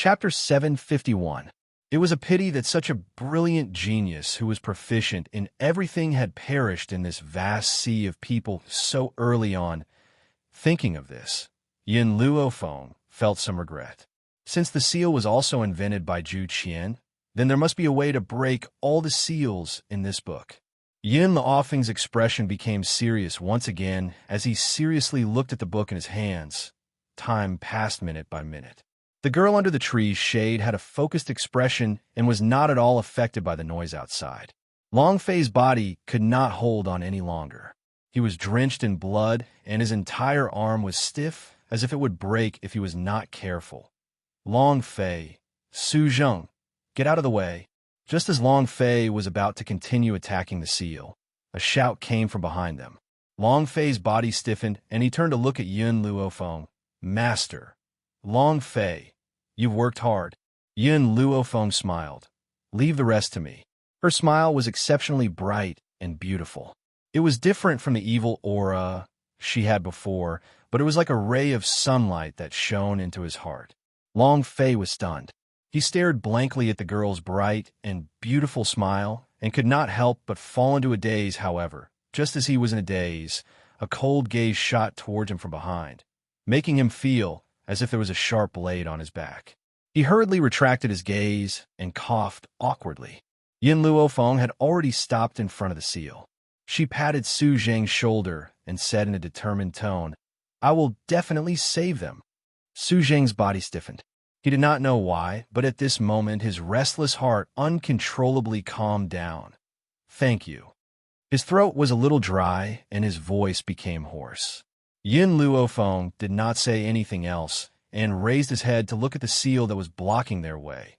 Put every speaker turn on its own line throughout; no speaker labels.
Chapter 751. It was a pity that such a brilliant genius who was proficient in everything had perished in this vast sea of people so early on. Thinking of this, Yin Luofeng felt some regret. Since the seal was also invented by Zhu Qian, then there must be a way to break all the seals in this book. Yin Luofeng's expression became serious once again as he seriously looked at the book in his hands. Time passed minute by minute. The girl under the tree's shade had a focused expression and was not at all affected by the noise outside. Long Fei's body could not hold on any longer. He was drenched in blood, and his entire arm was stiff as if it would break if he was not careful. Long Fei, Su Zheng, get out of the way. Just as Long Fei was about to continue attacking the seal, a shout came from behind them. Long Fei's body stiffened, and he turned to look at Yin Luofeng. Master. Long Fei, you've worked hard. Yin Luofeng smiled. Leave the rest to me. Her smile was exceptionally bright and beautiful. It was different from the evil aura she had before, but it was like a ray of sunlight that shone into his heart. Long Fei was stunned. He stared blankly at the girl's bright and beautiful smile and could not help but fall into a daze. However, just as he was in a daze, a cold gaze shot towards him from behind, making him feel as if there was a sharp blade on his back. He hurriedly retracted his gaze and coughed awkwardly. Yin Luofeng had already stopped in front of the seal. She patted Su Zheng's shoulder and said in a determined tone, "I will definitely save them." Su Zheng's body stiffened. He did not know why, but at this moment his restless heart uncontrollably calmed down. "Thank you." His throat was a little dry and his voice became hoarse. Yin Luofeng did not say anything else and raised his head to look at the seal that was blocking their way.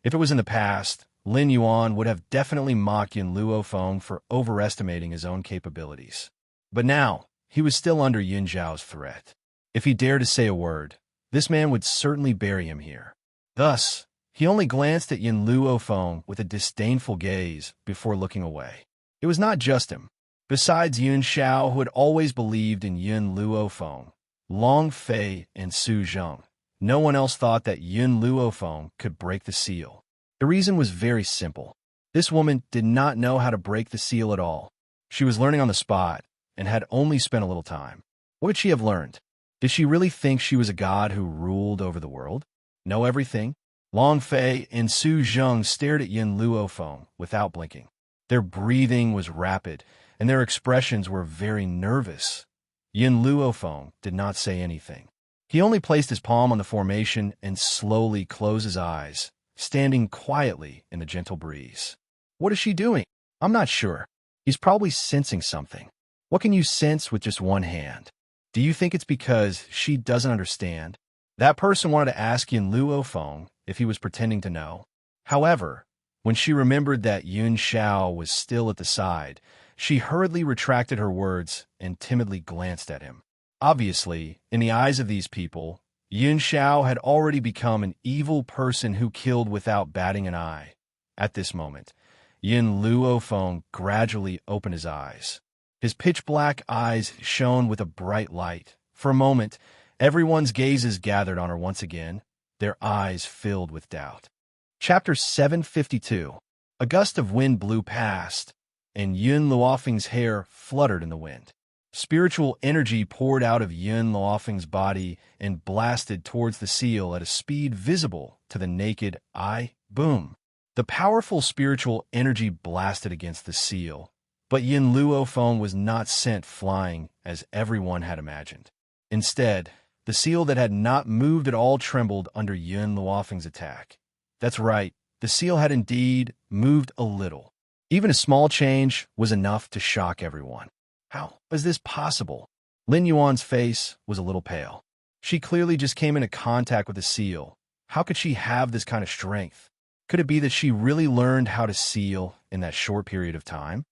If it was in the past, Lin Yuan would have definitely mocked Yin Luofeng for overestimating his own capabilities. But now, he was still under Yin Zhao's threat. If he dared to say a word, this man would certainly bury him here. Thus, he only glanced at Yin Luofeng with a disdainful gaze before looking away. It was not just him. Besides Yun Xiao, who had always believed in Yin Luofeng, Long Fei, and Su Zheng, no one else thought that Yin Luofeng could break the seal. The reason was very simple. This woman did not know how to break the seal at all. She was learning on the spot and had only spent a little time. What would she have learned? Did she really think she was a god who ruled over the world? Know everything? Long Fei and Su Zheng stared at Yin Luofeng without blinking. Their breathing was rapid, and their expressions were very nervous. Yin Luofeng did not say anything. He only placed his palm on the formation and slowly closed his eyes, standing quietly in the gentle breeze. What is she doing? I'm not sure. He's probably sensing something. What can you sense with just one hand? Do you think it's because she doesn't understand? That person wanted to ask Yin Luofeng if he was pretending to know. However, when she remembered that Yun Xiao was still at the side, she hurriedly retracted her words and timidly glanced at him. Obviously, in the eyes of these people, Yun Xiao had already become an evil person who killed without batting an eye. At this moment, Yin Luofeng gradually opened his eyes. His pitch-black eyes shone with a bright light. For a moment, everyone's gazes gathered on her once again, their eyes filled with doubt. Chapter 752. A gust of wind blew past, and Yin Luofeng's hair fluttered in the wind. Spiritual energy poured out of Yin Luofeng's body and blasted towards the seal at a speed visible to the naked eye. Boom! The powerful spiritual energy blasted against the seal, but Yin Luofeng was not sent flying as everyone had imagined. Instead, the seal that had not moved at all trembled under Yin Luofeng's attack. That's right, the seal had indeed moved a little. Even a small change was enough to shock everyone. How was this possible? Lin Yuan's face was a little pale. She clearly just came into contact with the seal. How could she have this kind of strength? Could it be that she really learned how to seal in that short period of time?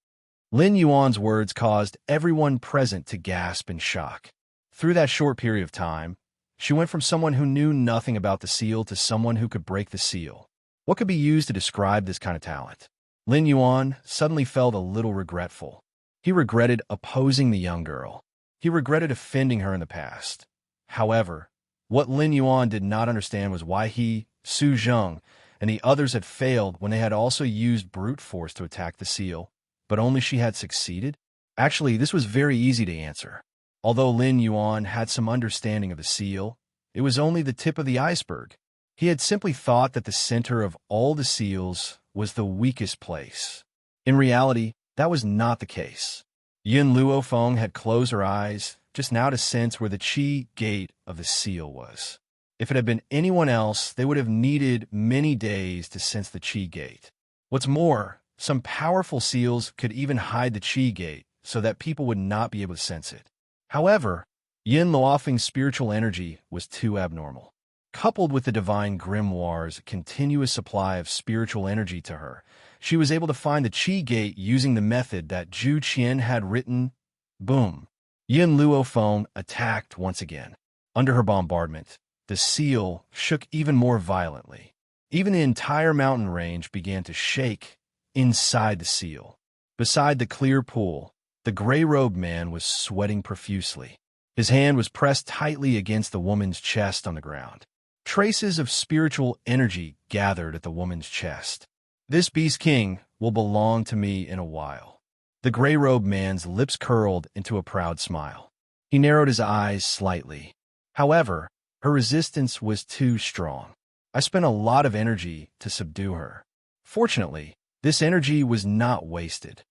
Lin Yuan's words caused everyone present to gasp in shock. Through that short period of time, she went from someone who knew nothing about the seal to someone who could break the seal. What could be used to describe this kind of talent? Lin Yuan suddenly felt a little regretful. He regretted opposing the young girl. He regretted offending her in the past. However, what Lin Yuan did not understand was why he Su Zheng, and the others had failed when they had also used brute force to attack the seal, but only she had succeeded? Actually, this was very easy to answer. Although Lin Yuan had some understanding of the seal, it was only the tip of the iceberg. He had simply thought that the center of all the seals was the weakest place. In reality, that was not the case. Yin Luofeng had closed her eyes just now to sense where the Qi gate of the seal was. If it had been anyone else, they would have needed many days to sense the Qi gate. What's more, some powerful seals could even hide the Qi gate so that people would not be able to sense it. However, Yin Luofeng's spiritual energy was too abnormal. Coupled with the divine grimoire's continuous supply of spiritual energy to her, she was able to find the Qi gate using the method that Zhu Qian had written. Boom! Yin Luofeng attacked once again. Under her bombardment, the seal shook even more violently. Even the entire mountain range began to shake inside the seal. Beside the clear pool, the gray-robed man was sweating profusely. His hand was pressed tightly against the woman's chest on the ground. Traces of spiritual energy gathered at the woman's chest. This Beast King will belong to me in a while. The gray-robed man's lips curled into a proud smile. He narrowed his eyes slightly. However, her resistance was too strong. I spent a lot of energy to subdue her. Fortunately, this energy was not wasted.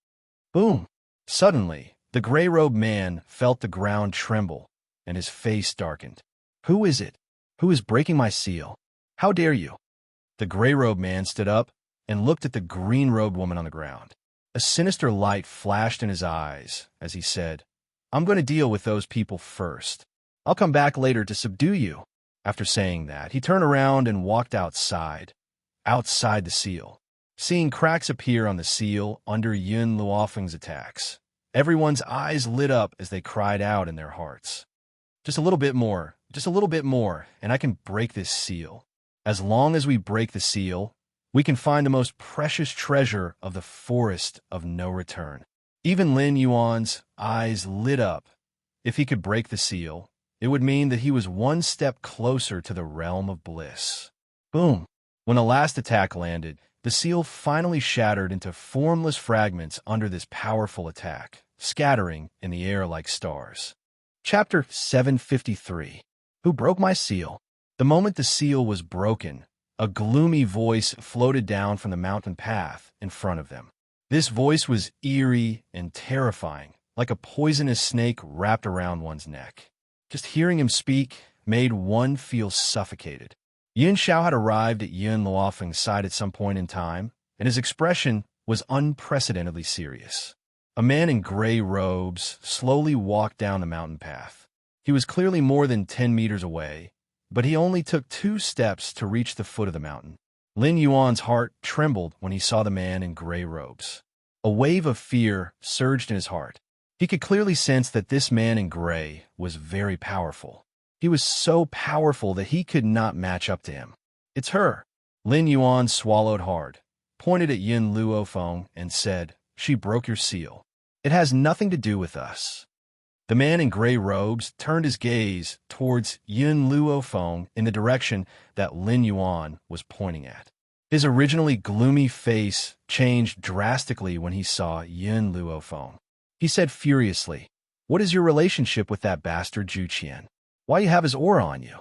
Boom! Suddenly, the gray-robed man felt the ground tremble, and his face darkened. Who is it? Who is breaking my seal? How dare you? The gray-robed man stood up and looked at the green-robed woman on the ground. A sinister light flashed in his eyes as he said, I'm going to deal with those people first. I'll come back later to subdue you. After saying that, he turned around and walked outside the seal. Seeing cracks appear on the seal under Yin Luofeng's attacks, everyone's eyes lit up as they cried out in their hearts. Just a little bit more, and I can break this seal. As long as we break the seal, we can find the most precious treasure of the forest of no return. Even Lin Yuan's eyes lit up. If he could break the seal, it would mean that he was one step closer to the realm of bliss. Boom! When the last attack landed, the seal finally shattered into formless fragments under this powerful attack, scattering in the air like stars. Chapter 753. Who broke my seal? The moment the seal was broken, a gloomy voice floated down from the mountain path in front of them. This voice was eerie and terrifying, like a poisonous snake wrapped around one's neck. Just hearing him speak made one feel suffocated. Yin Xiao had arrived at Yin Luofeng's side at some point in time, and his expression was unprecedentedly serious. A man in gray robes slowly walked down the mountain path. He was clearly more than 10 meters away, but he only took 2 steps to reach the foot of the mountain. Lin Yuan's heart trembled when he saw the man in gray robes. A wave of fear surged in his heart. He could clearly sense that this man in gray was very powerful. He was so powerful that he could not match up to him. It's her. Lin Yuan swallowed hard, pointed at Yin Luofeng, and said, She broke your seal. It has nothing to do with us. The man in gray robes turned his gaze towards Yin Luofeng in the direction that Lin Yuan was pointing at. His originally gloomy face changed drastically when he saw Yin Luofeng. He said furiously, What is your relationship with that bastard Zhu Qian? Why you have his aura on you?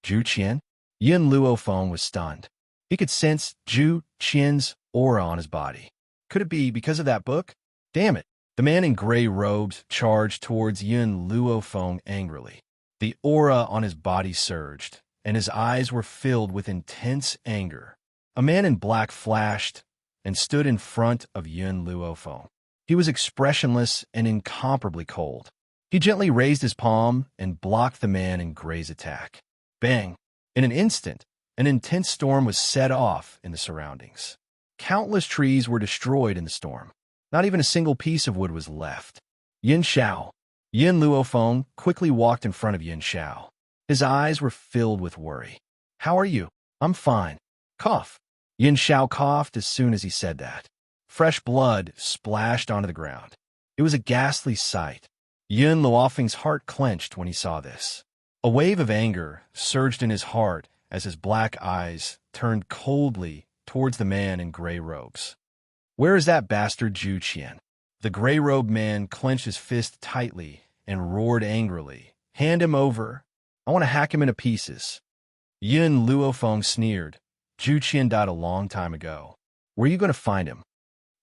Zhu Qian? Yin Luofeng was stunned. He could sense Zhu Qian's aura on his body. Could it be because of that book? Damn it. The man in gray robes charged towards Yin Luofeng angrily. The aura on his body surged, and his eyes were filled with intense anger. A man in black flashed and stood in front of Yin Luofeng. He was expressionless and incomparably cold. He gently raised his palm and blocked the man in gray's attack. Bang! In an instant, an intense storm was set off in the surroundings. Countless trees were destroyed in the storm. Not even a single piece of wood was left. Yin Luofeng quickly walked in front of Yin Xiao. His eyes were filled with worry. How are you? I'm fine. Cough. Yin Xiao coughed as soon as he said that. Fresh blood splashed onto the ground. It was a ghastly sight. Yin Luofeng's heart clenched when he saw this. A wave of anger surged in his heart as his black eyes turned coldly towards the man in gray robes. "Where is that bastard Zhu Qian?" The gray-robed man clenched his fist tightly and roared angrily. "Hand him over. I want to hack him into pieces." Yin Luofeng sneered. "Zhu Qian died a long time ago. Where are you going to find him?"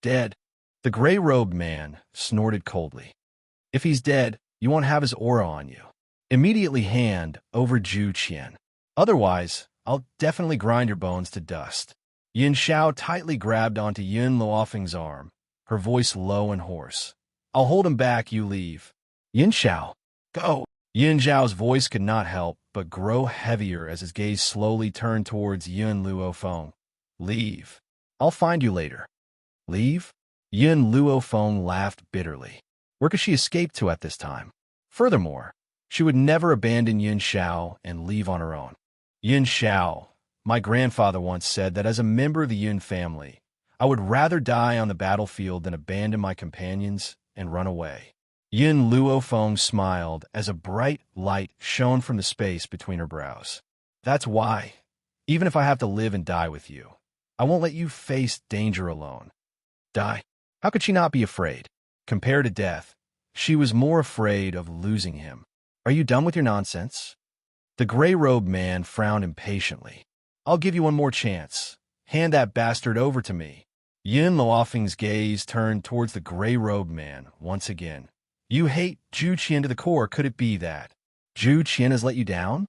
"Dead." The gray-robed man snorted coldly. "If he's dead, you won't have his aura on you. Immediately hand over Zhu Qian. Otherwise, I'll definitely grind your bones to dust." Yin Xiao tightly grabbed onto Yin Luofeng's arm, her voice low and hoarse. "I'll hold him back, you leave." "Yin Xiao, go!" Yin Xiao's voice could not help but grow heavier as his gaze slowly turned towards Yin Luofeng. "Leave. I'll find you later." "Leave?" Yin Luofeng laughed bitterly. Where could she escape to at this time? Furthermore, she would never abandon Yin Xiao and leave on her own. "Yin Xiao, my grandfather once said that as a member of the Yin family, I would rather die on the battlefield than abandon my companions and run away." Yin Luofeng smiled as a bright light shone from the space between her brows. "That's why, even if I have to live and die with you, I won't let you face danger alone." Die? How could she not be afraid? Compared to death, she was more afraid of losing him. "Are you done with your nonsense?" The gray-robed man frowned impatiently. "I'll give you one more chance. Hand that bastard over to me." Yin Luofeng's gaze turned towards the gray-robed man once again. "You hate Zhu Qian to the core. Could it be that Zhu Qian has let you down?"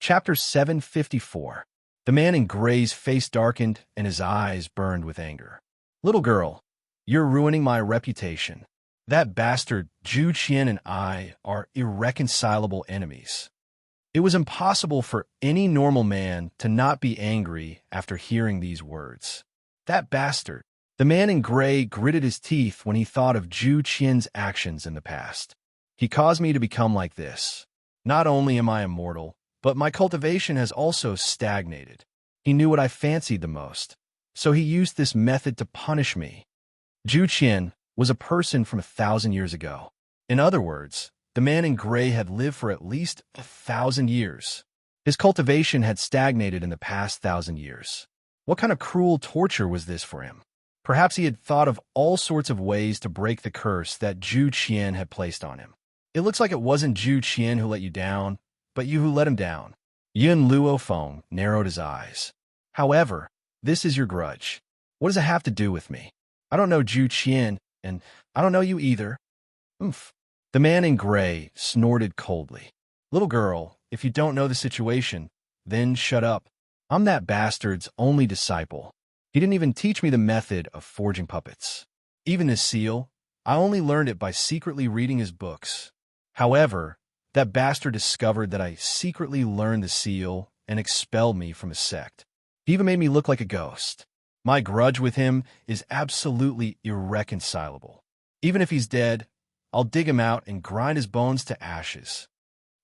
Chapter 754. The man in gray's face darkened and his eyes burned with anger. "Little girl, you're ruining my reputation. That bastard Zhu Qian and I are irreconcilable enemies." It was impossible for any normal man to not be angry after hearing these words. That bastard. The man in gray gritted his teeth when he thought of Zhu Qian's actions in the past. "He caused me to become like this. Not only am I immortal, but my cultivation has also stagnated. He knew what I fancied the most, so he used this method to punish me." Zhu Qian was a person from 1,000 years ago. In other words, the man in gray had lived for at least 1,000 years. His cultivation had stagnated in the past 1,000 years. What kind of cruel torture was this for him? Perhaps he had thought of all sorts of ways to break the curse that Zhu Qian had placed on him. "It looks like it wasn't Zhu Qian who let you down, but you who let him down." Yin Luofeng narrowed his eyes. "However, this is your grudge. What does it have to do with me? I don't know Zhu Qian, and I don't know you either." "Oomph." The man in gray snorted coldly. "Little girl, if you don't know the situation, then shut up. I'm that bastard's only disciple. He didn't even teach me the method of forging puppets. Even his seal, I only learned it by secretly reading his books. However, that bastard discovered that I secretly learned the seal and expelled me from his sect. He even made me look like a ghost. My grudge with him is absolutely irreconcilable. Even if he's dead, I'll dig him out and grind his bones to ashes."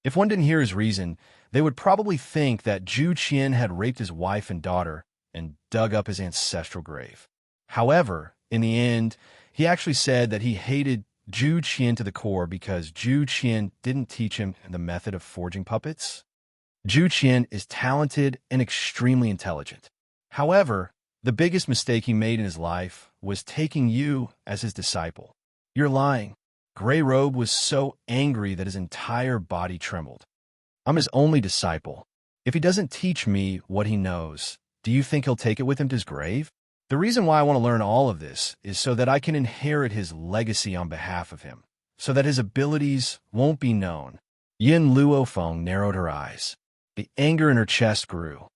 If one didn't hear his reason, they would probably think that Zhu Qian had raped his wife and daughter and dug up his ancestral grave. However, in the end, he actually said that he hated Zhu Qian to the core because Zhu Qian didn't teach him the method of forging puppets. Zhu Qian is talented and extremely intelligent. However, the biggest mistake he made in his life was taking you as his disciple. "You're lying." Gray Robe was so angry that his entire body trembled. "I'm his only disciple. If he doesn't teach me what he knows, do you think he'll take it with him to his grave? The reason why I want to learn all of this is so that I can inherit his legacy on behalf of him, so that his abilities won't be known." Yin Luofeng narrowed her eyes. The anger in her chest grew.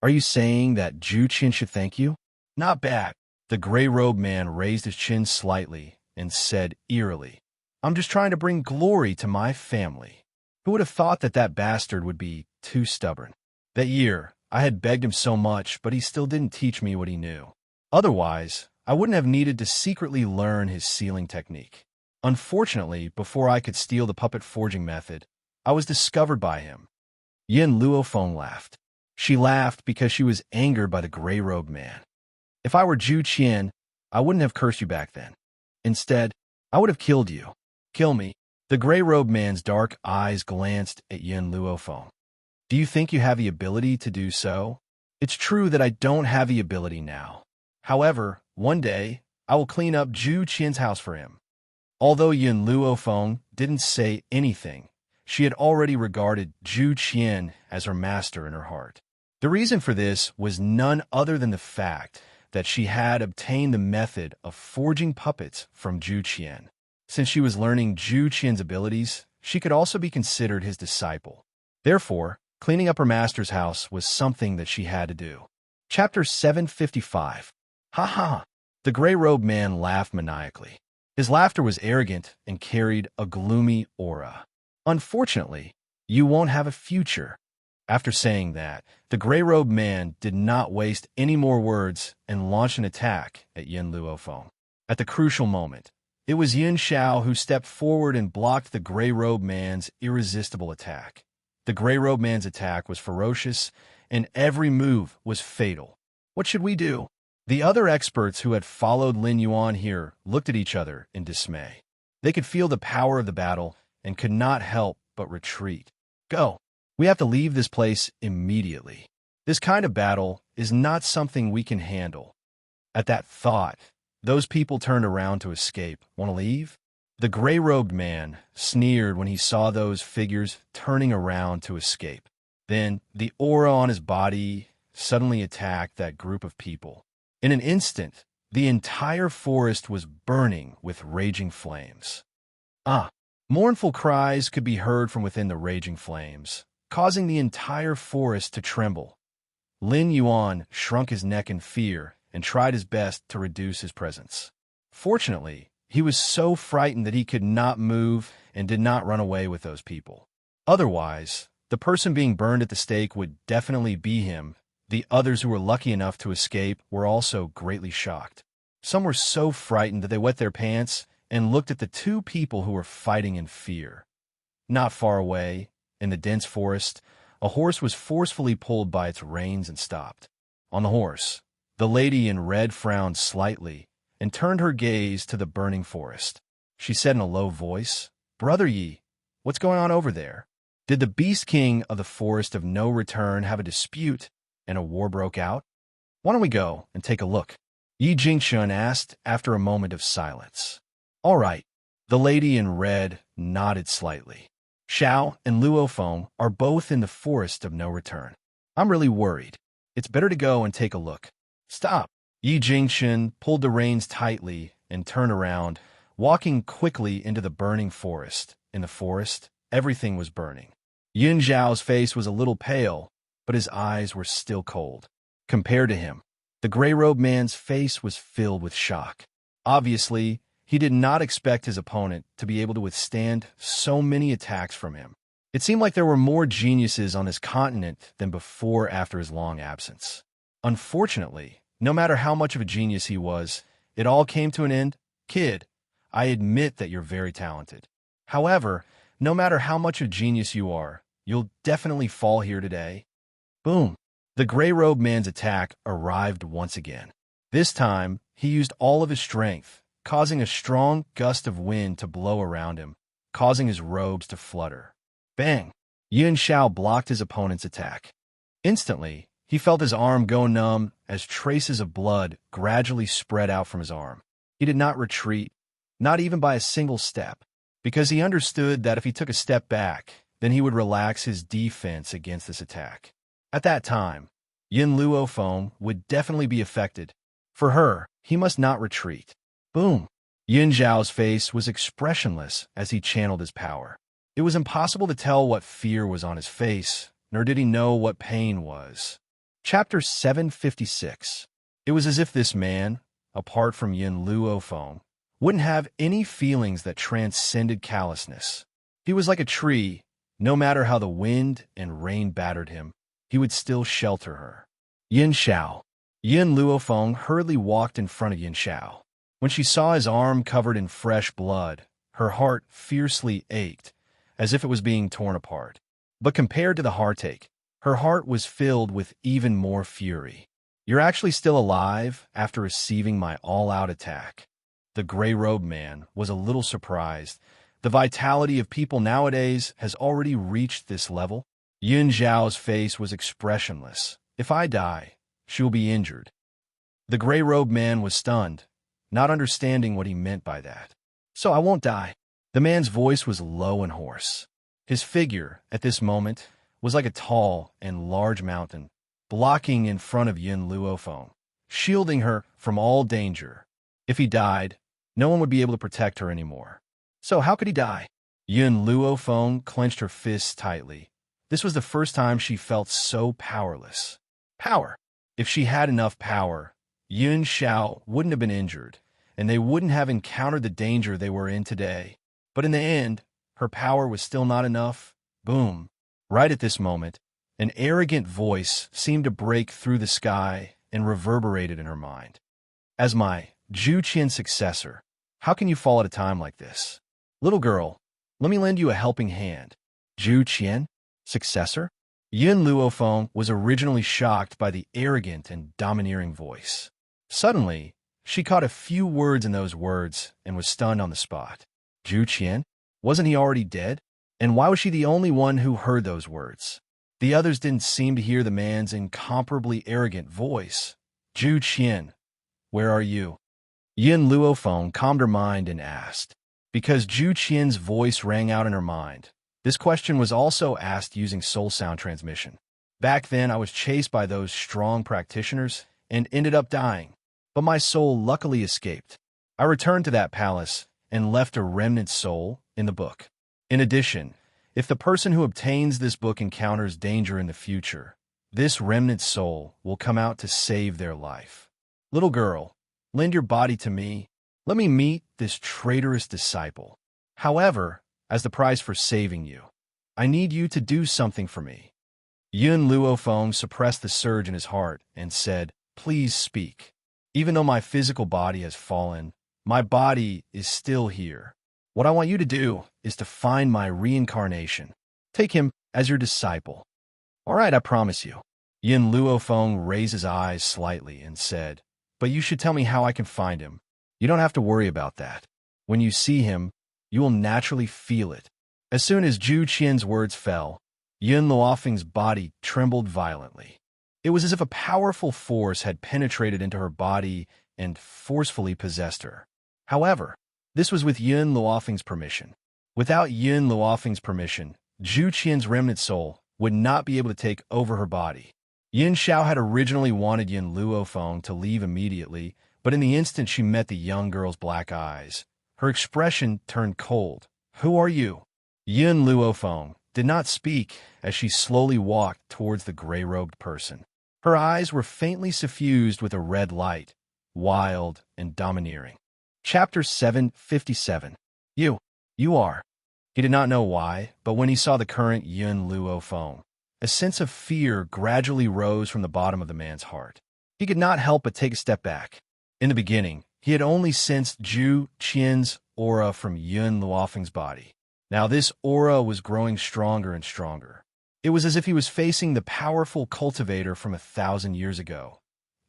"Are you saying that Zhu Qian should thank you?" "Not bad." The gray-robed man raised his chin slightly and said eerily, "I'm just trying to bring glory to my family. Who would have thought that that bastard would be too stubborn? That year, I had begged him so much, but he still didn't teach me what he knew. Otherwise, I wouldn't have needed to secretly learn his sealing technique. Unfortunately, before I could steal the puppet forging method, I was discovered by him." Yin Luofeng laughed. She laughed because she was angered by the gray-robed man. "If I were Zhu Qian, I wouldn't have cursed you back then. Instead, I would have killed you." "Kill me." The gray-robed man's dark eyes glanced at Yin Luofeng. Do you think you have the ability to do so? It's true that I don't have the ability now. However, one day, I will clean up Zhu Qian's house for him. Although Yin Luofeng didn't say anything, she had already regarded Zhu Qian as her master in her heart. The reason for this was none other than the fact that she had obtained the method of forging puppets from Zhu Qian. Since she was learning Zhu Qian's abilities, she could also be considered his disciple. Therefore, cleaning up her master's house was something that she had to do. Chapter 755. Ha ha! The gray-robed man laughed maniacally. His laughter was arrogant and carried a gloomy aura. Unfortunately, you won't have a future. After saying that, the gray-robed man did not waste any more words and launched an attack at Yin Luofeng. At the crucial moment, it was Yin Xiao who stepped forward and blocked the gray-robed man's irresistible attack. The gray-robed man's attack was ferocious, and every move was fatal. What should we do? The other experts who had followed Lin Yuan here looked at each other in dismay. They could feel the power of the battle and could not help but retreat. Go! We have to leave this place immediately. This kind of battle is not something we can handle. At that thought, those people turned around to escape. Want to leave? The gray-robed man sneered when he saw those figures turning around to escape. Then, the aura on his body suddenly attacked that group of people. In an instant, the entire forest was burning with raging flames. Mournful cries could be heard from within the raging flames, causing the entire forest to tremble. Lin Yuan shrunk his neck in fear and tried his best to reduce his presence. Fortunately, he was so frightened that he could not move and did not run away with those people. Otherwise, the person being burned at the stake would definitely be him. The others who were lucky enough to escape were also greatly shocked. Some were so frightened that they wet their pants and looked at the two people who were fighting in fear. Not far away, in the dense forest, a horse was forcefully pulled by its reins and stopped. On the horse, the lady in red frowned slightly and turned her gaze to the burning forest. She said in a low voice, "Brother Yi, what's going on over there? Did the Beast King of the Forest of No Return have a dispute and a war broke out? Why don't we go and take a look?" Yi Jingshun asked after a moment of silence. All right. The lady in red nodded slightly. Xiao and Luofeng are both in the Forest of No Return. I'm really worried. It's better to go and take a look. Stop. Yi Jingshun pulled the reins tightly and turned around, walking quickly into the burning forest. In the forest, everything was burning. Yin Zhao's face was a little pale, but his eyes were still cold. Compared to him, the gray-robed man's face was filled with shock. Obviously, he did not expect his opponent to be able to withstand so many attacks from him. It seemed like there were more geniuses on this continent than before after his long absence. Unfortunately, no matter how much of a genius he was, it all came to an end. Kid, I admit that you're very talented. However, no matter how much of a genius you are, you'll definitely fall here today. Boom! The gray-robed man's attack arrived once again. This time, he used all of his strength, causing a strong gust of wind to blow around him, causing his robes to flutter. Bang! Yin Xiao blocked his opponent's attack. Instantly, he felt his arm go numb as traces of blood gradually spread out from his arm. He did not retreat, not even by a single step, because he understood that if he took a step back, then he would relax his defense against this attack. At that time, Yin Luofeng would definitely be affected. For her, he must not retreat. Boom! Yin Zhao's face was expressionless as he channeled his power. It was impossible to tell what fear was on his face, nor did he know what pain was. Chapter 756. It was as if this man, apart from Yin Luofeng, wouldn't have any feelings that transcended callousness. He was like a tree. No matter how the wind and rain battered him, he would still shelter her. Yin Xiao. Yin Luofeng hurriedly walked in front of Yin Xiao. When she saw his arm covered in fresh blood, her heart fiercely ached, as if it was being torn apart. But compared to the heartache, her heart was filled with even more fury. You're actually still alive after receiving my all-out attack. The gray-robed man was a little surprised. The vitality of people nowadays has already reached this level. Yun Zhao's face was expressionless. If I die, she will be injured. The gray-robed man was stunned, not understanding what he meant by that. So I won't die. The man's voice was low and hoarse. His figure, at this moment, was like a tall and large mountain, blocking in front of Yun Luofeng, shielding her from all danger. If he died, no one would be able to protect her anymore. So how could he die? Yun Luofeng clenched her fists tightly. This was the first time she felt so powerless. Power! If she had enough power, Yun Xiao wouldn't have been injured, and they wouldn't have encountered the danger they were in today. But in the end, her power was still not enough. Boom! Right at this moment, an arrogant voice seemed to break through the sky and reverberated in her mind. As my Zhu Qian successor, how can you fall at a time like this? Little girl, let me lend you a helping hand. Zhu Qian? Successor? Yun Luofeng was originally shocked by the arrogant and domineering voice. Suddenly, she caught a few words in those words and was stunned on the spot. Zhu Qian? Wasn't he already dead? And why was she the only one who heard those words? The others didn't seem to hear the man's incomparably arrogant voice. Zhu Qian, where are you? Yun Luofeng calmed her mind and asked. Because Zhu Qian's voice rang out in her mind. This question was also asked using soul sound transmission. Back then, I was chased by those strong practitioners and ended up dying. But my soul luckily escaped. I returned to that palace and left a remnant soul in the book. In addition, if the person who obtains this book encounters danger in the future, this remnant soul will come out to save their life. Little girl, lend your body to me. Let me meet this traitorous disciple. However, as the price for saving you, I need you to do something for me. Yun Luofeng suppressed the surge in his heart and said, Please speak. Even though my physical body has fallen, my body is still here. What I want you to do is to find my reincarnation. Take him as your disciple. All right, I promise you. Yun Luofeng raised his eyes slightly and said, But you should tell me how I can find him. You don't have to worry about that. When you see him, you will naturally feel it. As soon as Zhu Qian's words fell, Yun Luofeng's body trembled violently. It was as if a powerful force had penetrated into her body and forcefully possessed her. However, this was with Yun Luofeng's permission. Without Yun Luofeng's permission, Zhu Qian's remnant soul would not be able to take over her body. Yin Xiao had originally wanted Yun Luofeng to leave immediately, but in the instant she met the young girl's black eyes, her expression turned cold. Who are you? Yun Luofeng did not speak as she slowly walked towards the gray-robed person. Her eyes were faintly suffused with a red light, wild and domineering. Chapter 757. You are. He did not know why, but when he saw the current Yun Luofeng, a sense of fear gradually rose from the bottom of the man's heart. He could not help but take a step back. In the beginning, he had only sensed Zhu Qian's aura from Yun Luofeng's body. Now this aura was growing stronger and stronger. It was as if he was facing the powerful cultivator from 1,000 years ago.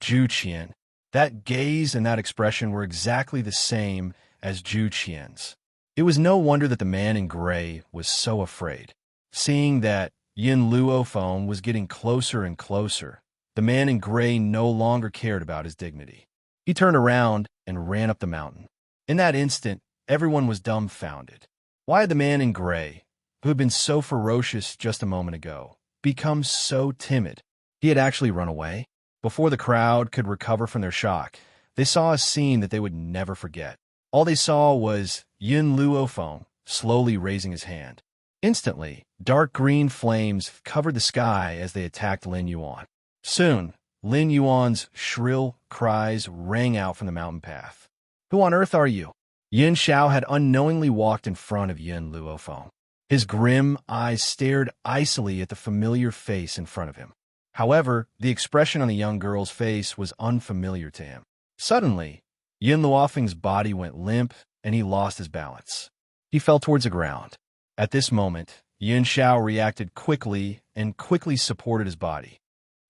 Zhu Qian. That gaze and that expression were exactly the same as Zhu Qian's. It was no wonder that the man in gray was so afraid. Seeing that Yun Luofeng was getting closer and closer, the man in gray no longer cared about his dignity. He turned around and ran up the mountain. In that instant, everyone was dumbfounded. Why had the man in gray, who had been so ferocious just a moment ago, become so timid? He had actually run away. Before the crowd could recover from their shock, they saw a scene that they would never forget. All they saw was Yun Luofeng slowly raising his hand. Instantly, dark green flames covered the sky as they attacked Lin Yuan. Soon, Lin Yuan's shrill cries rang out from the mountain path. Who on earth are you? Yin Xiao had unknowingly walked in front of Yun Luofeng. His grim eyes stared icily at the familiar face in front of him. However, the expression on the young girl's face was unfamiliar to him. Suddenly, Yun Luofeng's body went limp and he lost his balance. He fell towards the ground. At this moment, Yin Xiao reacted quickly and quickly supported his body.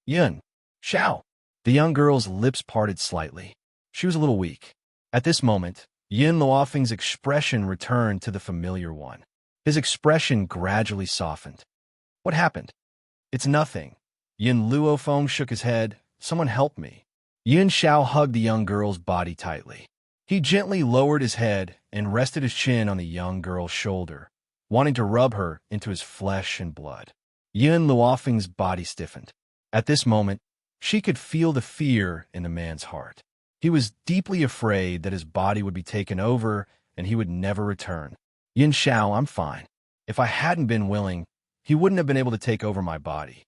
Yun Xiao! The young girl's lips parted slightly. She was a little weak. At this moment, Yin Luofeng's expression returned to the familiar one. His expression gradually softened. What happened? It's nothing. Yin Luofeng shook his head. Someone help me. Yin Xiao hugged the young girl's body tightly. He gently lowered his head and rested his chin on the young girl's shoulder, wanting to rub her into his flesh and blood. Yin Luofeng's body stiffened. At this moment, she could feel the fear in the man's heart. He was deeply afraid that his body would be taken over and he would never return. Yin Xiao, I'm fine. If I hadn't been willing, he wouldn't have been able to take over my body.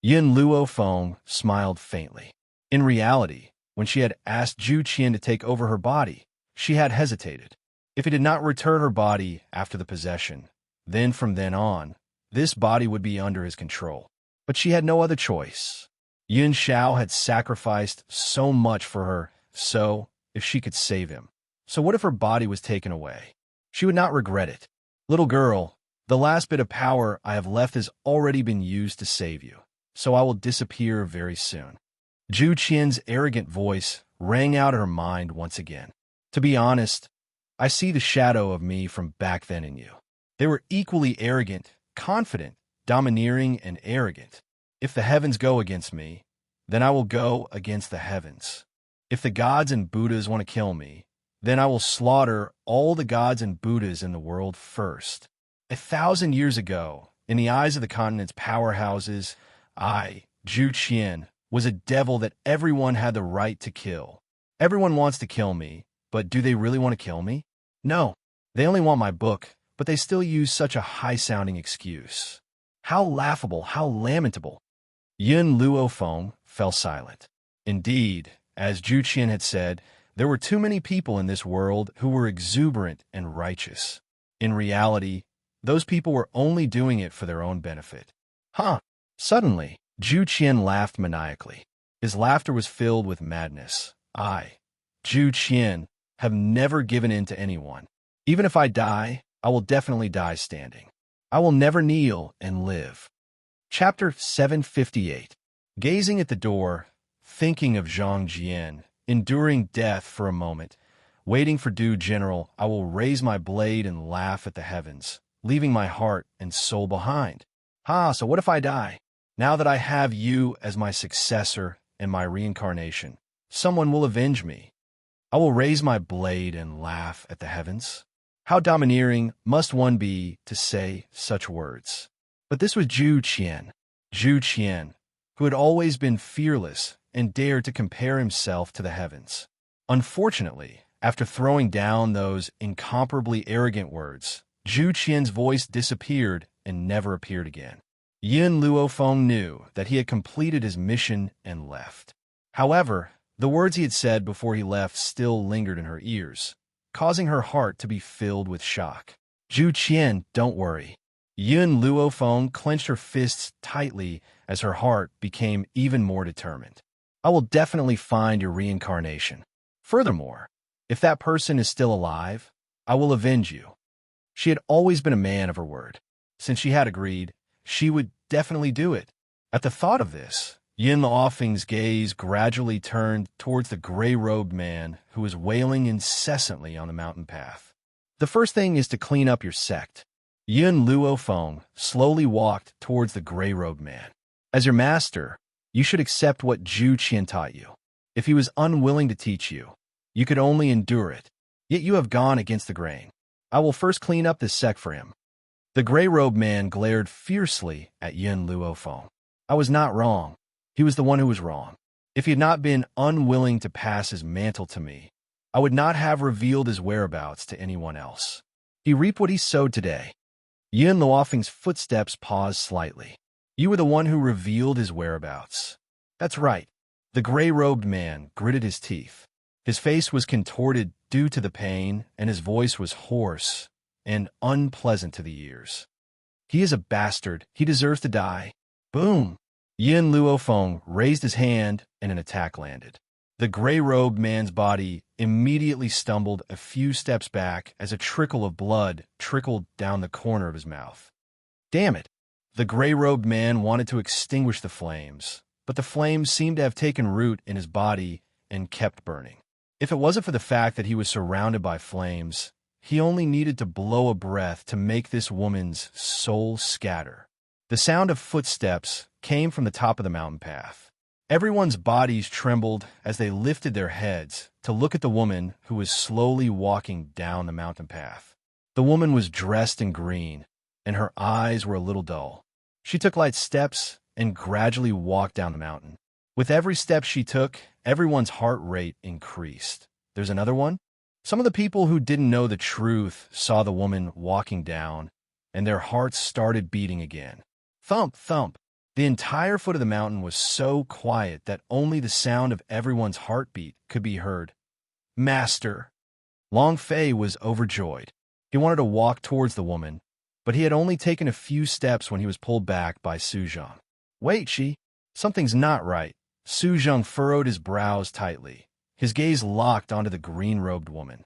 Yin Luofeng smiled faintly. In reality, when she had asked Zhu Qian to take over her body, she had hesitated. If he did not return her body after the possession, then from then on, this body would be under his control. But she had no other choice. Yin Xiao had sacrificed so much for her, so if she could save him. So what if her body was taken away? She would not regret it. Little girl, the last bit of power I have left has already been used to save you, so I will disappear very soon. Zhu Qian's arrogant voice rang out in her mind once again. To be honest, I see the shadow of me from back then in you. They were equally arrogant, confident, domineering, and arrogant. If the heavens go against me, then I will go against the heavens. If the gods and Buddhas want to kill me, then I will slaughter all the gods and Buddhas in the world first. 1,000 years ago, in the eyes of the continent's powerhouses, I, Zhu Qian, was a devil that everyone had the right to kill. Everyone wants to kill me, but do they really want to kill me? No. They only want my book, but they still use such a high-sounding excuse. How laughable, how lamentable. Yin Luofeng fell silent. Indeed, as Zhu Qian had said, there were too many people in this world who were exuberant and righteous. In reality, those people were only doing it for their own benefit. Suddenly, Zhu Qian laughed maniacally. His laughter was filled with madness. I, Zhu Qian, have never given in to anyone. Even if I die, I will definitely die standing. I will never kneel and live. Chapter 758. Gazing at the door, thinking of Zhang Jian, enduring death for a moment, waiting for due general, I will raise my blade and laugh at the heavens, leaving my heart and soul behind. So what if I die? Now that I have you as my successor and my reincarnation, someone will avenge me. I will raise my blade and laugh at the heavens. How domineering must one be to say such words? But this was Zhu Qian, who had always been fearless and dared to compare himself to the heavens. Unfortunately, after throwing down those incomparably arrogant words, Zhu Qian's voice disappeared and never appeared again. Yin Luofeng knew that he had completed his mission and left. However, the words he had said before he left still lingered in her ears, causing her heart to be filled with shock. Zhu Qian, don't worry. Yin Luofeng clenched her fists tightly as her heart became even more determined. I will definitely find your reincarnation. Furthermore, if that person is still alive, I will avenge you. She had always been a man of her word. Since she had agreed, she would definitely do it. At the thought of this, Yin Luofeng's gaze gradually turned towards the gray-robed man who was wailing incessantly on the mountain path. The first thing is to clean up your sect. Yin Luofeng slowly walked towards the gray-robed man. As your master, you should accept what Zhu Qian taught you. If he was unwilling to teach you, you could only endure it. Yet you have gone against the grain. I will first clean up this sect for him. The gray-robed man glared fiercely at Yin Luofeng. I was not wrong. He was the one who was wrong. If he had not been unwilling to pass his mantle to me, I would not have revealed his whereabouts to anyone else. He reaped what he sowed today. Yin Luofeng's footsteps paused slightly. You were the one who revealed his whereabouts. That's right. The gray-robed man gritted his teeth. His face was contorted due to the pain, and his voice was hoarse and unpleasant to the ears. He is a bastard. He deserves to die. Boom! Yin Luofeng raised his hand, and an attack landed. The gray-robed man's body immediately stumbled a few steps back as a trickle of blood trickled down the corner of his mouth. Damn it! The gray-robed man wanted to extinguish the flames, but the flames seemed to have taken root in his body and kept burning. If it wasn't for the fact that he was surrounded by flames, he only needed to blow a breath to make this woman's soul scatter. The sound of footsteps came from the top of the mountain path. Everyone's bodies trembled as they lifted their heads to look at the woman who was slowly walking down the mountain path. The woman was dressed in green, and her eyes were a little dull. She took light steps and gradually walked down the mountain. With every step she took, everyone's heart rate increased. There's another one? Some of the people who didn't know the truth saw the woman walking down, and their hearts started beating again. Thump, thump. The entire foot of the mountain was so quiet that only the sound of everyone's heartbeat could be heard. Master! Long Fei was overjoyed. He wanted to walk towards the woman, but he had only taken a few steps when he was pulled back by Su Zhang. Wait, something's not right. Su Zhang furrowed his brows tightly, his gaze locked onto the green-robed woman.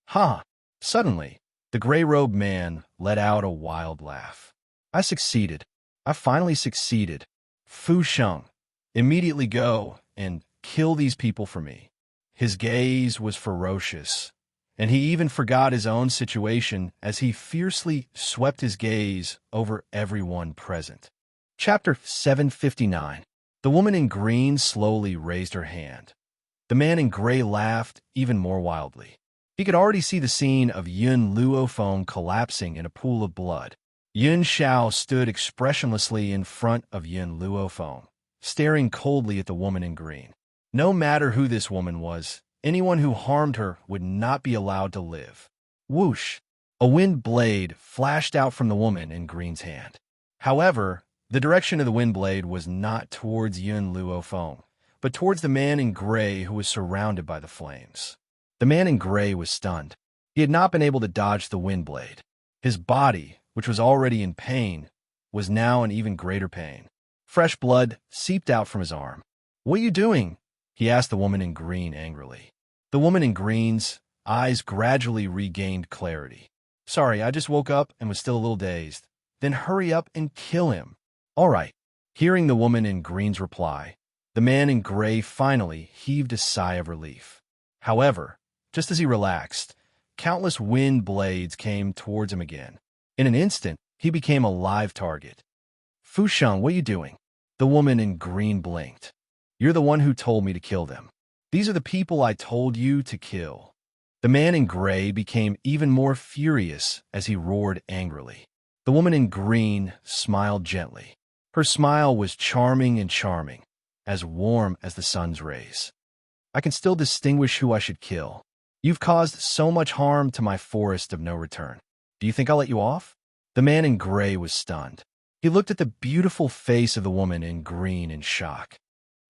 Ha! Suddenly, the gray-robed man let out a wild laugh. I succeeded. I finally succeeded. Fu Sheng, immediately go and kill these people for me. His gaze was ferocious, and he even forgot his own situation as he fiercely swept his gaze over everyone present. Chapter 759. The woman in green slowly raised her hand. The man in gray laughed even more wildly. He could already see the scene of Yun Luofeng collapsing in a pool of blood. Yun Xiao stood expressionlessly in front of Yun Luofeng, staring coldly at the woman in green. No matter who this woman was, anyone who harmed her would not be allowed to live. Whoosh! A wind blade flashed out from the woman in green's hand. However, the direction of the wind blade was not towards Yun Luofeng, but towards the man in gray who was surrounded by the flames. The man in gray was stunned. He had not been able to dodge the wind blade. His body, which was already in pain, was now in even greater pain. Fresh blood seeped out from his arm. What are you doing? He asked the woman in green angrily. The woman in green's eyes gradually regained clarity. Sorry, I just woke up and was still a little dazed. Then hurry up and kill him. All right. Hearing the woman in green's reply, the man in gray finally heaved a sigh of relief. However, just as he relaxed, countless wind blades came towards him again. In an instant, he became a live target. Fu Sheng, what are you doing? The woman in green blinked. You're the one who told me to kill them. These are the people I told you to kill. The man in gray became even more furious as he roared angrily. The woman in green smiled gently. Her smile was charming and charming, as warm as the sun's rays. I can still distinguish who I should kill. You've caused so much harm to my forest of no return. Do you think I'll let you off? The man in gray was stunned. He looked at the beautiful face of the woman in green in shock.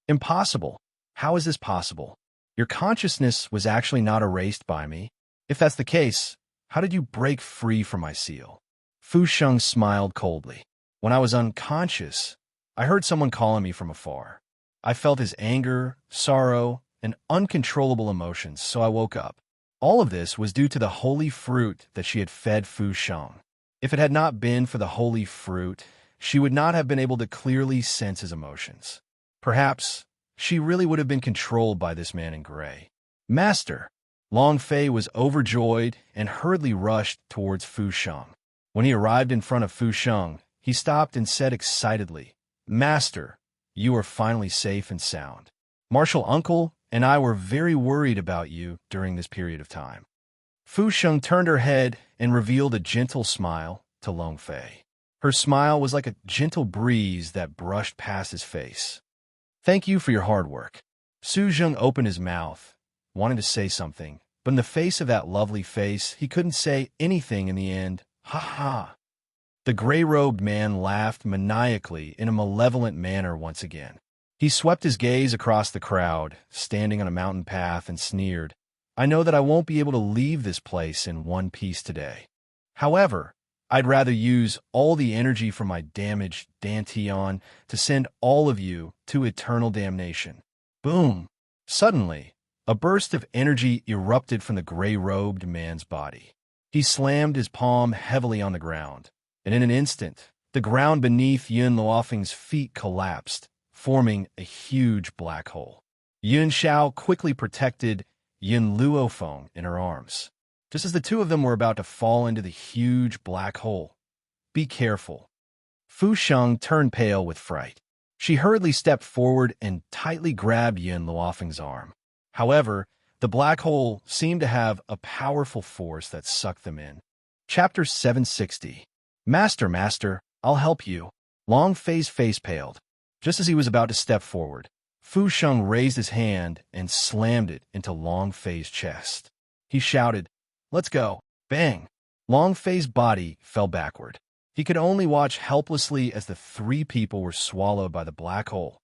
Impossible. How is this possible? Your consciousness was actually not erased by me. If that's the case, how did you break free from my seal? Fu Sheng smiled coldly. When I was unconscious, I heard someone calling me from afar. I felt his anger, sorrow, and uncontrollable emotions, so I woke up. All of this was due to the holy fruit that she had fed Fu Sheng. If it had not been for the holy fruit, she would not have been able to clearly sense his emotions. Perhaps she really would have been controlled by this man in gray. Master! Long Fei was overjoyed and hurriedly rushed towards Fu Sheng. When he arrived in front of Fu Sheng, he stopped and said excitedly, Master, you are finally safe and sound. Martial Uncle and I were very worried about you during this period of time. Fu Sheng turned her head and revealed a gentle smile to Long Fei. Her smile was like a gentle breeze that brushed past his face. Thank you for your hard work. Su Zheng opened his mouth, wanting to say something, but in the face of that lovely face, he couldn't say anything in the end. Ha ha! The gray-robed man laughed maniacally in a malevolent manner once again. He swept his gaze across the crowd, standing on a mountain path, and sneered, I know that I won't be able to leave this place in one piece today. However, I'd rather use all the energy from my damaged Dantian to send all of you to eternal damnation. Boom! Suddenly, a burst of energy erupted from the gray-robed man's body. He slammed his palm heavily on the ground, and in an instant, the ground beneath Yun Luofeng's feet collapsed, forming a huge black hole. Yun Xiao quickly protected Yun Luofeng in her arms. Just as the two of them were about to fall into the huge black hole, Be careful. Fu Sheng turned pale with fright. She hurriedly stepped forward and tightly grabbed Yin Luofeng's arm. However, the black hole seemed to have a powerful force that sucked them in. Chapter 760. Master, I'll help you. Long Fei's face paled. Just as he was about to step forward, Fu Sheng raised his hand and slammed it into Long Fei's chest. He shouted, "Let's go!" Bang! Long Fei's body fell backward. He could only watch helplessly as the three people were swallowed by the black hole.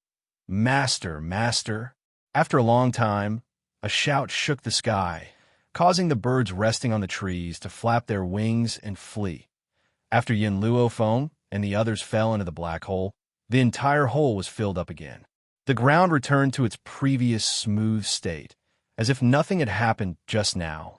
Master! After a long time, a shout shook the sky, causing the birds resting on the trees to flap their wings and flee. After Yin Luofeng and the others fell into the black hole, the entire hole was filled up again. The ground returned to its previous smooth state, as if nothing had happened just now.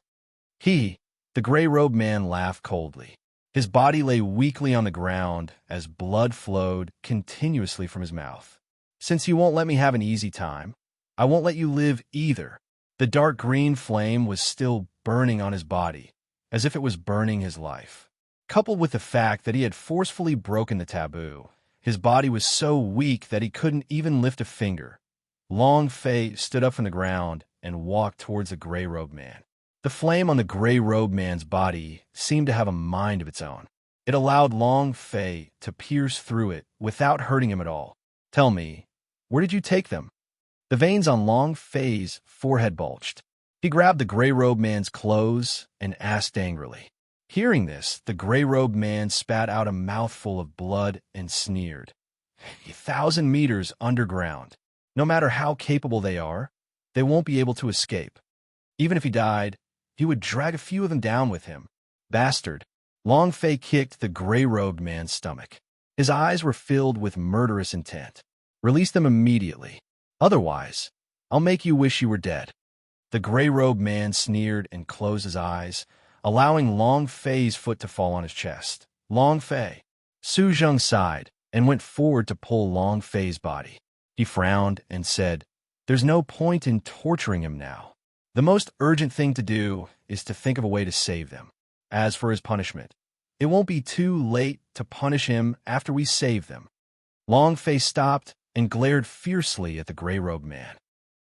The gray-robed man laughed coldly. His body lay weakly on the ground as blood flowed continuously from his mouth. "Since you won't let me have an easy time, I won't let you live either." The dark green flame was still burning on his body, as if it was burning his life. Coupled with the fact that he had forcefully broken the taboo, his body was so weak that he couldn't even lift a finger. Long Fei stood up from the ground and walked towards the gray-robed man. The flame on the gray-robed man's body seemed to have a mind of its own. It allowed Long Fei to pierce through it without hurting him at all. "Tell me, where did you take them?" The veins on Long Fei's forehead bulged. He grabbed the gray-robed man's clothes and asked angrily. Hearing this, the gray-robed man spat out a mouthful of blood and sneered. 1,000 meters underground. No matter how capable they are, they won't be able to escape. Even if he died, he would drag a few of them down with him. Bastard. Long Fei kicked the gray-robed man's stomach. His eyes were filled with murderous intent. "Release them immediately. Otherwise, I'll make you wish you were dead." The gray-robed man sneered and closed his eyes, allowing Long Fei's foot to fall on his chest. "Long Fei." Su Zheng sighed and went forward to pull Long Fei's body. He frowned and said, "There's no point in torturing him now. The most urgent thing to do is to think of a way to save them. As for his punishment, it won't be too late to punish him after we save them." Long Fei stopped and glared fiercely at the gray-robed man.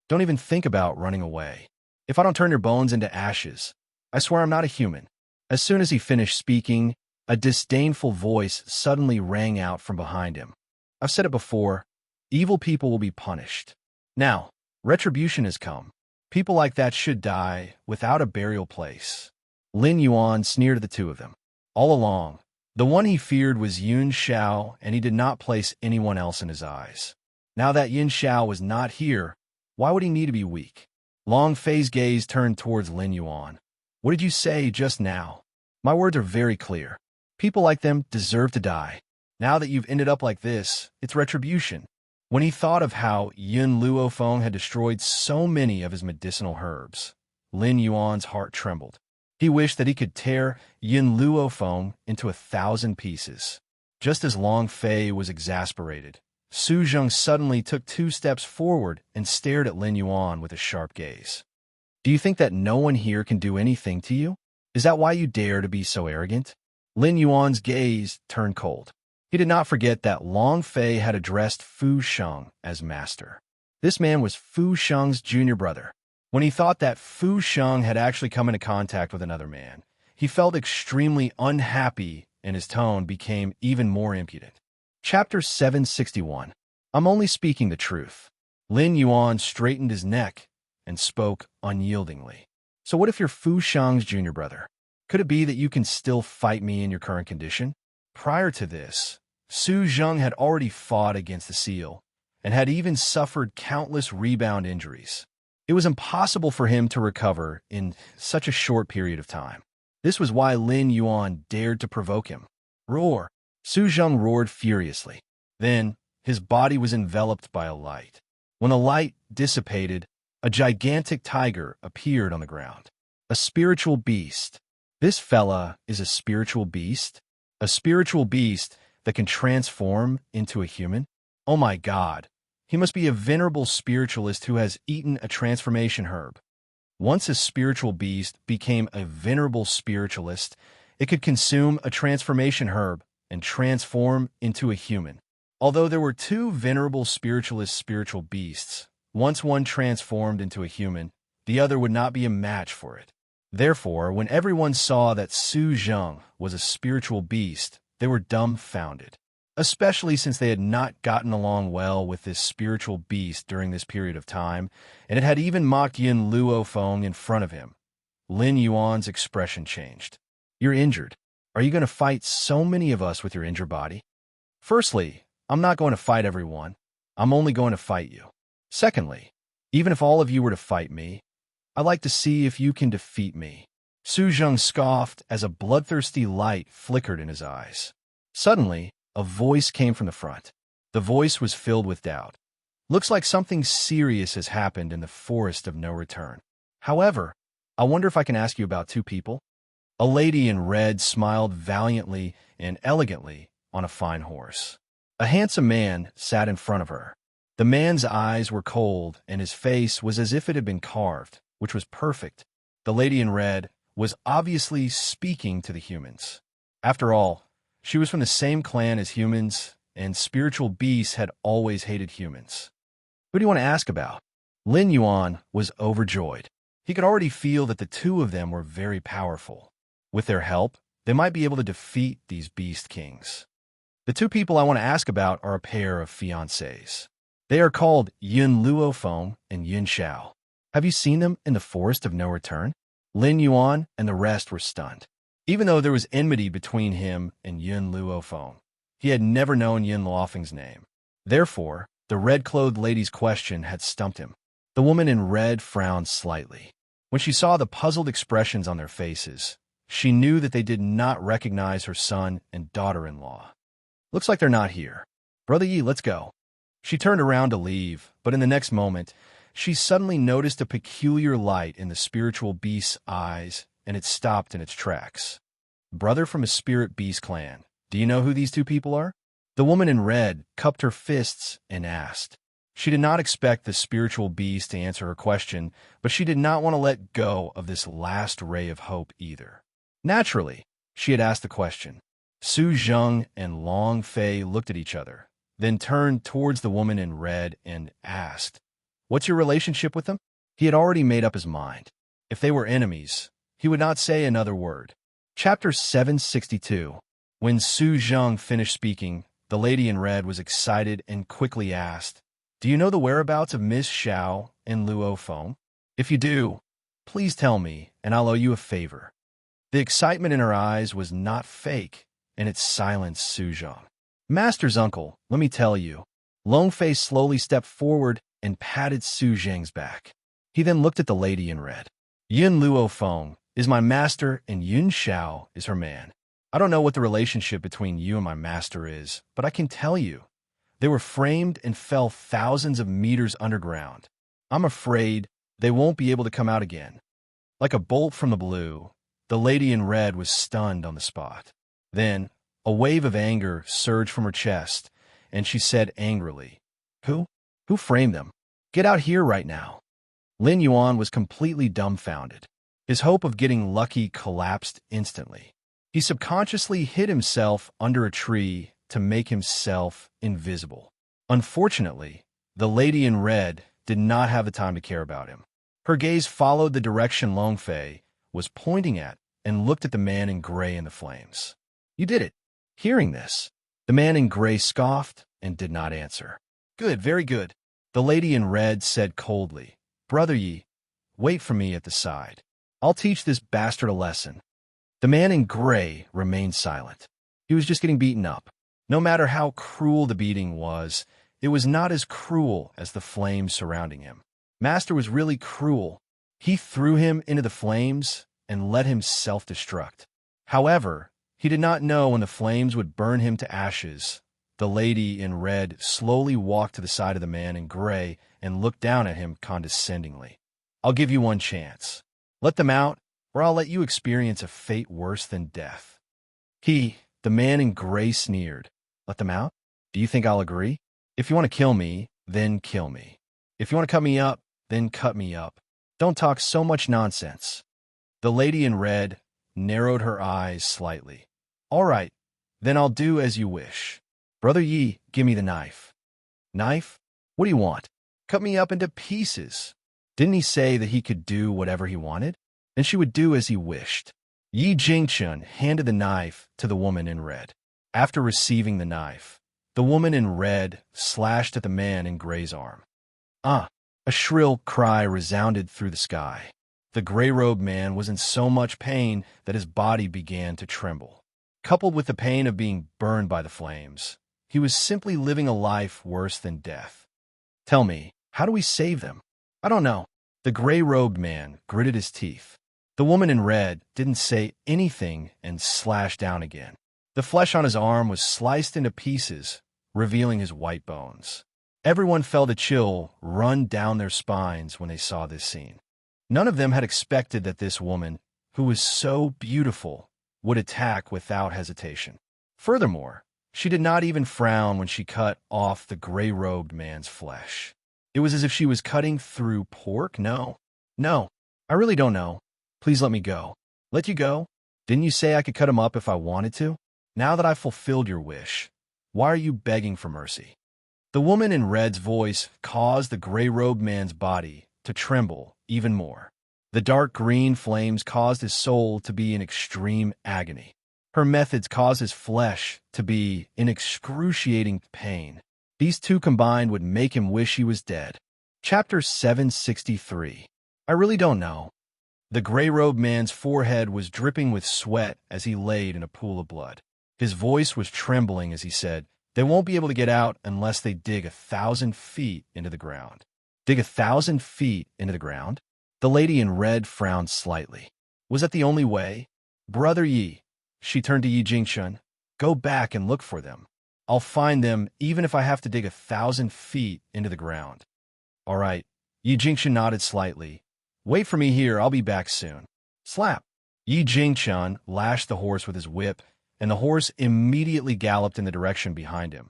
"Don't even think about running away. If I don't turn your bones into ashes, I swear I'm not a human." As soon as he finished speaking, a disdainful voice suddenly rang out from behind him. "I've said it before, evil people will be punished. Now, retribution has come. People like that should die without a burial place." Lin Yuan sneered at the two of them. All along, the one he feared was Yun Xiao, and he did not place anyone else in his eyes. Now that Yin Xiao was not here, why would he need to be weak? Long Fei's gaze turned towards Lin Yuan. "What did you say just now?" "My words are very clear. People like them deserve to die. Now that you've ended up like this, it's retribution." When he thought of how Yin Luofeng had destroyed so many of his medicinal herbs, Lin Yuan's heart trembled. He wished that he could tear Yin Luofeng into 1,000 pieces. Just as Long Fei was exasperated, Su Zheng suddenly took 2 steps forward and stared at Lin Yuan with a sharp gaze. "Do you think that no one here can do anything to you? Is that why you dare to be so arrogant?" Lin Yuan's gaze turned cold. He did not forget that Long Fei had addressed Fu Sheng as master. This man was Fu Sheng's junior brother. When he thought that Fu Sheng had actually come into contact with another man, he felt extremely unhappy and his tone became even more impudent. Chapter 761. I'm only speaking the truth. Lin Yuan straightened his neck and spoke unyieldingly. "So what if you're Fu Sheng's junior brother? Could it be that you can still fight me in your current condition?" Prior to this, Su Zheng had already fought against the seal and had even suffered countless rebound injuries. It was impossible for him to recover in such a short period of time. This was why Lin Yuan dared to provoke him. "Roar!" Su Zheng roared furiously. Then, his body was enveloped by a light. When the light dissipated, a gigantic tiger appeared on the ground. A spiritual beast. This fella is a spiritual beast? A spiritual beast that can transform into a human? Oh my God. He must be a venerable spiritualist who has eaten a transformation herb. Once a spiritual beast became a venerable spiritualist, it could consume a transformation herb and transform into a human. Although there were two venerable spiritualist spiritual beasts, once one transformed into a human, the other would not be a match for it. Therefore, when everyone saw that Su Zheng was a spiritual beast, they were dumbfounded, especially since they had not gotten along well with this spiritual beast during this period of time, and it had even mocked Yin Luofeng in front of him. Lin Yuan's expression changed. "You're injured. Are you going to fight so many of us with your injured body?" "Firstly, I'm not going to fight everyone. I'm only going to fight you. Secondly, even if all of you were to fight me, I'd like to see if you can defeat me." Su Zheng scoffed as a bloodthirsty light flickered in his eyes. Suddenly, a voice came from the front. The voice was filled with doubt. "Looks like something serious has happened in the forest of no return. However, I wonder if I can ask you about two people?" A lady in red smiled valiantly and elegantly on a fine horse. A handsome man sat in front of her. The man's eyes were cold, and his face was as if it had been carved, which was perfect. The lady in red was obviously speaking to the humans. After all, she was from the same clan as humans, and spiritual beasts had always hated humans. "Who do you want to ask about?" Lin Yuan was overjoyed. He could already feel that the two of them were very powerful. With their help, they might be able to defeat these beast kings. "The two people I want to ask about are a pair of fiancés. They are called Yin Luofeng and Yin Xiao. Have you seen them in the forest of no return?" Lin Yuan and the rest were stunned. Even though there was enmity between him and Yin Luofeng, he had never known Yin Luofeng's name. Therefore, the red-clothed lady's question had stumped him. The woman in red frowned slightly. When she saw the puzzled expressions on their faces, she knew that they did not recognize her son and daughter-in-law. "Looks like they're not here. Brother Yi, let's go." She turned around to leave, but in the next moment, she suddenly noticed a peculiar light in the spiritual beast's eyes, and it stopped in its tracks. "Brother from a spirit beast clan, do you know who these two people are?" The woman in red cupped her fists and asked. She did not expect the spiritual beast to answer her question, but she did not want to let go of this last ray of hope either. Naturally, she had asked the question. Su Zheng and Long Fei looked at each other, then turned towards the woman in red and asked, "What's your relationship with them?" He had already made up his mind. If they were enemies, he would not say another word. Chapter 762. When Su Zheng finished speaking, the lady in red was excited and quickly asked, "Do you know the whereabouts of Miss Xiao and Luo Feng? If you do, please tell me, and I'll owe you a favor." The excitement in her eyes was not fake, and it silenced Su Zheng. "Master's uncle, let me tell you." Long Fei slowly stepped forward and patted Su Zheng's back. He then looked at the lady in red. "Yin Luo Feng is my master, and Yin Xiao is her man. I don't know what the relationship between you and my master is, but I can tell you, they were framed and fell thousands of meters underground. I'm afraid they won't be able to come out again." Like a bolt from the blue, the lady in red was stunned on the spot. Then, a wave of anger surged from her chest, and she said angrily, Who? Who framed them? Get out here right now." Lin Yuan was completely dumbfounded. His hope of getting lucky collapsed instantly. He subconsciously hid himself under a tree to make himself invisible. Unfortunately, the lady in red did not have the time to care about him. Her gaze followed the direction Long Fei was pointing at and looked at the man in gray in the flames. "You did it." Hearing this, the man in gray scoffed and did not answer. "Good, very good," the lady in red said coldly. "Brother Yi, wait for me at the side. I'll teach this bastard a lesson." The man in gray remained silent. He was just getting beaten up. No matter how cruel the beating was, it was not as cruel as the flames surrounding him. Master was really cruel. He threw him into the flames and let him self-destruct. However, he did not know when the flames would burn him to ashes. The lady in red slowly walked to the side of the man in gray and looked down at him condescendingly. "I'll give you one chance. Let them out, or I'll let you experience a fate worse than death." The man in gray sneered. "Let them out? Do you think I'll agree? If you want to kill me, then kill me. If you want to cut me up, then cut me up. Don't talk so much nonsense." The lady in red narrowed her eyes slightly. "All right, then I'll do as you wish." Brother Yi, give me the knife. Knife? What do you want? Cut me up into pieces. Didn't he say that he could do whatever he wanted? And she would do as he wished. Yi Jingchun handed the knife to the woman in red. After receiving the knife, the woman in red slashed at the man in gray's arm. Ah! A shrill cry resounded through the sky. The gray-robed man was in so much pain that his body began to tremble. Coupled with the pain of being burned by the flames, he was simply living a life worse than death. Tell me, how do we save them? I don't know. The gray-robed man gritted his teeth. The woman in red didn't say anything and slashed down again. The flesh on his arm was sliced into pieces, revealing his white bones. Everyone felt a chill run down their spines when they saw this scene. None of them had expected that this woman, who was so beautiful, would attack without hesitation. Furthermore, she did not even frown when she cut off the gray-robed man's flesh. It was as if she was cutting through pork. No, I really don't know. Please let me go. Let you go? Didn't you say I could cut him up if I wanted to? Now that I've fulfilled your wish, why are you begging for mercy? The woman in red's voice caused the gray-robed man's body to tremble even more. The dark green flames caused his soul to be in extreme agony. Her methods caused his flesh to be in excruciating pain. These two combined would make him wish he was dead. Chapter 763. I really don't know. The gray-robed man's forehead was dripping with sweat as he laid in a pool of blood. His voice was trembling as he said, "They won't be able to get out unless they dig 1,000 feet into the ground." Dig 1,000 feet into the ground? The lady in red frowned slightly. Was that the only way? Brother Yi, she turned to Yi Jingchun, go back and look for them. I'll find them even if I have to dig 1,000 feet into the ground. All right. Yi Jingchun nodded slightly. Wait for me here, I'll be back soon. Slap! Yi Jingchun lashed the horse with his whip, and the horse immediately galloped in the direction behind him.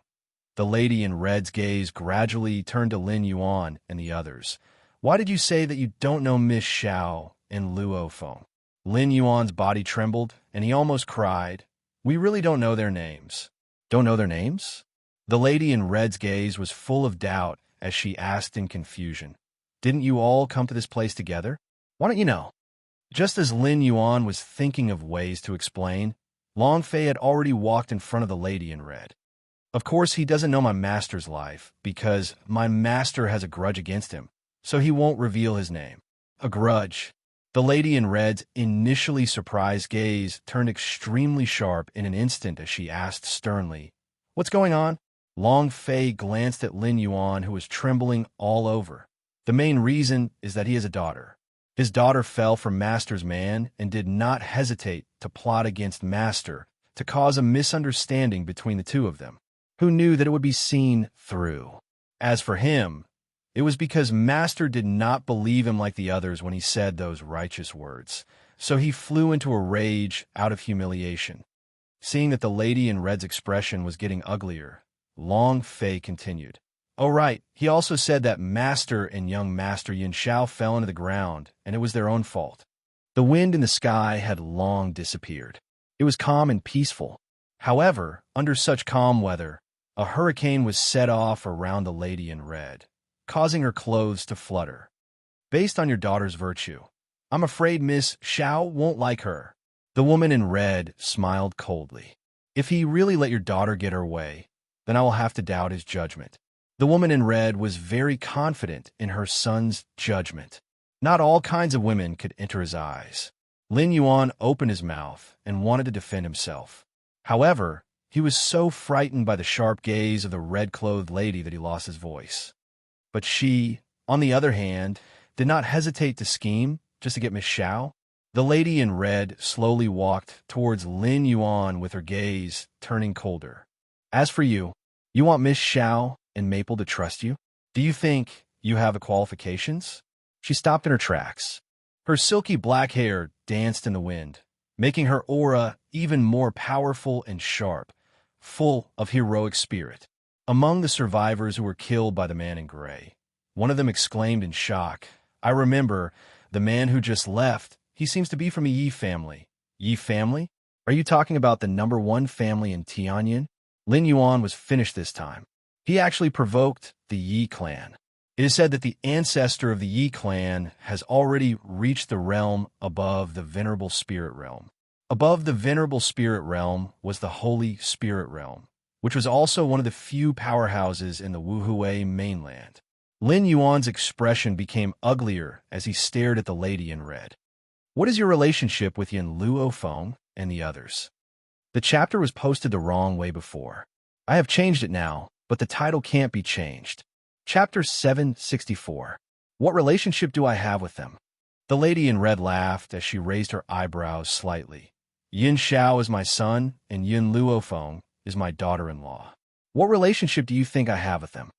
The lady in red's gaze gradually turned to Lin Yuan and the others. Why did you say that you don't know Miss Xiao and Luo Feng? Lin Yuan's body trembled, and he almost cried. We really don't know their names. Don't know their names? The lady in red's gaze was full of doubt as she asked in confusion. Didn't you all come to this place together? Why don't you know? Just as Lin Yuan was thinking of ways to explain, Long Fei had already walked in front of the lady in red. Of course, he doesn't know my master's life, because my master has a grudge against him, so he won't reveal his name. A grudge. The lady in red's initially surprised gaze turned extremely sharp in an instant as she asked sternly, What's going on? Long Fei glanced at Lin Yuan, who was trembling all over. The main reason is that he has a daughter. His daughter fell for Master's man and did not hesitate to plot against Master to cause a misunderstanding between the two of them, who knew that it would be seen through. As for him, it was because Master did not believe him like the others when he said those righteous words, so he flew into a rage out of humiliation. Seeing that the lady in red's expression was getting uglier, Long Fei continued. Oh right, he also said that Master and young Master Yin Xiao fell into the ground, and it was their own fault. The wind in the sky had long disappeared. It was calm and peaceful. However, under such calm weather, a hurricane was set off around the lady in red, causing her clothes to flutter. Based on your daughter's virtue, I'm afraid Miss Xiao won't like her. The woman in red smiled coldly. If he really let your daughter get her way, then I will have to doubt his judgment. The woman in red was very confident in her son's judgment. Not all kinds of women could enter his eyes. Lin Yuan opened his mouth and wanted to defend himself. However, he was so frightened by the sharp gaze of the red-clothed lady that he lost his voice. But she, on the other hand, did not hesitate to scheme just to get Miss Xiao. The lady in red slowly walked towards Lin Yuan with her gaze turning colder. As for you, you want Miss Xiao and Maple to trust you? Do you think you have the qualifications? She stopped in her tracks. Her silky black hair danced in the wind, making her aura even more powerful and sharp, full of heroic spirit. Among the survivors who were killed by the man in gray, one of them exclaimed in shock, I remember the man who just left. He seems to be from a Yi family. Yi family? Are you talking about the #1 family in Tianyin? Lin Yuan was finished this time. He actually provoked the Yi clan. It is said that the ancestor of the Yi clan has already reached the realm above the Venerable Spirit Realm. Above the Venerable Spirit Realm was the Holy Spirit Realm, which was also one of the few powerhouses in the Wuhui mainland. Lin Yuan's expression became uglier as he stared at the lady in red. What is your relationship with Yin Luo Feng and the others? The chapter was posted the wrong way before. I have changed it now, but the title can't be changed. Chapter 764. What relationship do I have with them? The lady in red laughed as she raised her eyebrows slightly. Yin Xiao is my son, and Yin Luo Feng is my daughter-in-law. What relationship do you think I have with them?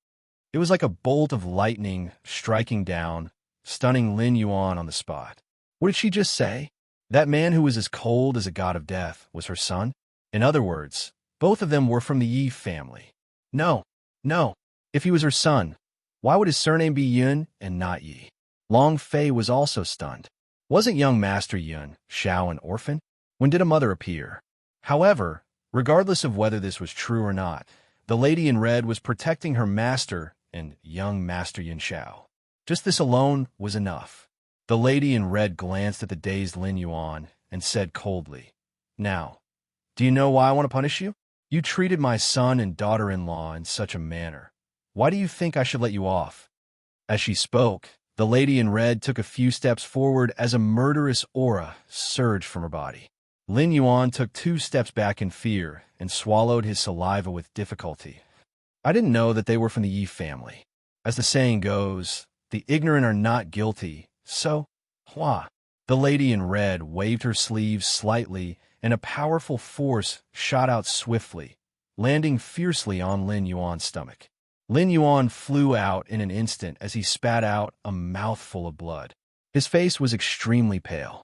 It was like a bolt of lightning striking down, stunning Lin Yuan on the spot. What did she just say? That man who was as cold as a god of death was her son? In other words, both of them were from the Yi family. No. If he was her son, why would his surname be Yun and not Yi? Long Fei was also stunned. Wasn't young Master Yun Xiao an orphan? When did a mother appear? However, regardless of whether this was true or not, the lady in red was protecting her master and young Master Yin Xiao. Just this alone was enough. The lady in red glanced at the dazed Lin Yuan and said coldly, "Now, do you know why I want to punish you? You treated my son and daughter-in-law in such a manner. Why do you think I should let you off?" As she spoke, the lady in red took a few steps forward as a murderous aura surged from her body. Lin Yuan took 2 steps back in fear and swallowed his saliva with difficulty. I didn't know that they were from the Yi family. As the saying goes, the ignorant are not guilty, so, hua. The lady in red waved her sleeves slightly, and a powerful force shot out swiftly, landing fiercely on Lin Yuan's stomach. Lin Yuan flew out in an instant as he spat out a mouthful of blood. His face was extremely pale.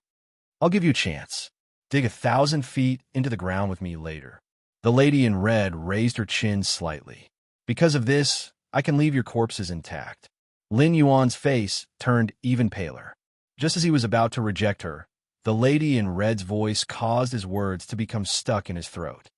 "I'll give you a chance. Dig 1,000 feet into the ground with me later." The lady in red raised her chin slightly. "Because of this, I can leave your corpses intact." Lin Yuan's face turned even paler. Just as he was about to reject her, the lady in red's voice caused his words to become stuck in his throat.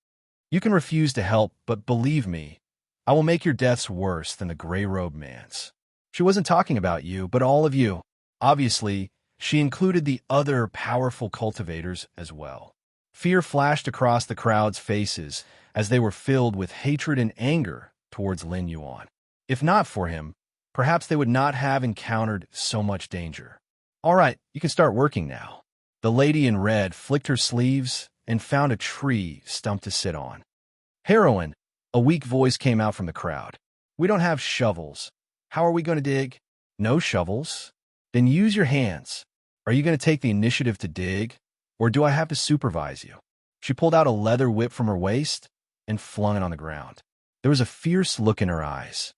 "You can refuse to help, but believe me, I will make your deaths worse than the gray-robed man's." She wasn't talking about you, but all of you. Obviously, she included the other powerful cultivators as well. Fear flashed across the crowd's faces as they were filled with hatred and anger towards Lin Yuan. If not for him, perhaps they would not have encountered so much danger. "All right, you can start working now." The lady in red flicked her sleeves and found a tree stump to sit on. "Heroine," a weak voice came out from the crowd. "We don't have shovels. How are we going to dig?" "No shovels? Then use your hands. Are you going to take the initiative to dig, or do I have to supervise you?" She pulled out a leather whip from her waist and flung it on the ground. There was a fierce look in her eyes.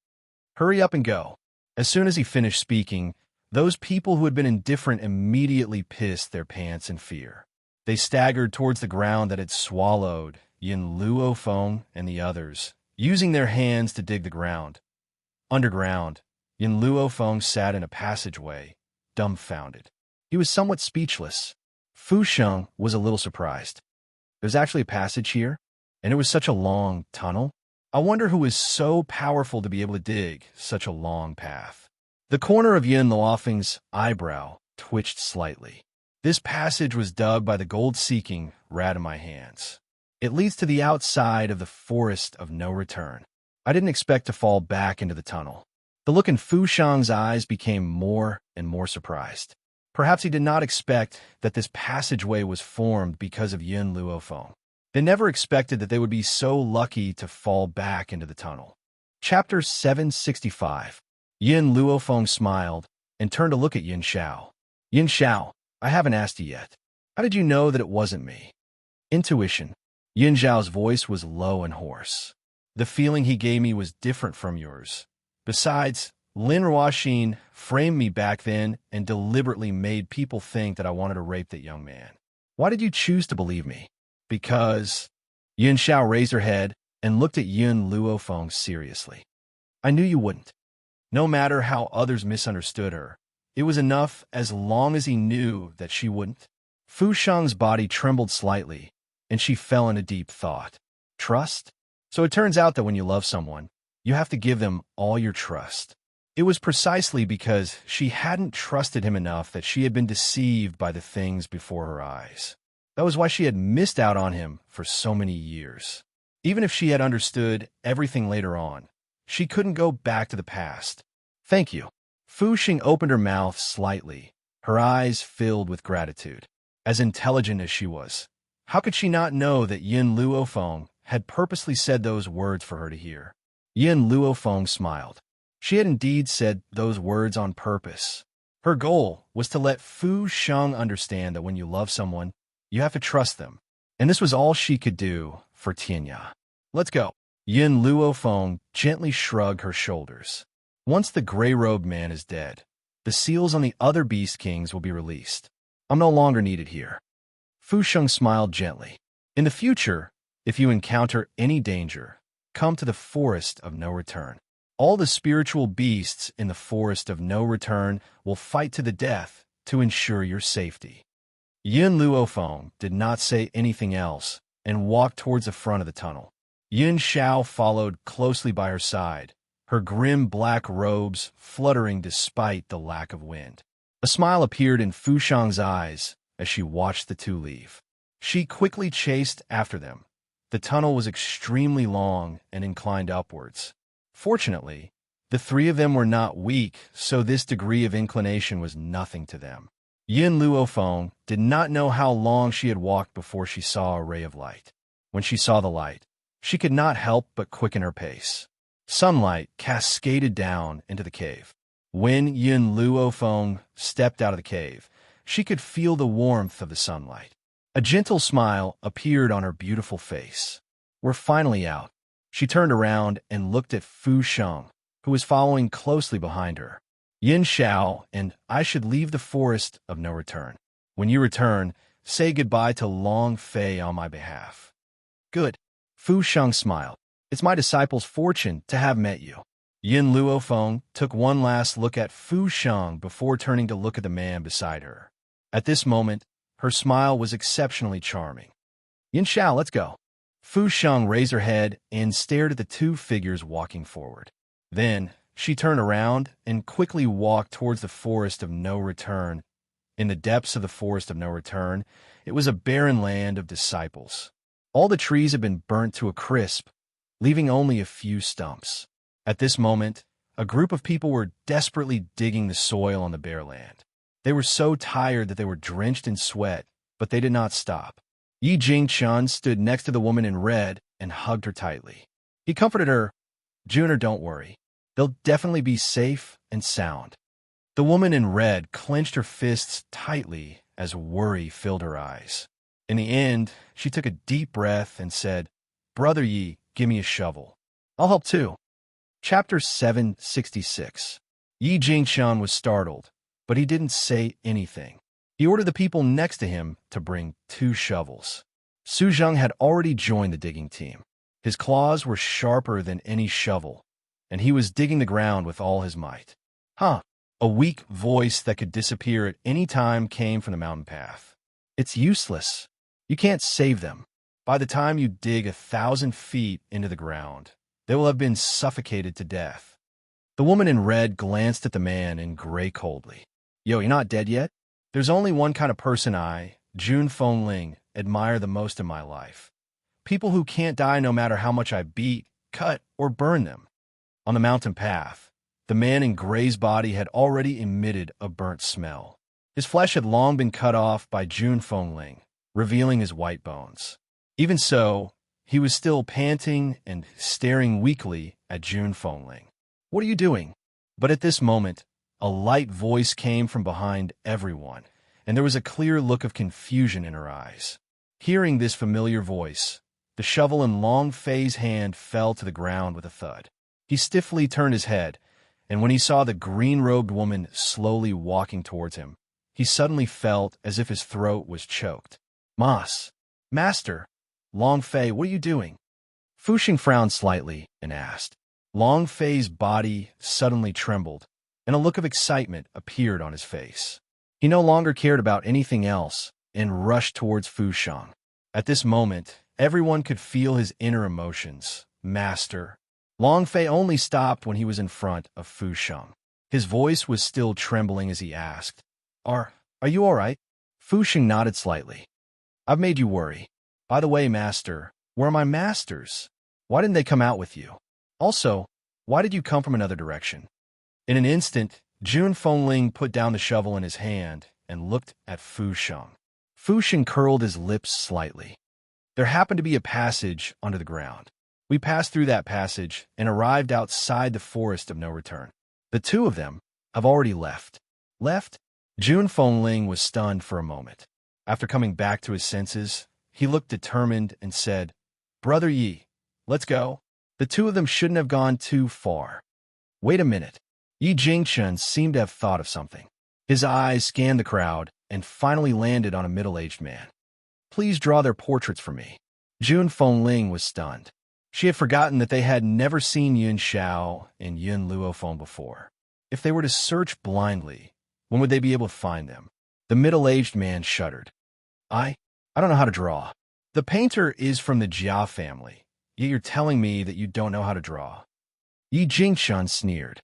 "Hurry up and go." As soon as he finished speaking, those people who had been indifferent immediately pissed their pants in fear. They staggered towards the ground that had swallowed Yin Luo Feng and the others, using their hands to dig the ground. Underground, Yin Luo Feng sat in a passageway, dumbfounded. He was somewhat speechless. Fu Sheng was a little surprised. "There's actually a passage here? And it was such a long tunnel? I wonder who is so powerful to be able to dig such a long path." The corner of Yin Luofeng's eyebrow twitched slightly. "This passage was dug by the gold-seeking rat in my hands. It leads to the outside of the forest of no return. I didn't expect to fall back into the tunnel." The look in Fu Shang's eyes became more and more surprised. Perhaps he did not expect that this passageway was formed because of Yin Luo Feng. They never expected that they would be so lucky to fall back into the tunnel. Chapter 765. Yin Luo Feng smiled and turned to look at Yin Xiao. "Yin Xiao, I haven't asked you yet. How did you know that it wasn't me?" "Intuition." Yin Xiao's voice was low and hoarse. "The feeling he gave me was different from yours. Besides, Lin Ruoxin framed me back then and deliberately made people think that I wanted to rape that young man. Why did you choose to believe me?" "Because..." Yin Xiao raised her head and looked at Yin Luo Feng seriously. "I knew you wouldn't. No matter how others misunderstood her, it was enough as long as he knew that she wouldn't." Fu Shang's body trembled slightly, and she fell into deep thought. Trust? So it turns out that when you love someone, you have to give them all your trust. It was precisely because she hadn't trusted him enough that she had been deceived by the things before her eyes. That was why she had missed out on him for so many years. Even if she had understood everything later on, she couldn't go back to the past. Thank you. Fu Xing opened her mouth slightly, her eyes filled with gratitude. As intelligent as she was, how could she not know that Yin Luofeng had purposely said those words for her to hear? Yin Luofeng smiled. She had indeed said those words on purpose. Her goal was to let Fu Sheng understand that when you love someone, you have to trust them. And this was all she could do for Tianya. Let's go. Yin Luofeng gently shrugged her shoulders. Once the gray-robed man is dead, the seals on the other beast kings will be released. I'm no longer needed here. Fu Sheng smiled gently. In the future, if you encounter any danger, come to the Forest of No Return. All the spiritual beasts in the Forest of No Return will fight to the death to ensure your safety. Yin Luofeng did not say anything else and walked towards the front of the tunnel. Yin Xiao followed closely by her side, her grim black robes fluttering despite the lack of wind. A smile appeared in Fu Sheng's eyes as she watched the two leave. She quickly chased after them. The tunnel was extremely long and inclined upwards. Fortunately, the three of them were not weak, so this degree of inclination was nothing to them. Yin Luofeng did not know how long she had walked before she saw a ray of light. When she saw the light, she could not help but quicken her pace. Sunlight cascaded down into the cave. When Yin Luofeng stepped out of the cave, she could feel the warmth of the sunlight. A gentle smile appeared on her beautiful face. We're finally out. She turned around and looked at Fu Sheng, who was following closely behind her. Yin Xiao and I should leave the Forest of No Return. When you return, say goodbye to Long Fei on my behalf. Good. Fu Sheng smiled. It's my disciple's fortune to have met you. Yin Luofeng took one last look at Fu Sheng before turning to look at the man beside her. At this moment, her smile was exceptionally charming. Yin Xiao, let's go. Fu Sheng raised her head and stared at the two figures walking forward. Then, she turned around and quickly walked towards the Forest of No Return. In the depths of the Forest of No Return, it was a barren land of disciples. All the trees had been burnt to a crisp, leaving only a few stumps. At this moment, a group of people were desperately digging the soil on the bare land. They were so tired that they were drenched in sweat, but they did not stop. Yi Jingchun stood next to the woman in red and hugged her tightly. He comforted her. Juner, don't worry. They'll definitely be safe and sound. The woman in red clenched her fists tightly as worry filled her eyes. In the end, she took a deep breath and said, Brother Yi, give me a shovel. I'll help too. Chapter 766. Yi Jingchun was startled, but he didn't say anything. He ordered the people next to him to bring 2 shovels. Su Zheng had already joined the digging team. His claws were sharper than any shovel, and he was digging the ground with all his might. Huh. A weak voice that could disappear at any time came from the mountain path. It's useless. You can't save them. By the time you dig 1,000 feet into the ground, they will have been suffocated to death. The woman in red glanced at the man in gray coldly. Yo, you're not dead yet? There's only one kind of person I, Jun Fengling, admire the most in my life. People who can't die no matter how much I beat, cut, or burn them. On the mountain path, the man in gray's body had already emitted a burnt smell. His flesh had long been cut off by Jun Fengling, revealing his white bones. Even so, he was still panting and staring weakly at Jun Fengling. What are you doing? But at this moment, a light voice came from behind everyone, and there was a clear look of confusion in her eyes. Hearing this familiar voice, the shovel in Long Fei's hand fell to the ground with a thud. He stiffly turned his head, and when he saw the green-robed woman slowly walking towards him, he suddenly felt as if his throat was choked. Master, Long Fei, what are you doing? Fu Xing frowned slightly and asked. Long Fei's body suddenly trembled, and a look of excitement appeared on his face. He no longer cared about anything else and rushed towards Fu Sheng. At this moment, everyone could feel his inner emotions, Master. Long Fei only stopped when he was in front of Fu Sheng. His voice was still trembling as he asked, Are you all right? Fu Sheng nodded slightly. I've made you worry. By the way, Master, where are my masters? Why didn't they come out with you? Also, why did you come from another direction? In an instant, Jun Fengling put down the shovel in his hand and looked at Fu Sheng. Fu Sheng curled his lips slightly. There happened to be a passage under the ground. We passed through that passage and arrived outside the forest of no return. The two of them have already left. Left? Jun Fengling was stunned for a moment. After coming back to his senses, he looked determined and said, Brother Yi, let's go. The two of them shouldn't have gone too far. Wait a minute. Yi Jingchen seemed to have thought of something. His eyes scanned the crowd and finally landed on a middle-aged man. Please draw their portraits for me. Jun Fengling was stunned. She had forgotten that they had never seen Yun Xiao and Yun Luofeng before. If they were to search blindly, when would they be able to find them? The middle-aged man shuddered. I don't know how to draw. The painter is from the Jia family, yet you're telling me that you don't know how to draw. Yi Jingshun sneered.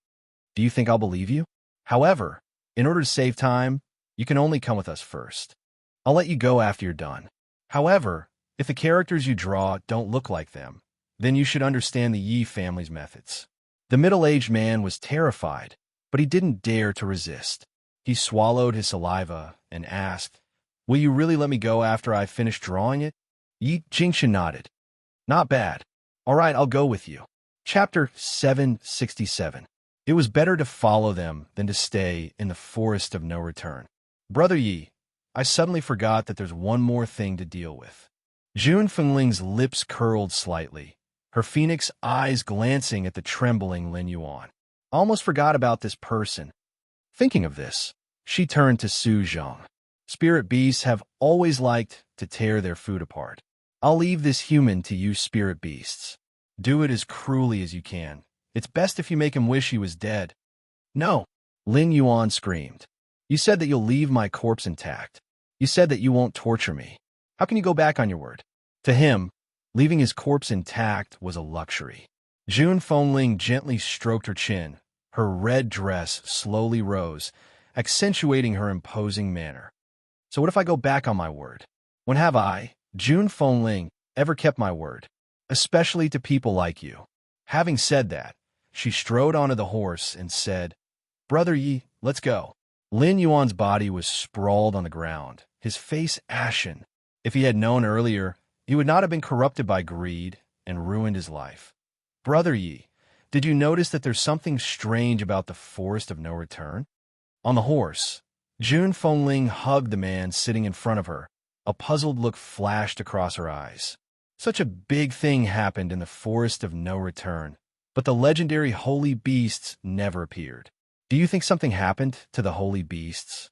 Do you think I'll believe you? However, in order to save time, you can only come with us first. I'll let you go after you're done. However, if the characters you draw don't look like them, then you should understand the Yi family's methods. The middle-aged man was terrified, but he didn't dare to resist. He swallowed his saliva and asked, Will you really let me go after I finish drawing it? Yi Jingshun nodded. Not bad. All right, I'll go with you. Chapter 767. It was better to follow them than to stay in the forest of no return. Brother Yi, I suddenly forgot that there's one more thing to deal with. Jun Fengling's lips curled slightly, her phoenix eyes glancing at the trembling Lin Yuan. I almost forgot about this person. Thinking of this, she turned to Su Zhang. Spirit beasts have always liked to tear their food apart. I'll leave this human to you spirit beasts. Do it as cruelly as you can. It's best if you make him wish he was dead. No, Lin Yuan screamed. You said that you'll leave my corpse intact. You said that you won't torture me. How can you go back on your word? To him, leaving his corpse intact was a luxury. Jun Fengling gently stroked her chin. Her red dress slowly rose, accentuating her imposing manner. So what if I go back on my word? When have I, Jun Fengling, ever kept my word? Especially to people like you. Having said that, she strode onto the horse and said, Brother Yi, let's go. Lin Yuan's body was sprawled on the ground, his face ashen. If he had known earlier, he would not have been corrupted by greed and ruined his life. Brother Yi, did you notice that there's something strange about the forest of no return? On the horse, Jun Fengling hugged the man sitting in front of her. A puzzled look flashed across her eyes. Such a big thing happened in the forest of no return, but the legendary holy beasts never appeared. Do you think something happened to the holy beasts?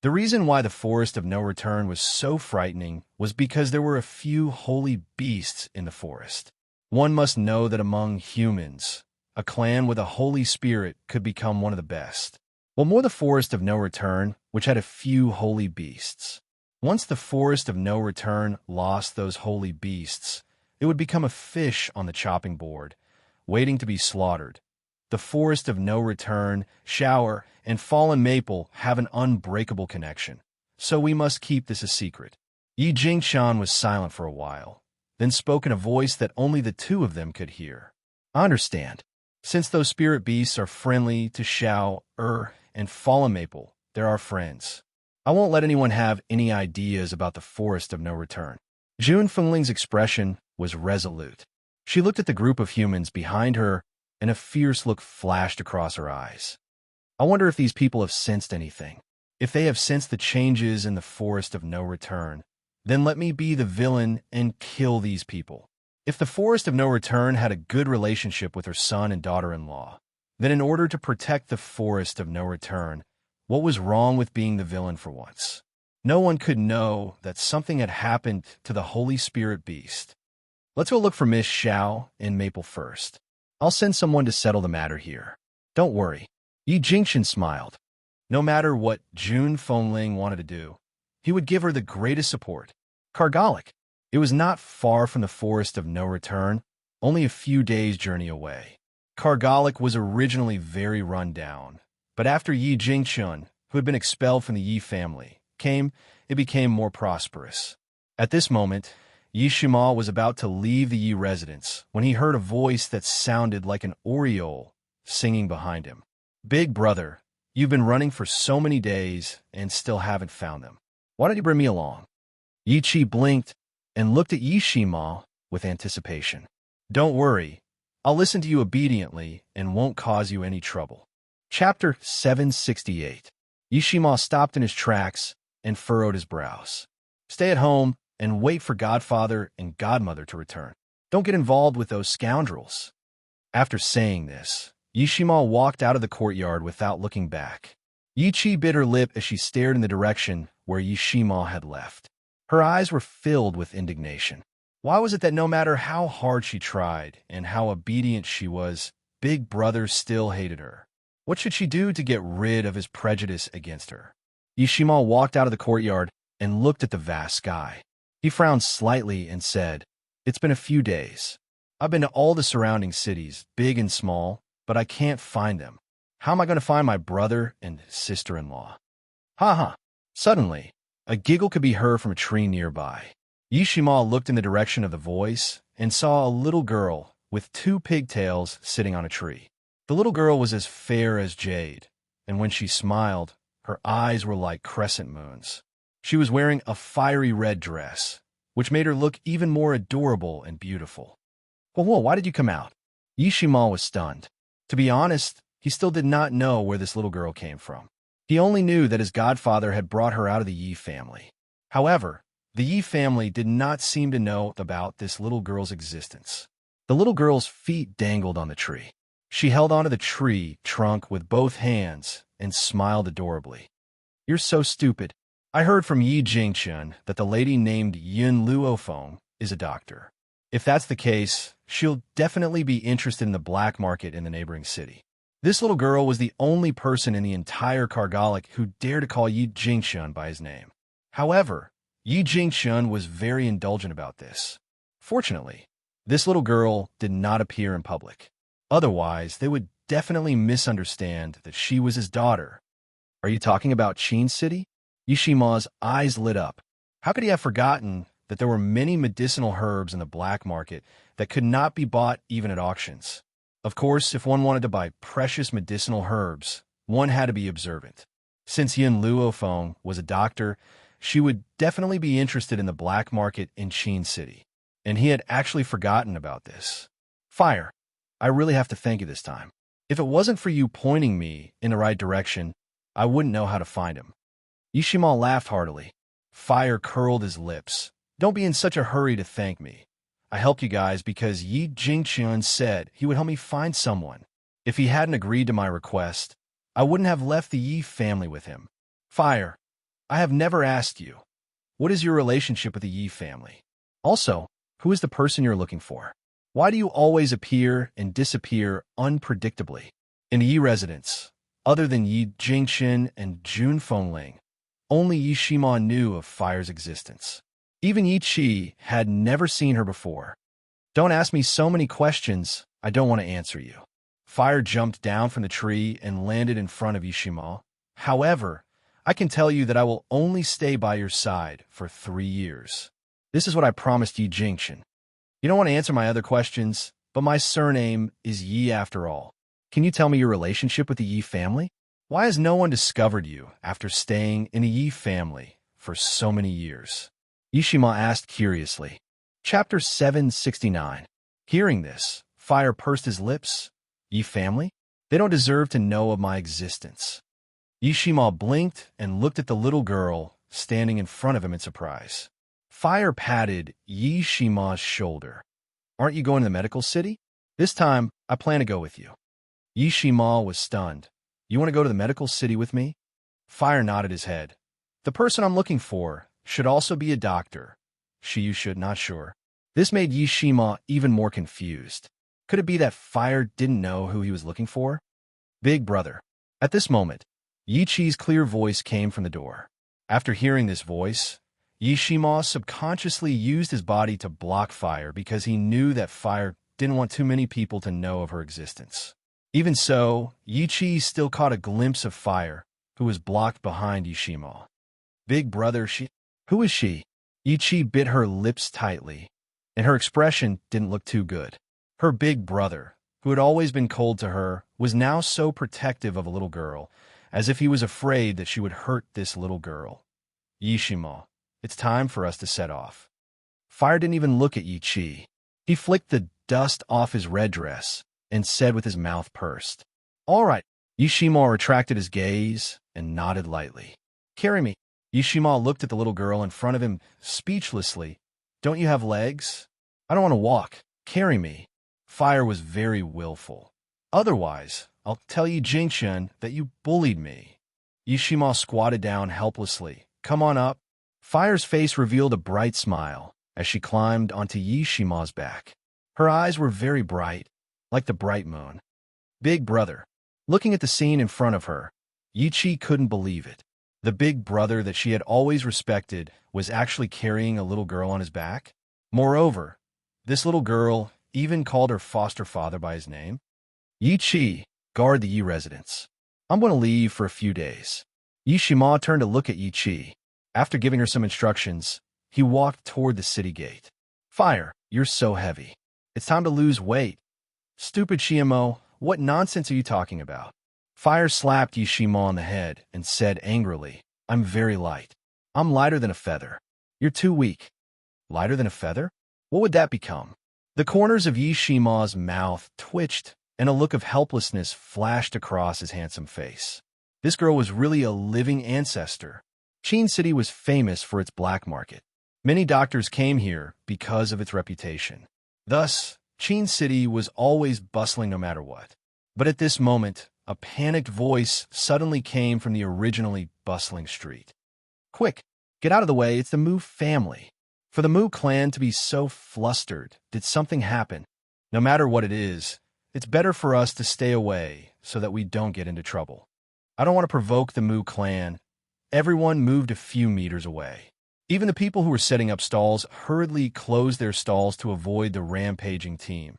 The reason why the forest of no return was so frightening was because there were a few holy beasts in the forest. One must know that among humans, a clan with a holy spirit could become one of the best. Well, more the forest of no return, which had a few holy beasts. Once the forest of no return lost those holy beasts, it would become a fish on the chopping board, waiting to be slaughtered. The forest of no return, shower, and fallen maple have an unbreakable connection, so we must keep this a secret. Yi Jingshan was silent for a while, then spoke in a voice that only the two of them could hear. I understand. Since those spirit beasts are friendly to Xiao, and fallen maple, they're our friends. I won't let anyone have any ideas about the forest of no return. Jun Fengling's expression was resolute. She looked at the group of humans behind her, and a fierce look flashed across her eyes. I wonder if these people have sensed anything. If they have sensed the changes in the forest of no return, then let me be the villain and kill these people. If the forest of no return had a good relationship with her son and daughter-in-law, then in order to protect the forest of no return, what was wrong with being the villain for once? No one could know that something had happened to the Holy Spirit Beast. Let's go look for Miss Xiao and Maple first. I'll send someone to settle the matter here. Don't worry. Yi Jingchen smiled. No matter what Jun Fengling wanted to do, he would give her the greatest support. Kargalik. It was not far from the forest of no return, only a few days' journey away. Kargalik was originally very run down, but after Yi Jingchun, who had been expelled from the Yi family, came, it became more prosperous. At this moment, Yi Shima was about to leave the Yi residence when he heard a voice that sounded like an oriole singing behind him. "Big brother, you've been running for so many days and still haven't found them. Why don't you bring me along?" Yi Chi blinked and looked at Yi Shima with anticipation. "Don't worry, I'll listen to you obediently and won't cause you any trouble." Chapter 768. Yi Shima stopped in his tracks and furrowed his brows. "Stay at home and wait for Godfather and Godmother to return. Don't get involved with those scoundrels." After saying this, Yi Shima walked out of the courtyard without looking back. Yi Chi bit her lip as she stared in the direction where Yi Shima had left. Her eyes were filled with indignation. Why was it that no matter how hard she tried and how obedient she was, Big Brother still hated her? What should she do to get rid of his prejudice against her? Yi Shima walked out of the courtyard and looked at the vast sky. He frowned slightly and said, "It's been a few days. I've been to all the surrounding cities, big and small, but I can't find them. How am I going to find my brother and sister-in-law?" Ha ha! Suddenly, a giggle could be heard from a tree nearby. Yi Shima looked in the direction of the voice and saw a little girl with 2 pigtails sitting on a tree. The little girl was as fair as jade, and when she smiled, her eyes were like crescent moons. She was wearing a fiery red dress, which made her look even more adorable and beautiful. Whoa, why did you come out?" Yi Shima was stunned. To be honest, he still did not know where this little girl came from. He only knew that his godfather had brought her out of the Yi family. However, the Yi family did not seem to know about this little girl's existence. The little girl's feet dangled on the tree. She held onto the tree trunk with both hands and smiled adorably. "You're so stupid. I heard from Yi Jingchun that the lady named Yun Luofeng is a doctor. If that's the case, she'll definitely be interested in the black market in the neighboring city." This little girl was the only person in the entire Kargalik who dared to call Yi Jingchun by his name. However, Yi Jingchun was very indulgent about this. Fortunately, this little girl did not appear in public. Otherwise, they would definitely misunderstand that she was his daughter. "Are you talking about Qin City?" Yi Shima's eyes lit up. How could he have forgotten that there were many medicinal herbs in the black market that could not be bought even at auctions? Of course, if one wanted to buy precious medicinal herbs, one had to be observant. Since Yun Luofeng was a doctor, she would definitely be interested in the black market in Qin City. And he had actually forgotten about this. "Fire, I really have to thank you this time. If it wasn't for you pointing me in the right direction, I wouldn't know how to find him." Yi Shima laughed heartily. Fire curled his lips. "Don't be in such a hurry to thank me. I helped you guys because Yi Jingchun said he would help me find someone. If he hadn't agreed to my request, I wouldn't have left the Yi family with him. Fire, I have never asked you. What is your relationship with the Yi family? Also, who is the person you're looking for? Why do you always appear and disappear unpredictably? In the Yi residence, other than Yi Jingchun and Jun Fengling, only Yi Shima knew of Fire's existence. Even Yi Chi had never seen her before. Don't ask me so many questions, I don't want to answer you." Fire jumped down from the tree and landed in front of Yi Shima. "However, I can tell you that I will only stay by your side for 3 years. This is what I promised Yi Jingchun. You don't want to answer my other questions, but my surname is Yi after all. Can you tell me your relationship with the Yi family? Why has no one discovered you after staying in the Yi family for so many years?" Yi Shima asked curiously. Chapter 769. Hearing this, Fire pursed his lips. "Yi family? They don't deserve to know of my existence." Yi Shima blinked and looked at the little girl standing in front of him in surprise. Fire patted Yi Shima's shoulder. "Aren't you going to the medical city? This time, I plan to go with you." Yi Shima was stunned. "You want to go to the medical city with me?" Fire nodded his head. "The person I'm looking for should also be a doctor. You should, not sure." This made Yi Shima even more confused. Could it be that Fire didn't know who he was looking for? "Big brother." At this moment, Yi Chi's clear voice came from the door. After hearing this voice, Yi Shima subconsciously used his body to block Fire because he knew that Fire didn't want too many people to know of her existence. Even so, Yichi still caught a glimpse of Fire, who was blocked behind Yishima. Big brother, Who is she? Yichi bit her lips tightly, and her expression didn't look too good. Her big brother, who had always been cold to her, was now so protective of a little girl, as if he was afraid that she would hurt this little girl. Yishima, it's time for us to set off. Fire didn't even look at Yichi. He flicked the dust off his red dress and said with his mouth pursed, "All right." Yishima retracted his gaze and nodded lightly. "Carry me." Yishima looked at the little girl in front of him speechlessly. "Don't you have legs?" "I don't want to walk. Carry me." Fire was very willful. "Otherwise, I'll tell Yi Jingchen that you bullied me." Yishima squatted down helplessly. "Come on up." Fire's face revealed a bright smile as she climbed onto Yishima's back. Her eyes were very bright, like the bright moon. Big brother. Looking at the scene in front of her, Yichi couldn't believe it. The big brother that she had always respected was actually carrying a little girl on his back. Moreover, this little girl even called her foster father by his name. "Yichi, guard the Yi residence. I'm going to leave for a few days." Yishima turned to look at Yichi. After giving her some instructions, he walked toward the city gate. "Fire, you're so heavy. It's time to lose weight." "Stupid Shimo, what nonsense are you talking about?" Fire slapped Yishima on the head and said angrily, "I'm very light. I'm lighter than a feather. You're too weak." "Lighter than a feather? What would that become?" The corners of Yishima's mouth twitched, and a look of helplessness flashed across his handsome face. This girl was really a living ancestor. Qin City was famous for its black market. Many doctors came here because of its reputation. Thus, Qin City was always bustling no matter what. But at this moment, a panicked voice suddenly came from the originally bustling street. "Quick, get out of the way, it's the Mu family." For the Mu clan to be so flustered, did something happen? No matter what it is, it's better for us to stay away so that we don't get into trouble. I don't want to provoke the Mu clan. Everyone moved a few meters away. Even the people who were setting up stalls hurriedly closed their stalls to avoid the rampaging team.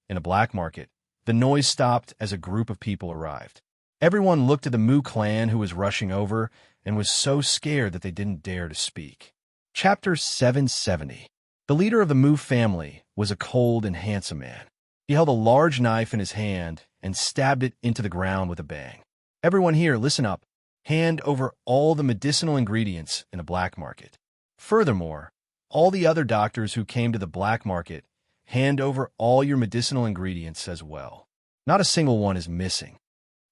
In a black market, the noise stopped as a group of people arrived. Everyone looked at the Mu clan who was rushing over and was so scared that they didn't dare to speak. Chapter 770. The leader of the Mu family was a cold and handsome man. He held a large knife in his hand and stabbed it into the ground with a bang. "Everyone here, listen up. Hand over all the medicinal ingredients in a black market. Furthermore, all the other doctors who came to the black market, hand over all your medicinal ingredients as well. Not a single one is missing."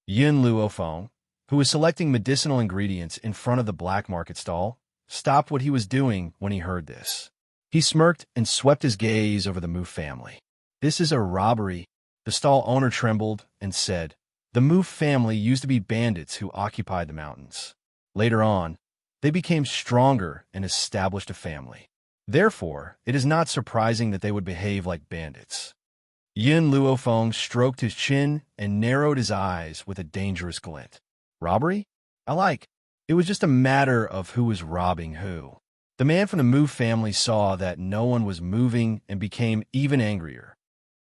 Yin Luofeng, who was selecting medicinal ingredients in front of the black market stall, stopped what he was doing when he heard this. He smirked and swept his gaze over the Mu family. "This is a robbery." The stall owner trembled and said, "The Mu family used to be bandits who occupied the mountains. Later on, they became stronger and established a family. Therefore, it is not surprising that they would behave like bandits." Yin Luofeng stroked his chin and narrowed his eyes with a dangerous glint. "Robbery? I like. It was just a matter of who was robbing who." The man from the Mu family saw that no one was moving and became even angrier.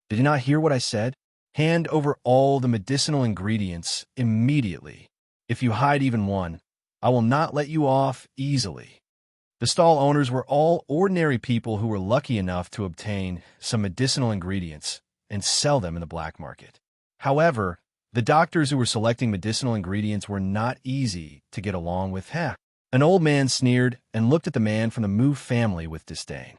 "Did you not hear what I said? Hand over all the medicinal ingredients immediately. If you hide even one, I will not let you off easily." The stall owners were all ordinary people who were lucky enough to obtain some medicinal ingredients and sell them in the black market. However, the doctors who were selecting medicinal ingredients were not easy to get along with. An old man sneered and looked at the man from the Mu family with disdain.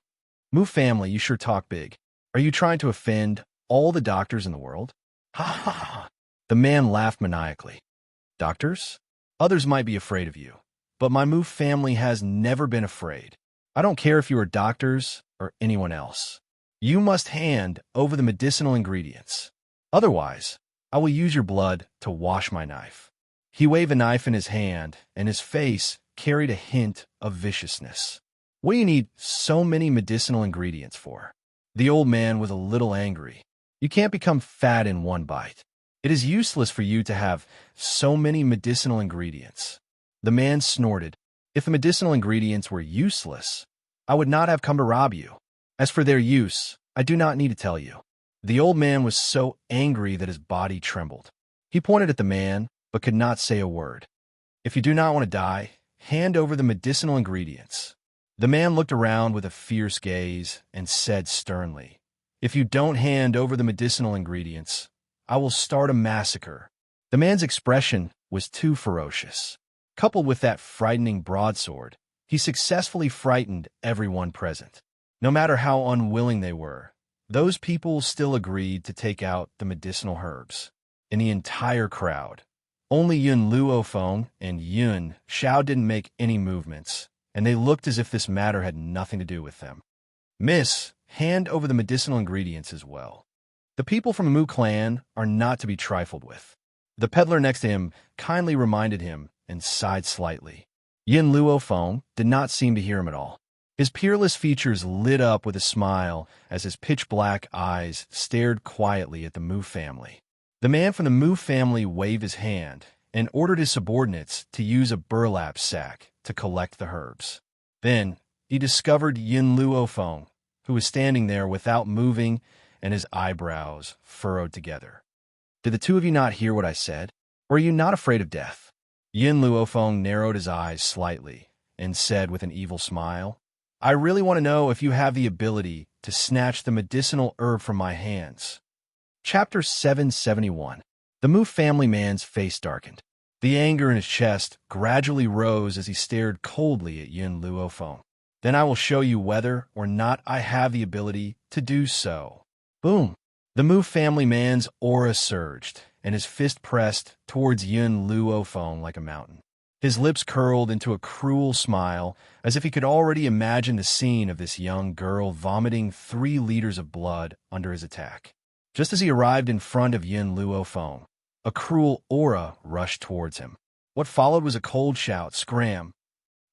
"Mu family, you sure talk big. Are you trying to offend all the doctors in the world?" "Ha ha ha." The man laughed maniacally. "Doctors? Others might be afraid of you, but my Mu family has never been afraid. I don't care if you are doctors or anyone else. You must hand over the medicinal ingredients. Otherwise, I will use your blood to wash my knife." He waved a knife in his hand, and his face carried a hint of viciousness. "What do you need so many medicinal ingredients for?" The old man was a little angry. "You can't become fat in one bite. It is useless for you to have so many medicinal ingredients." The man snorted. "If the medicinal ingredients were useless, I would not have come to rob you. As for their use, I do not need to tell you. The old man was so angry that his body trembled. He pointed at the man, but could not say a word. "If you do not want to die, hand over the medicinal ingredients." The man looked around with a fierce gaze and said sternly, "If you don't hand over the medicinal ingredients, I will start a massacre." The man's expression was too ferocious. Coupled with that frightening broadsword, he successfully frightened everyone present. No matter how unwilling they were, those people still agreed to take out the medicinal herbs. In the entire crowd, only Yun Luofeng and Yun Xiao didn't make any movements, and they looked as if this matter had nothing to do with them. "Miss, hand over the medicinal ingredients as well. The people from the Mu clan are not to be trifled with." The peddler next to him kindly reminded him and sighed slightly. Yin Luofeng did not seem to hear him at all. His peerless features lit up with a smile as his pitch-black eyes stared quietly at the Mu family. The man from the Mu family waved his hand and ordered his subordinates to use a burlap sack to collect the herbs. Then he discovered Yin Luofeng, who was standing there without moving and his eyebrows furrowed together. "Did the two of you not hear what I said? Or are you not afraid of death?" Yin Luofeng narrowed his eyes slightly and said with an evil smile, "I really want to know if you have the ability to snatch the medicinal herb from my hands." Chapter 771. The Mu family man's face darkened. The anger in his chest gradually rose as he stared coldly at Yin Luofeng. "Then I will show you whether or not I have the ability to do so." Boom! The Mu family man's aura surged, and his fist pressed towards Yun Luofeng like a mountain. His lips curled into a cruel smile, as if he could already imagine the scene of this young girl vomiting 3 liters of blood under his attack. Just as he arrived in front of Yin Luofeng, a cruel aura rushed towards him. What followed was a cold shout, scram,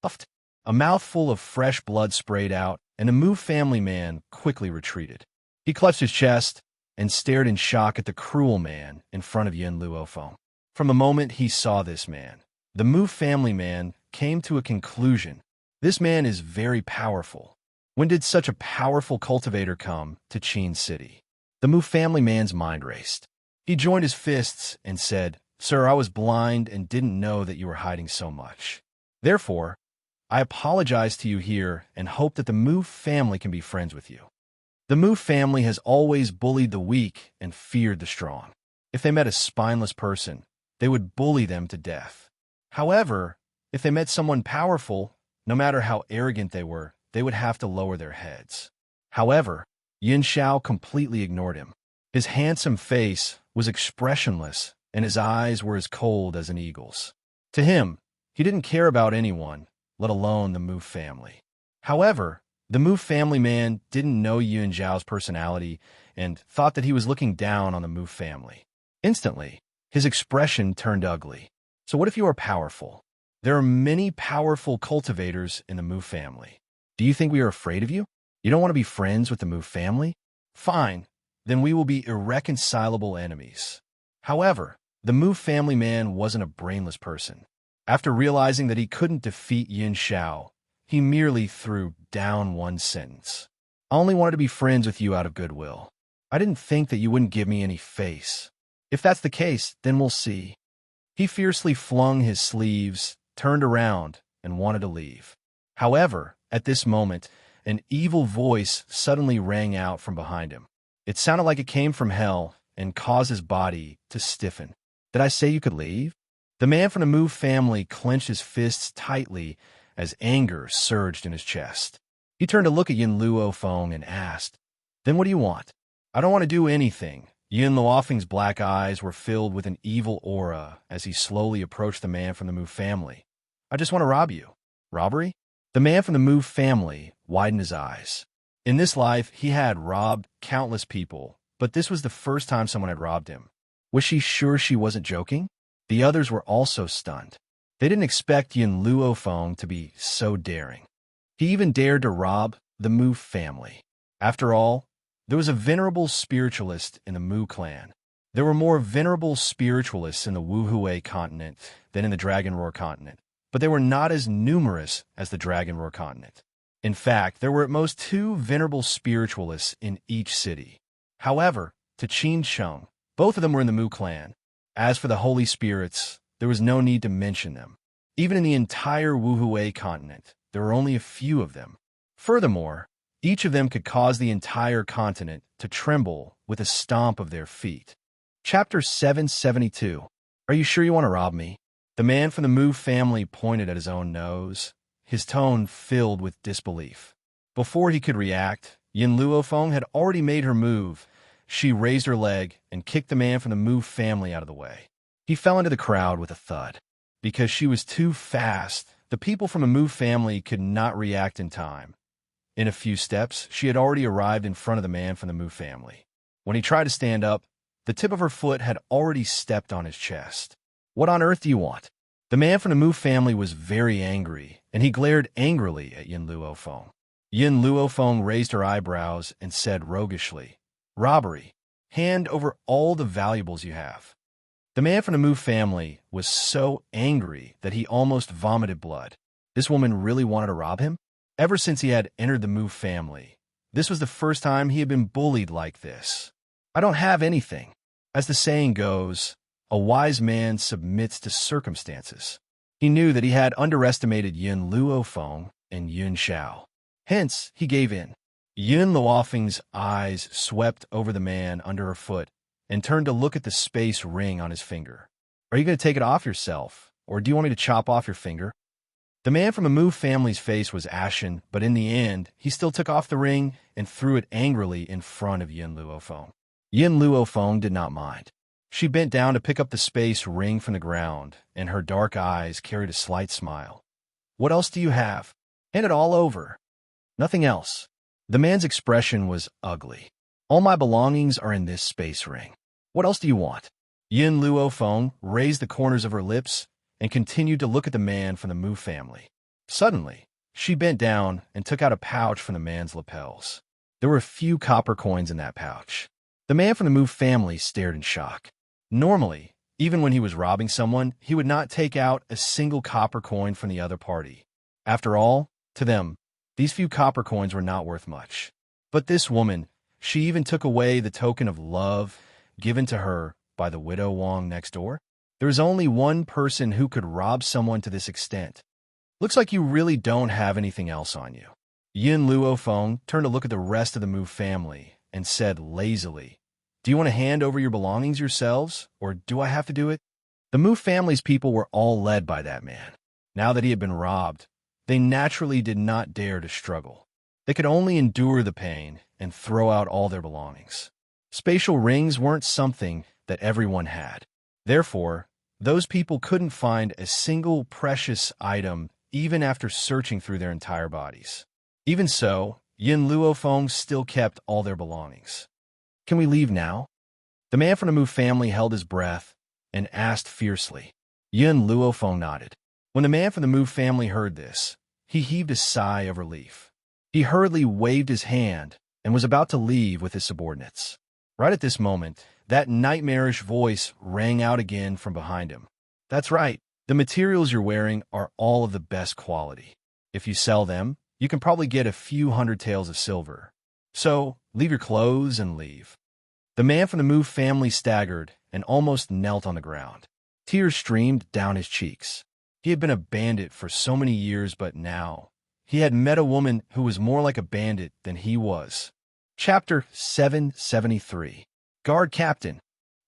puffed. A mouthful of fresh blood sprayed out, and the Mu family man quickly retreated. He clutched his chest and stared in shock at the cruel man in front of Yin Luofeng. From the moment he saw this man, the Mu family man came to a conclusion. This man is very powerful. When did such a powerful cultivator come to Qin City? The Mu family man's mind raced. He joined his fists and said, "Sir, I was blind and didn't know that you were hiding so much. Therefore, I apologize to you here and hope that the Mu family can be friends with you." The Mu family has always bullied the weak and feared the strong. If they met a spineless person, they would bully them to death. However, if they met someone powerful, no matter how arrogant they were, they would have to lower their heads. However, Yin Xiao completely ignored him. His handsome face was expressionless, and his eyes were as cold as an eagle's. To him, he didn't care about anyone, let alone the Mu family. However, the Mu family man didn't know Yun Zhao's personality and thought that he was looking down on the Mu family. Instantly, his expression turned ugly. "So what if you are powerful? There are many powerful cultivators in the Mu family. Do you think we are afraid of you? You don't want to be friends with the Mu family? Fine, then we will be irreconcilable enemies." However, the Mu family man wasn't a brainless person. After realizing that he couldn't defeat Yin Xiao, he merely threw down one sentence. "I only wanted to be friends with you out of goodwill. I didn't think that you wouldn't give me any face. If that's the case, then we'll see." He fiercely flung his sleeves, turned around, and wanted to leave. However, at this moment, an evil voice suddenly rang out from behind him. It sounded like it came from hell and caused his body to stiffen. "Did I say you could leave?" The man from the Mu family clenched his fists tightly as anger surged in his chest. He turned to look at Yin Luofeng and asked, "Then what do you want?" "I don't want to do anything." Yin Luofeng's black eyes were filled with an evil aura as he slowly approached the man from the Mu family. "I just want to rob you." "Robbery?" The man from the Mu family widened his eyes. In this life, he had robbed countless people, but this was the first time someone had robbed him. Was she sure she wasn't joking? The others were also stunned. They didn't expect Yin Luofeng to be so daring. He even dared to rob the Mu family. After all, there was a venerable spiritualist in the Mu clan. There were more venerable spiritualists in the Wuhui continent than in the Dragon Roar continent, but they were not as numerous as the Dragon Roar continent. In fact, there were at most 2 venerable spiritualists in each city. However, to Qin Sheng. Both of them were in the Mu clan. As for the holy spirits, there was no need to mention them. Even in the entire Wuhui continent, there were only a few of them. Furthermore, each of them could cause the entire continent to tremble with a stomp of their feet. Chapter 772. Are you sure you want to rob me? The man from the Mu family pointed at his own nose, his tone filled with disbelief. Before he could react, Yin Luofeng had already made her move. She raised her leg and kicked the man from the Mu family out of the way. He fell into the crowd with a thud. Because she was too fast, the people from the Mu family could not react in time. In a few steps, she had already arrived in front of the man from the Mu family. When he tried to stand up, the tip of her foot had already stepped on his chest. What on earth do you want? The man from the Mu family was very angry, and he glared angrily at Yin Luofeng. Yin Luofeng raised her eyebrows and said roguishly, "Robbery. Hand over all the valuables you have." The man from the Mu family was so angry that he almost vomited blood. This woman really wanted to rob him? Ever since he had entered the Mu family, this was the first time he had been bullied like this. "I don't have anything." As the saying goes, a wise man submits to circumstances. He knew that he had underestimated Yin Luofeng and Yun Xiao. Hence, he gave in. Yin Luofeng's eyes swept over the man under her foot and turned to look at the space ring on his finger. "Are you going to take it off yourself, or do you want me to chop off your finger?" The man from the Mu family's face was ashen, but in the end, he still took off the ring and threw it angrily in front of Yin Luofeng. Yin Luofeng did not mind. She bent down to pick up the space ring from the ground, and her dark eyes carried a slight smile. "What else do you have? Hand it all over." "Nothing else." The man's expression was ugly. "All my belongings are in this space ring. What else do you want?" Yin Luofeng raised the corners of her lips and continued to look at the man from the Mu family. Suddenly, she bent down and took out a pouch from the man's lapels. There were a few copper coins in that pouch. The man from the Mu family stared in shock. Normally, even when he was robbing someone, he would not take out a single copper coin from the other party. After all, to them, these few copper coins were not worth much. But this woman, she even took away the token of love given to her by the widow Wang next door. There is only one person who could rob someone to this extent. "Looks like you really don't have anything else on you." Yin Luofeng turned to look at the rest of the Mu family and said lazily, "Do you want to hand over your belongings yourselves, or do I have to do it?" The Mu family's people were all led by that man. Now that he had been robbed, they naturally did not dare to struggle. They could only endure the pain and throw out all their belongings. Spatial rings weren't something that everyone had. Therefore, those people couldn't find a single precious item even after searching through their entire bodies. Even so, Yin Luofeng still kept all their belongings. "Can we leave now?" The man from the Mu family held his breath and asked fiercely. Yin Luofeng nodded. When the man from the Mu family heard this, he heaved a sigh of relief. He hurriedly waved his hand and was about to leave with his subordinates. Right at this moment, that nightmarish voice rang out again from behind him. "That's right. The materials you're wearing are all of the best quality. If you sell them, you can probably get a few hundred taels of silver. So, leave your clothes and leave." The man from the Mu family staggered and almost knelt on the ground. Tears streamed down his cheeks. He had been a bandit for so many years, but now he had met a woman who was more like a bandit than he was. Chapter 773. Guard Captain.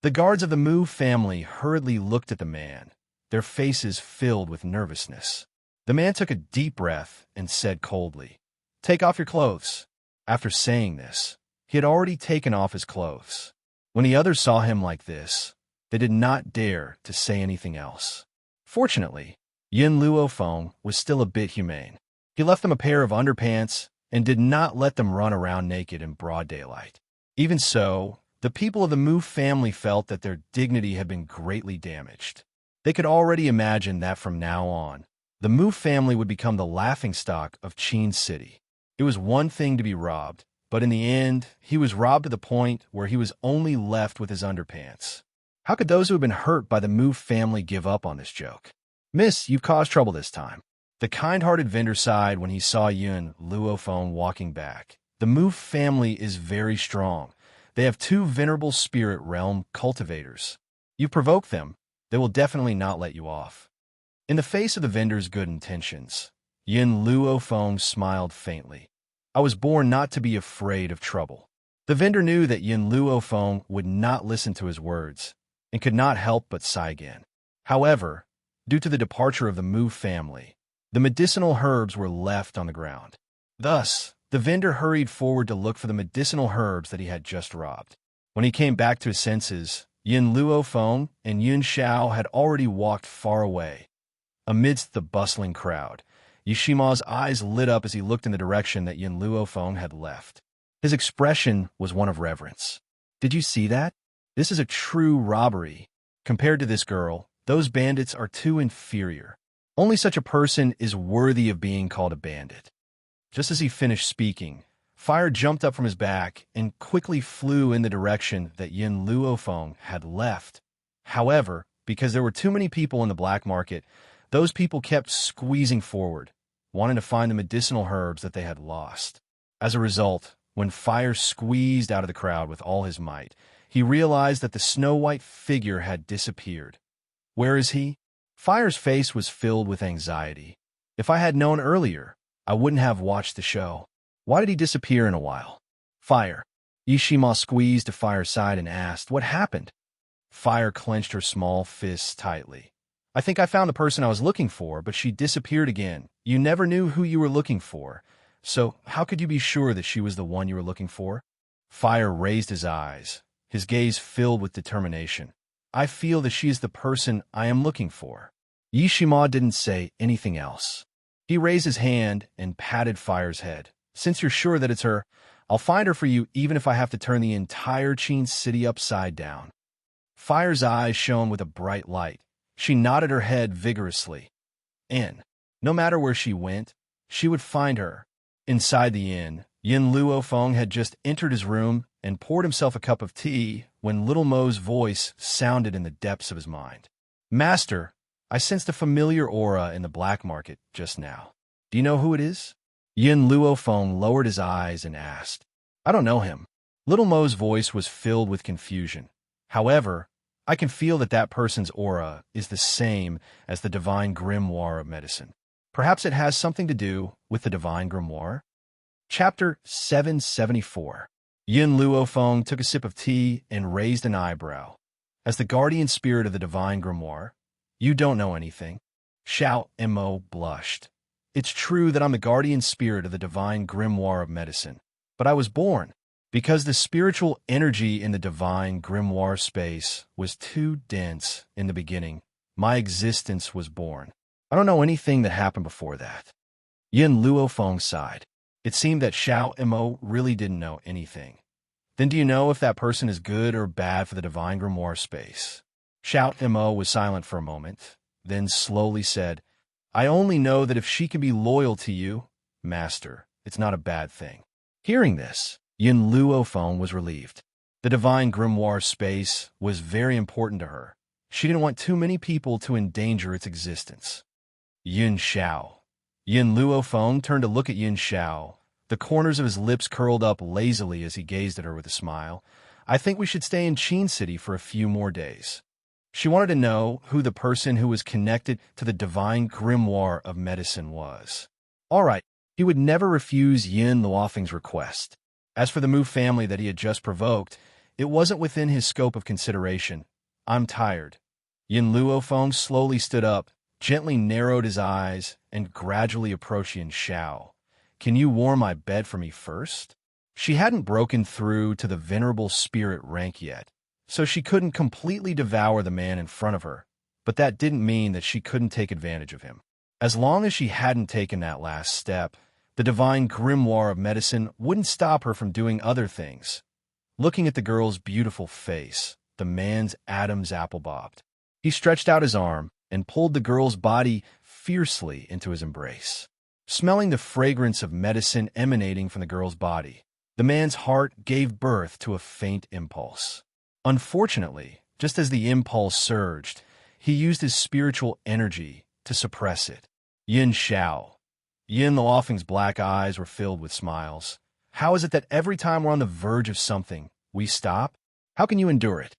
The guards of the Mu family hurriedly looked at the man, their faces filled with nervousness. The man took a deep breath and said coldly, "Take off your clothes." After saying this, he had already taken off his clothes. When the others saw him like this, they did not dare to say anything else. Fortunately, Yin Luofeng was still a bit humane. He left them a pair of underpants and did not let them run around naked in broad daylight. Even so, the people of the Mu family felt that their dignity had been greatly damaged. They could already imagine that from now on, the Mu family would become the laughingstock of Qin City. It was one thing to be robbed, but in the end, he was robbed to the point where he was only left with his underpants. How could those who had been hurt by the Mu family give up on this joke? "Miss, you've caused trouble this time." The kind-hearted vendor sighed when he saw Yin Luofeng walking back. The Mu family is very strong. They have two venerable spirit realm cultivators. You provoke them, they will definitely not let you off. In the face of the vendor's good intentions, Yin Luo Feng smiled faintly. I was born not to be afraid of trouble. The vendor knew that Yin Luo Feng would not listen to his words, and could not help but sigh again. However, due to the departure of the Mu family, the medicinal herbs were left on the ground. Thus, the vendor hurried forward to look for the medicinal herbs that he had just robbed. When he came back to his senses, Yin Luo Feng and Yun Xiao had already walked far away. Amidst the bustling crowd, Yishima's eyes lit up as he looked in the direction that Yin Luo Feng had left. His expression was one of reverence. Did you see that? This is a true robbery. Compared to this girl, those bandits are too inferior. Only such a person is worthy of being called a bandit. Just as he finished speaking, fire jumped up from his back and quickly flew in the direction that Yin Luo Feng had left. However, because there were too many people in the black market, those people kept squeezing forward, wanting to find the medicinal herbs that they had lost. As a result, when fire squeezed out of the crowd with all his might, he realized that the snow-white figure had disappeared. Where is he? Fire's face was filled with anxiety. If I had known earlier, I wouldn't have watched the show. Why did he disappear in a while? Fire. Yishima squeezed to Fire's side and asked, what happened? Fire clenched her small fists tightly. I think I found the person I was looking for, but she disappeared again. You never knew who you were looking for. So how could you be sure that she was the one you were looking for? Fire raised his eyes, his gaze filled with determination. I feel that she is the person I am looking for. Yishima didn't say anything else. He raised his hand and patted Fire's head. Since you're sure that it's her, I'll find her for you even if I have to turn the entire Qin city upside down. Fire's eyes shone with a bright light. She nodded her head vigorously. And, no matter where she went, she would find her. Inside the inn, Yin Luo Feng had just entered his room and poured himself a cup of tea when Little Mo's voice sounded in the depths of his mind. Master, I sensed a familiar aura in the black market just now. Do you know who it is? Yin Luo Feng lowered his eyes and asked. I don't know him. Little Mo's voice was filled with confusion. However, I can feel that that person's aura is the same as the divine grimoire of medicine. Perhaps it has something to do with the divine grimoire? Chapter 774. Yin Luo Feng took a sip of tea and raised an eyebrow. As the guardian spirit of the divine grimoire, you don't know anything. Xiao Mo blushed. It's true that I'm the guardian spirit of the divine grimoire of medicine, but I was born because the spiritual energy in the divine grimoire space was too dense in the beginning. My existence was born. I don't know anything that happened before that. Yin Luo Feng sighed. It seemed that Xiao Mo really didn't know anything. Then do you know if that person is good or bad for the divine grimoire space? Xiao Mo was silent for a moment, then slowly said, I only know that if she can be loyal to you, Master, it's not a bad thing. Hearing this, Yin Luo Feng was relieved. The divine grimoire space was very important to her. She didn't want too many people to endanger its existence. Yin Xiao. Yin Luo Feng turned to look at Yin Xiao. The corners of his lips curled up lazily as he gazed at her with a smile. I think we should stay in Qin City for a few more days. She wanted to know who the person who was connected to the divine grimoire of medicine was. All right, he would never refuse Yin Luofeng's request. As for the Mu family that he had just provoked, it wasn't within his scope of consideration. I'm tired. Yin Luo Feng slowly stood up, gently narrowed his eyes, and gradually approached Yin Xiao. Can you warm my bed for me first? She hadn't broken through to the venerable spirit rank yet, so she couldn't completely devour the man in front of her, but that didn't mean that she couldn't take advantage of him. As long as she hadn't taken that last step, the divine grimoire of medicine wouldn't stop her from doing other things. Looking at the girl's beautiful face, the man's Adam's apple bobbed. He stretched out his arm and pulled the girl's body fiercely into his embrace. Smelling the fragrance of medicine emanating from the girl's body, the man's heart gave birth to a faint impulse. Unfortunately, just as the impulse surged, he used his spiritual energy to suppress it. Yin Xiao. Yin Luofeng's black eyes were filled with smiles. How is it that every time we're on the verge of something, We stop? How can you endure it?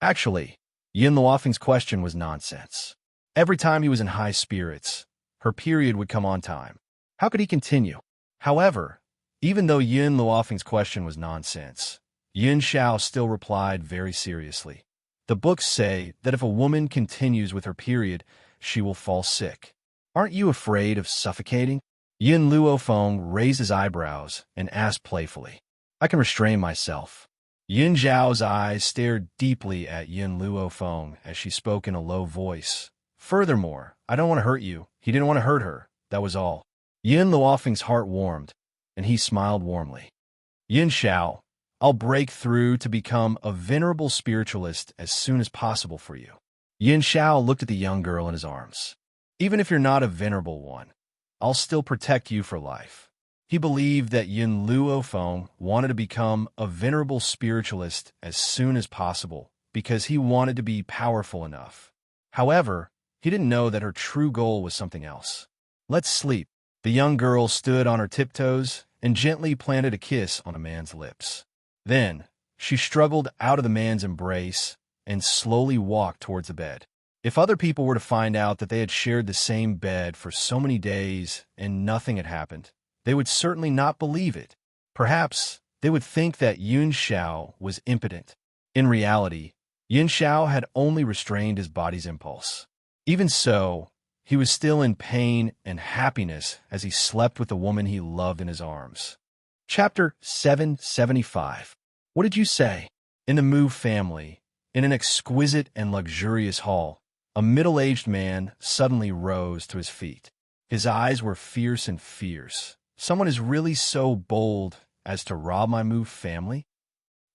Actually, Yin Luofeng's question was nonsense. Every time he was in high spirits, her period would come on time. How could he continue? However, even though Yin Luofeng's question was nonsense, Yin Xiao still replied very seriously. The books say that if a woman continues with her period, she will fall sick. Aren't you afraid of suffocating? Yin Luofeng raised his eyebrows and asked playfully. I can restrain myself. Yin Zhao's eyes stared deeply at Yin Luofeng as she spoke in a low voice. Furthermore, I don't want to hurt you. He didn't want to hurt her. That was all. Yin Luofeng's heart warmed, and he smiled warmly. Yin Xiao, I'll break through to become a venerable spiritualist as soon as possible for you. Yin Xiao looked at the young girl in his arms. Even if you're not a venerable one, I'll still protect you for life. He believed that Yin Luofeng wanted to become a venerable spiritualist as soon as possible because he wanted to be powerful enough. However, he didn't know that her true goal was something else. Let's sleep. The young girl stood on her tiptoes and gently planted a kiss on a man's lips. Then, she struggled out of the man's embrace and slowly walked towards the bed. If other people were to find out that they had shared the same bed for so many days and nothing had happened, they would certainly not believe it. Perhaps they would think that Yin Xiao was impotent. In reality, Yin Xiao had only restrained his body's impulse. Even so, he was still in pain and happiness as he slept with the woman he loved in his arms. Chapter 775. What did you say? In the Mu family, in an exquisite and luxurious hall, a middle-aged man suddenly rose to his feet. His eyes were fierce and fierce. Someone is really so bold as to rob my Mu family?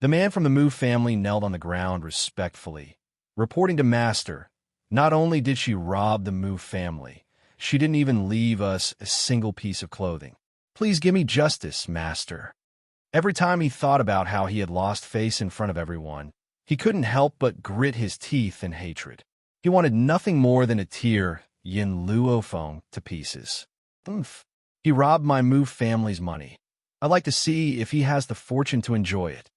The man from the Mu family knelt on the ground respectfully, reporting to Master. Not only did she rob the Mu family, she didn't even leave us a single piece of clothing. Please give me justice, Master. Every time he thought about how he had lost face in front of everyone, he couldn't help but grit his teeth in hatred. He wanted nothing more than to tear Yin Luofeng to pieces. Oomph. He robbed my Mu family's money. I'd like to see if he has the fortune to enjoy it.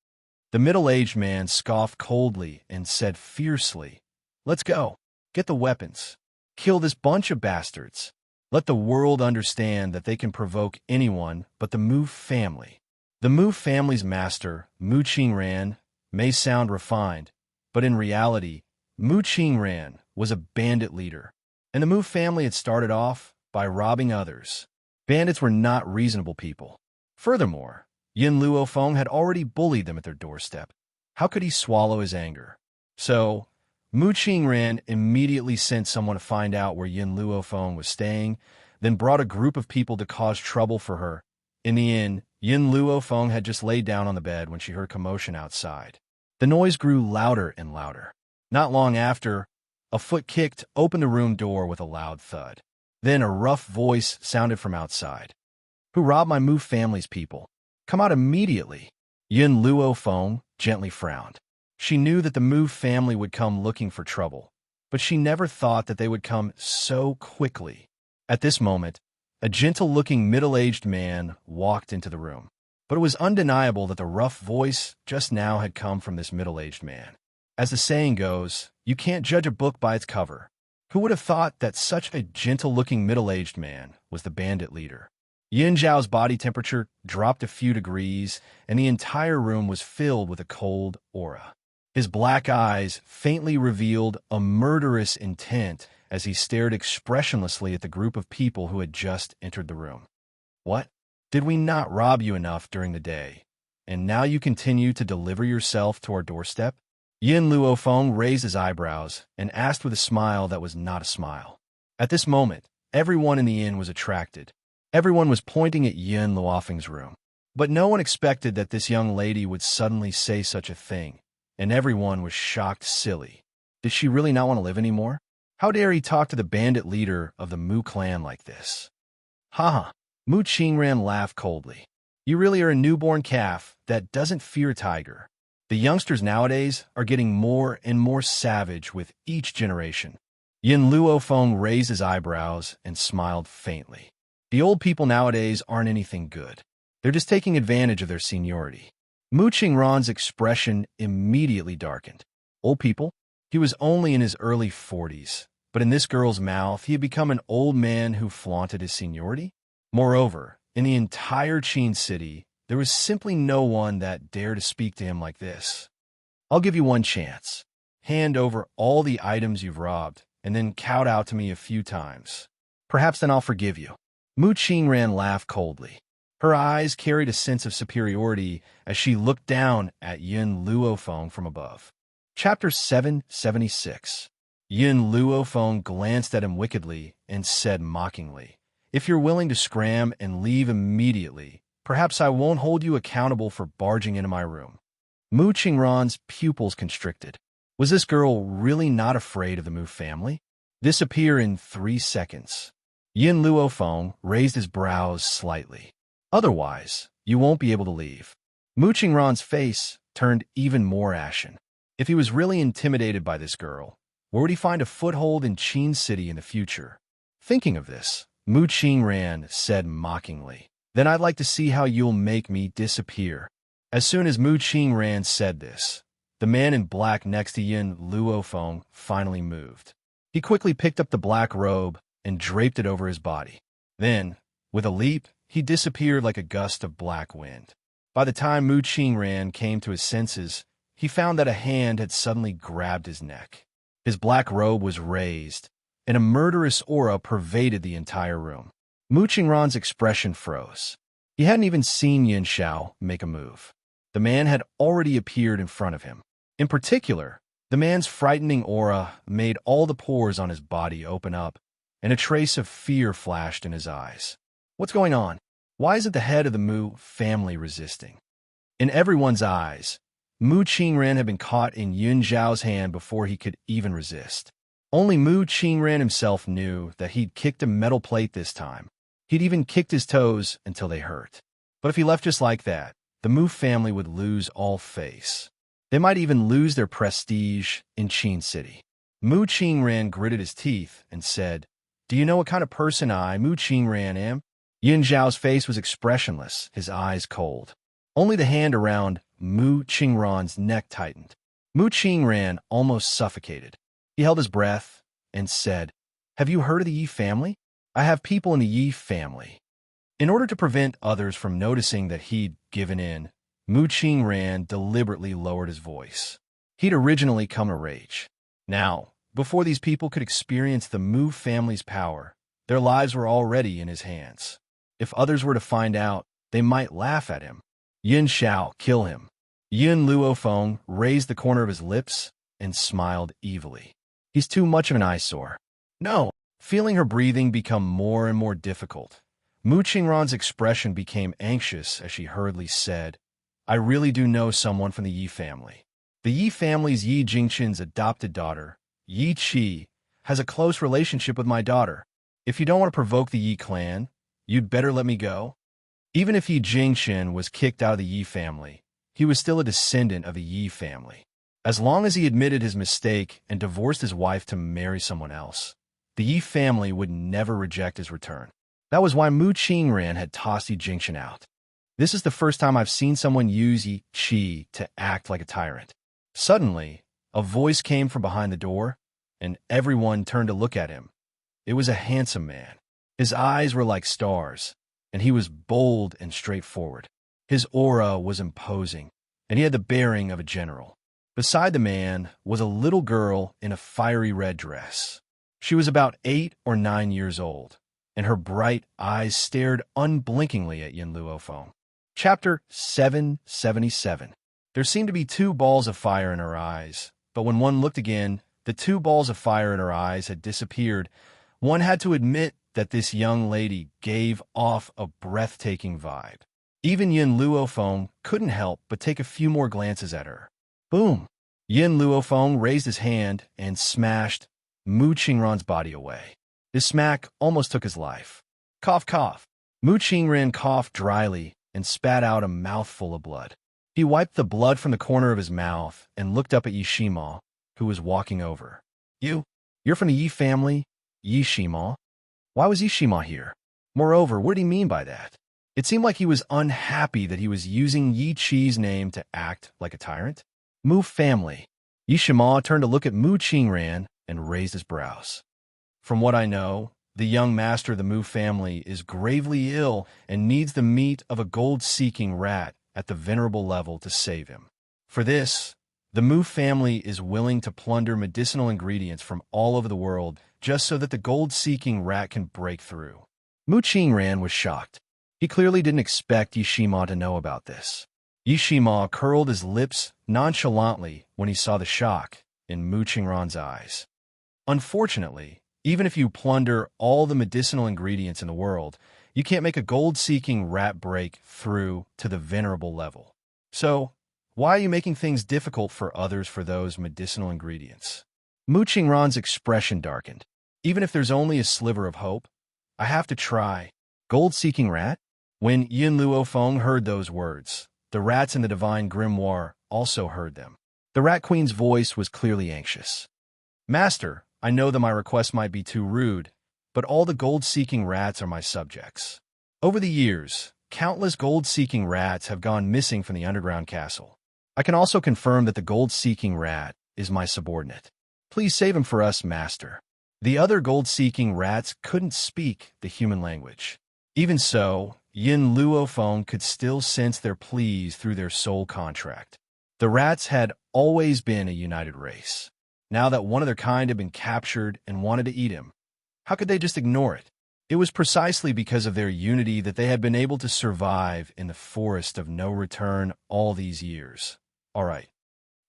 The middle-aged man scoffed coldly and said fiercely, Let's go. Get the weapons. Kill this bunch of bastards. Let the world understand that they can provoke anyone but the Mu family. The Mu family's master, Mu Qingran, may sound refined, but in reality, Mu Qingran was a bandit leader, and the Mu family had started off by robbing others. Bandits were not reasonable people. Furthermore, Yin Luofeng had already bullied them at their doorstep. How could he swallow his anger? So, Mu Qingran immediately sent someone to find out where Yin Luofeng was staying, then brought a group of people to cause trouble for her. In the end, Yin Luofeng had just laid down on the bed when she heard commotion outside. The noise grew louder and louder. Not long after, a foot kicked open the room door with a loud thud. Then a rough voice sounded from outside. Who robbed my Mu family's people? Come out immediately. Yin Luofeng gently frowned. She knew that the Mu family would come looking for trouble, but she never thought that they would come so quickly. At this moment, a gentle-looking middle-aged man walked into the room. But it was undeniable that the rough voice just now had come from this middle-aged man. As the saying goes, you can't judge a book by its cover. Who would have thought that such a gentle-looking middle-aged man was the bandit leader? Yin Zhao's body temperature dropped a few degrees, and the entire room was filled with a cold aura. His black eyes faintly revealed a murderous intent as he stared expressionlessly at the group of people who had just entered the room. What? Did we not rob you enough during the day, and now you continue to deliver yourself to our doorstep? Yin Luofeng raised his eyebrows and asked with a smile that was not a smile. At this moment, everyone in the inn was attracted. Everyone was pointing at Yin Luofeng's room. But no one expected that this young lady would suddenly say such a thing, and everyone was shocked silly. Did she really not want to live anymore? How dare he talk to the bandit leader of the Mu clan like this? Ha! Mu Qingran laughed coldly. You really are a newborn calf that doesn't fear a tiger. The youngsters nowadays are getting more and more savage with each generation. Yin Luofeng raised his eyebrows and smiled faintly. The old people nowadays aren't anything good. They're just taking advantage of their seniority. Mu Qingran's expression immediately darkened. Old people? He was only in his early 40s, but in this girl's mouth he had become an old man who flaunted his seniority. Moreover, in the entire Qin city, there was simply no one that dared to speak to him like this. I'll give you one chance. Hand over all the items you've robbed, and then kowtow to me a few times. Perhaps then I'll forgive you. Mu Qingran laughed coldly. Her eyes carried a sense of superiority as she looked down at Yin Luofeng from above. Chapter 776. Yin Luofeng glanced at him wickedly and said mockingly, If you're willing to scram and leave immediately, perhaps I won't hold you accountable for barging into my room. Mu Qingran's pupils constricted. Was this girl really not afraid of the Mu family? Disappear in 3 seconds. Yin Luofeng raised his brows slightly. Otherwise, you won't be able to leave. Mu Qingran's face turned even more ashen. If he was really intimidated by this girl, where would he find a foothold in Qin City in the future? Thinking of this, Mu Qingran said mockingly, Then I'd like to see how you'll make me disappear. As soon as Mu Qingran said this, the man in black next to Yin Luofeng finally moved. He quickly picked up the black robe and draped it over his body. Then, with a leap, he disappeared like a gust of black wind. By the time Mu Qingran came to his senses, he found that a hand had suddenly grabbed his neck. His black robe was raised, and a murderous aura pervaded the entire room. Mu Qingran's expression froze. He hadn't even seen Yin Xiao make a move. The man had already appeared in front of him. In particular, the man's frightening aura made all the pores on his body open up, and a trace of fear flashed in his eyes. What's going on? Why isn't the head of the Mu family resisting? In everyone's eyes, Mu Qingran had been caught in Yin Zhao's hand before he could even resist. Only Mu Qingran himself knew that he'd kicked a metal plate this time. He'd even kicked his toes until they hurt. But if he left just like that, the Mu family would lose all face. They might even lose their prestige in Qin City. Mu Qingran gritted his teeth and said, Do you know what kind of person I, Mu Qingran, am? Yin Zhao's face was expressionless, his eyes cold. Only the hand around Mu Qingran's neck tightened. Mu Qingran almost suffocated. He held his breath and said, Have you heard of the Yi family? I have people in the Yi family. In order to prevent others from noticing that he'd given in, Mu Qingran deliberately lowered his voice. He'd originally come to rage. Now, before these people could experience the Mu family's power, their lives were already in his hands. If others were to find out, they might laugh at him. Yin Xiao, kill him. Yin Luofeng raised the corner of his lips and smiled evilly. He's too much of an eyesore. No. Feeling her breathing become more and more difficult, Mu Qingran's expression became anxious as she hurriedly said, I really do know someone from the Yi family. The Yi family's Yi Jingqin's adopted daughter, Yi Qi, has a close relationship with my daughter. If you don't want to provoke the Yi clan, you'd better let me go. Even if Yi Jingqin was kicked out of the Yi family, he was still a descendant of the Yi family. As long as he admitted his mistake and divorced his wife to marry someone else, the Yi family would never reject his return. That was why Mu Qingran had tossed Yi Jingqin out. This is the first time I've seen someone use Yi Qi to act like a tyrant. Suddenly, a voice came from behind the door, and everyone turned to look at him. It was a handsome man. His eyes were like stars, and he was bold and straightforward. His aura was imposing, and he had the bearing of a general. Beside the man was a little girl in a fiery red dress. She was about 8 or 9 years old, and her bright eyes stared unblinkingly at Yin Luofeng. Chapter 777. There seemed to be 2 balls of fire in her eyes, but when one looked again, the 2 balls of fire in her eyes had disappeared. One had to admit that this young lady gave off a breathtaking vibe. Even Yin Luofeng couldn't help but take a few more glances at her. Boom! Yin Luofeng raised his hand and smashed Mu Qingran's body away. His smack almost took his life. Cough, cough. Mu Qingran coughed dryly and spat out a mouthful of blood. He wiped the blood from the corner of his mouth and looked up at Yi Shima, who was walking over. You're from the Yi family, Yi Shima? Why was Yi Shima here? Moreover, what did he mean by that? It seemed like he was unhappy that he was using Yi Qi's name to act like a tyrant. Mu family. Yi Shima turned to look at Mu Qingran and raised his brows. From what I know, the young master of the Mu family is gravely ill and needs the meat of a gold-seeking rat at the venerable level to save him. For this, the Mu family is willing to plunder medicinal ingredients from all over the world just so that the gold-seeking rat can break through. Mu Qingran was shocked. He clearly didn't expect Yi Shima to know about this. Yi Shima curled his lips nonchalantly when he saw the shock in Mu Qingran's eyes. Unfortunately, even if you plunder all the medicinal ingredients in the world, you can't make a gold-seeking rat break through to the venerable level. So, why are you making things difficult for others for those medicinal ingredients? Mu Qingran's expression darkened. Even if there's only a sliver of hope, I have to try. Gold-seeking rat? When Yin Luofeng heard those words, the rats in the divine grimoire also heard them. The Rat Queen's voice was clearly anxious. Master, I know that my request might be too rude, but all the gold-seeking rats are my subjects. Over the years, countless gold-seeking rats have gone missing from the underground castle. I can also confirm that the gold-seeking rat is my subordinate. Please save him for us, Master. The other gold-seeking rats couldn't speak the human language. Even so, Yin Luofeng could still sense their pleas through their soul contract. The rats had always been a united race. Now that one of their kind had been captured and wanted to eat him, how could they just ignore it? It was precisely because of their unity that they had been able to survive in the forest of no return all these years. All right.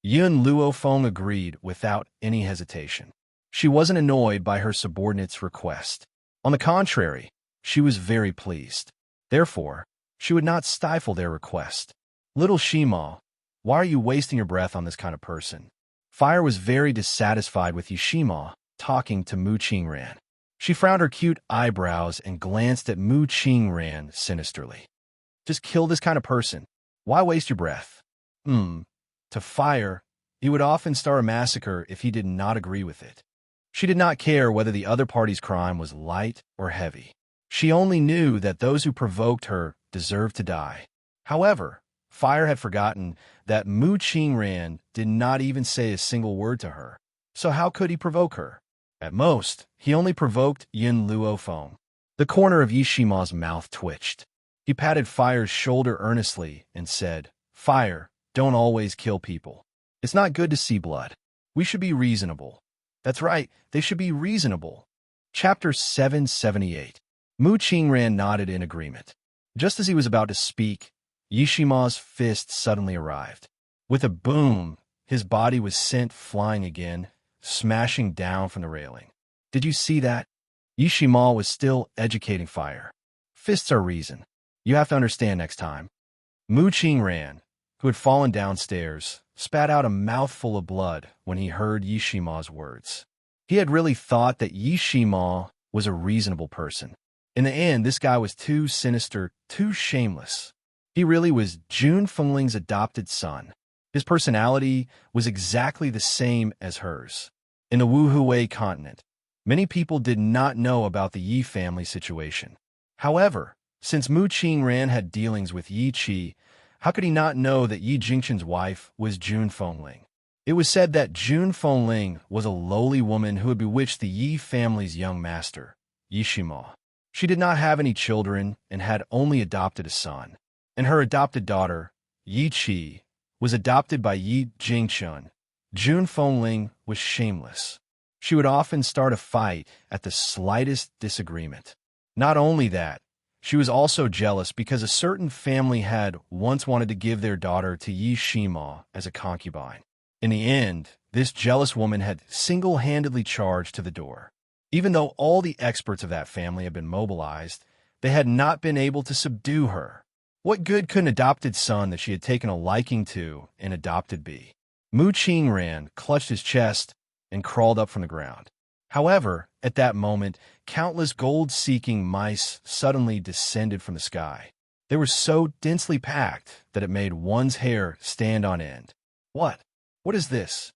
Yin Luofeng agreed without any hesitation. She wasn't annoyed by her subordinate's request. On the contrary, she was very pleased. Therefore, she would not stifle their request. Little Shima, why are you wasting your breath on this kind of person? Fire was very dissatisfied with Yi Shima talking to Mu Qingran. She frowned her cute eyebrows and glanced at Mu Qingran sinisterly. Just kill this kind of person. Why waste your breath? To Fire, he would often start a massacre if he did not agree with it. She did not care whether the other party's crime was light or heavy. She only knew that those who provoked her deserved to die. However, Fire had forgotten that Mu Qingran did not even say a single word to her. So how could he provoke her? At most, he only provoked Yin Luofeng. The corner of Yi Shima's mouth twitched. He patted Fire's shoulder earnestly and said, Fire, don't always kill people. It's not good to see blood. We should be reasonable. That's right, they should be reasonable. Chapter 778. Mu Qingran nodded in agreement. Just as he was about to speak, Yi Shima's fist suddenly arrived. With a boom, his body was sent flying again, smashing down from the railing. Did you see that? Yi Shima was still educating Fire. Fists are reason. You have to understand next time. Mu Qingran, who had fallen downstairs, spat out a mouthful of blood when he heard Yi Shima's words. He had really thought that Yi Shima was a reasonable person. In the end, this guy was too sinister, too shameless. He really was Jun Fengling's adopted son. His personality was exactly the same as hers. In the Wuhui continent, many people did not know about the Yi family situation. However, since Mu Qingran had dealings with Yi Qi, how could he not know that Yi Jingchen's wife was Jun Fengling? It was said that Jun Fengling was a lowly woman who had bewitched the Yi family's young master, Yi Shima. She did not have any children and had only adopted a son. And her adopted daughter, Yi Qi, was adopted by Yi Jingchen. Jun Fengling was shameless. She would often start a fight at the slightest disagreement. Not only that, she was also jealous because a certain family had once wanted to give their daughter to Yi Shima as a concubine. In the end, this jealous woman had single-handedly charged to the door. Even though all the experts of that family had been mobilized, they had not been able to subdue her. What good could an adopted son that she had taken a liking to an adopted be? Mu Qingran clutched his chest and crawled up from the ground. However, at that moment, countless gold-seeking mice suddenly descended from the sky. They were so densely packed that it made one's hair stand on end. What? What is this?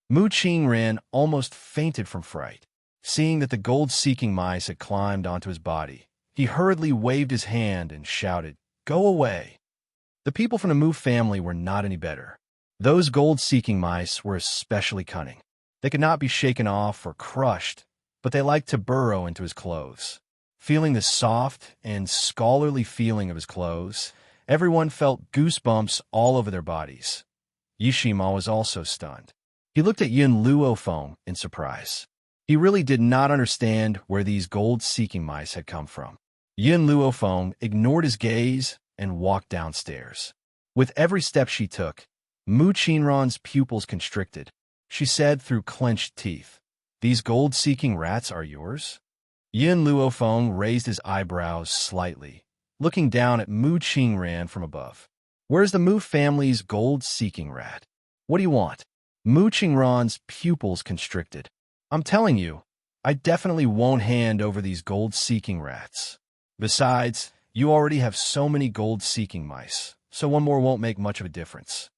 Mu Qingran almost fainted from fright. Seeing that the gold-seeking mice had climbed onto his body, He hurriedly waved his hand and shouted, "Go away!" The people from the Moo family were not any better. Those gold-seeking mice were especially cunning. They could not be shaken off or crushed, but they liked to burrow into his clothes. Feeling the soft and scholarly feeling of his clothes, everyone felt goosebumps all over their bodies. Yishima was also stunned. He looked at Yun Luofeng in surprise. He really did not understand where these gold-seeking mice had come from. Yun Luofeng ignored his gaze and walked downstairs. With every step she took, Mu Qinran's pupils constricted. She said through clenched teeth, "These gold-seeking rats are yours?" Yun Luofeng raised his eyebrows slightly, looking down at Mu Qingran from above. "Where's the Mu family's gold-seeking rat? What do you want?" Mu Qingran's pupils constricted. "I'm telling you, I definitely won't hand over these gold-seeking rats. Besides, you already have so many gold-seeking mice, so one more won't make much of a difference.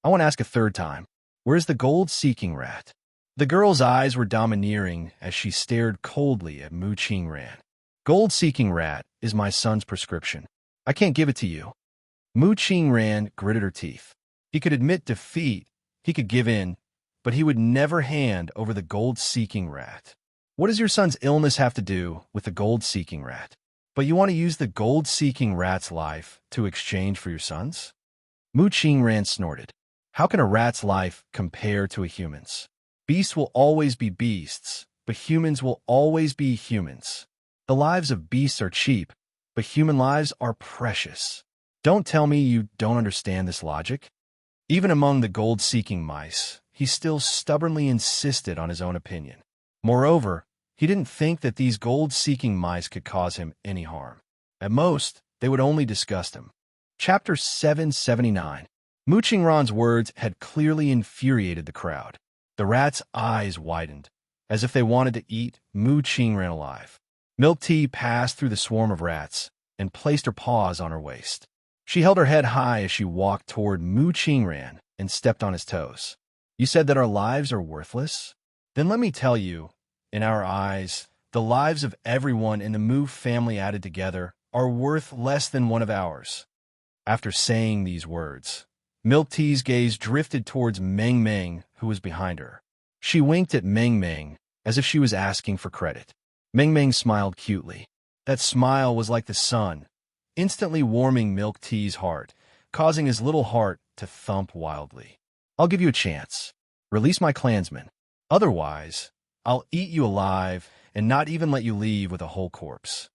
I want to ask a third time. Where's the gold-seeking rat?" The girl's eyes were domineering as she stared coldly at Mu Qingran. "Gold-seeking rat is my son's prescription. I can't give it to you." Mu Qingran gritted her teeth. He could admit defeat, he could give in, but he would never hand over the gold-seeking rat. "What does your son's illness have to do with the gold-seeking rat? But you want to use the gold-seeking rat's life to exchange for your son's?" Mu Qingran snorted. "How can a rat's life compare to a human's? Beasts will always be beasts, but humans will always be humans. The lives of beasts are cheap, but human lives are precious. Don't tell me you don't understand this logic." Even among the gold-seeking mice, he still stubbornly insisted on his own opinion. Moreover, he didn't think that these gold-seeking mice could cause him any harm. At most, they would only disgust him. Chapter 779. Mu Qingran's words had clearly infuriated the crowd. The rats' eyes widened, as if they wanted to eat Mu Qingran alive. Milk Tea passed through the swarm of rats and placed her paws on her waist. She held her head high as she walked toward Mu Qingran and stepped on his toes. "You said that our lives are worthless? Then let me tell you, in our eyes, the lives of everyone in the Mu family added together are worth less than one of ours." After saying these words, Milk Tea's gaze drifted towards Meng Meng, who was behind her. She winked at Meng Meng as if she was asking for credit. Meng Meng smiled cutely. That smile was like the sun, instantly warming Milk Tea's heart, causing his little heart to thump wildly. "I'll give you a chance. Release my clansmen. Otherwise, I'll eat you alive and not even let you leave with a whole corpse."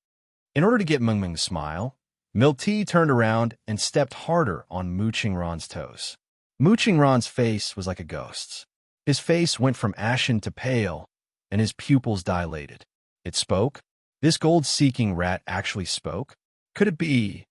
In order to get Meng Meng's smile, Milk Tea turned around and stepped harder on Mu Qingran's toes. Mu Qingran's face was like a ghost's. His face went from ashen to pale, and his pupils dilated. It spoke? This gold-seeking rat actually spoke? Could it be?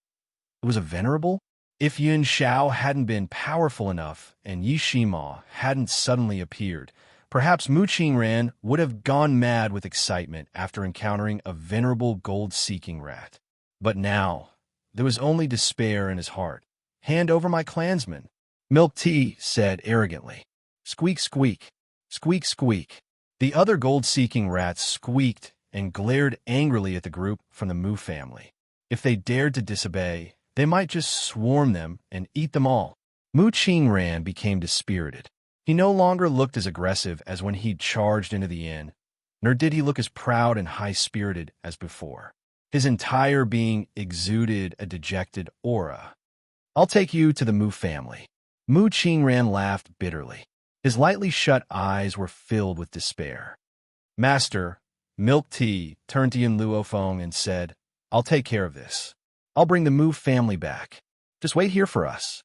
It was a venerable? If Yun Xiao hadn't been powerful enough and Yishima hadn't suddenly appeared, perhaps Mu Qingran would have gone mad with excitement after encountering a venerable gold-seeking rat. But now, there was only despair in his heart. "Hand over my clansmen," Milk Tea said arrogantly. Squeak, squeak. Squeak, squeak. The other gold-seeking rats squeaked and glared angrily at the group from the Mu family. If they dared to disobey, they might just swarm them and eat them all. Mu Qingran became dispirited. He no longer looked as aggressive as when he'd charged into the inn, nor did he look as proud and high-spirited as before. His entire being exuded a dejected aura. "I'll take you to the Mu family." Mu Qingran laughed bitterly. His lightly shut eyes were filled with despair. "Master," Milk Tea turned to Yun Luofeng and said, "I'll take care of this. I'll bring the Mu family back. Just wait here for us."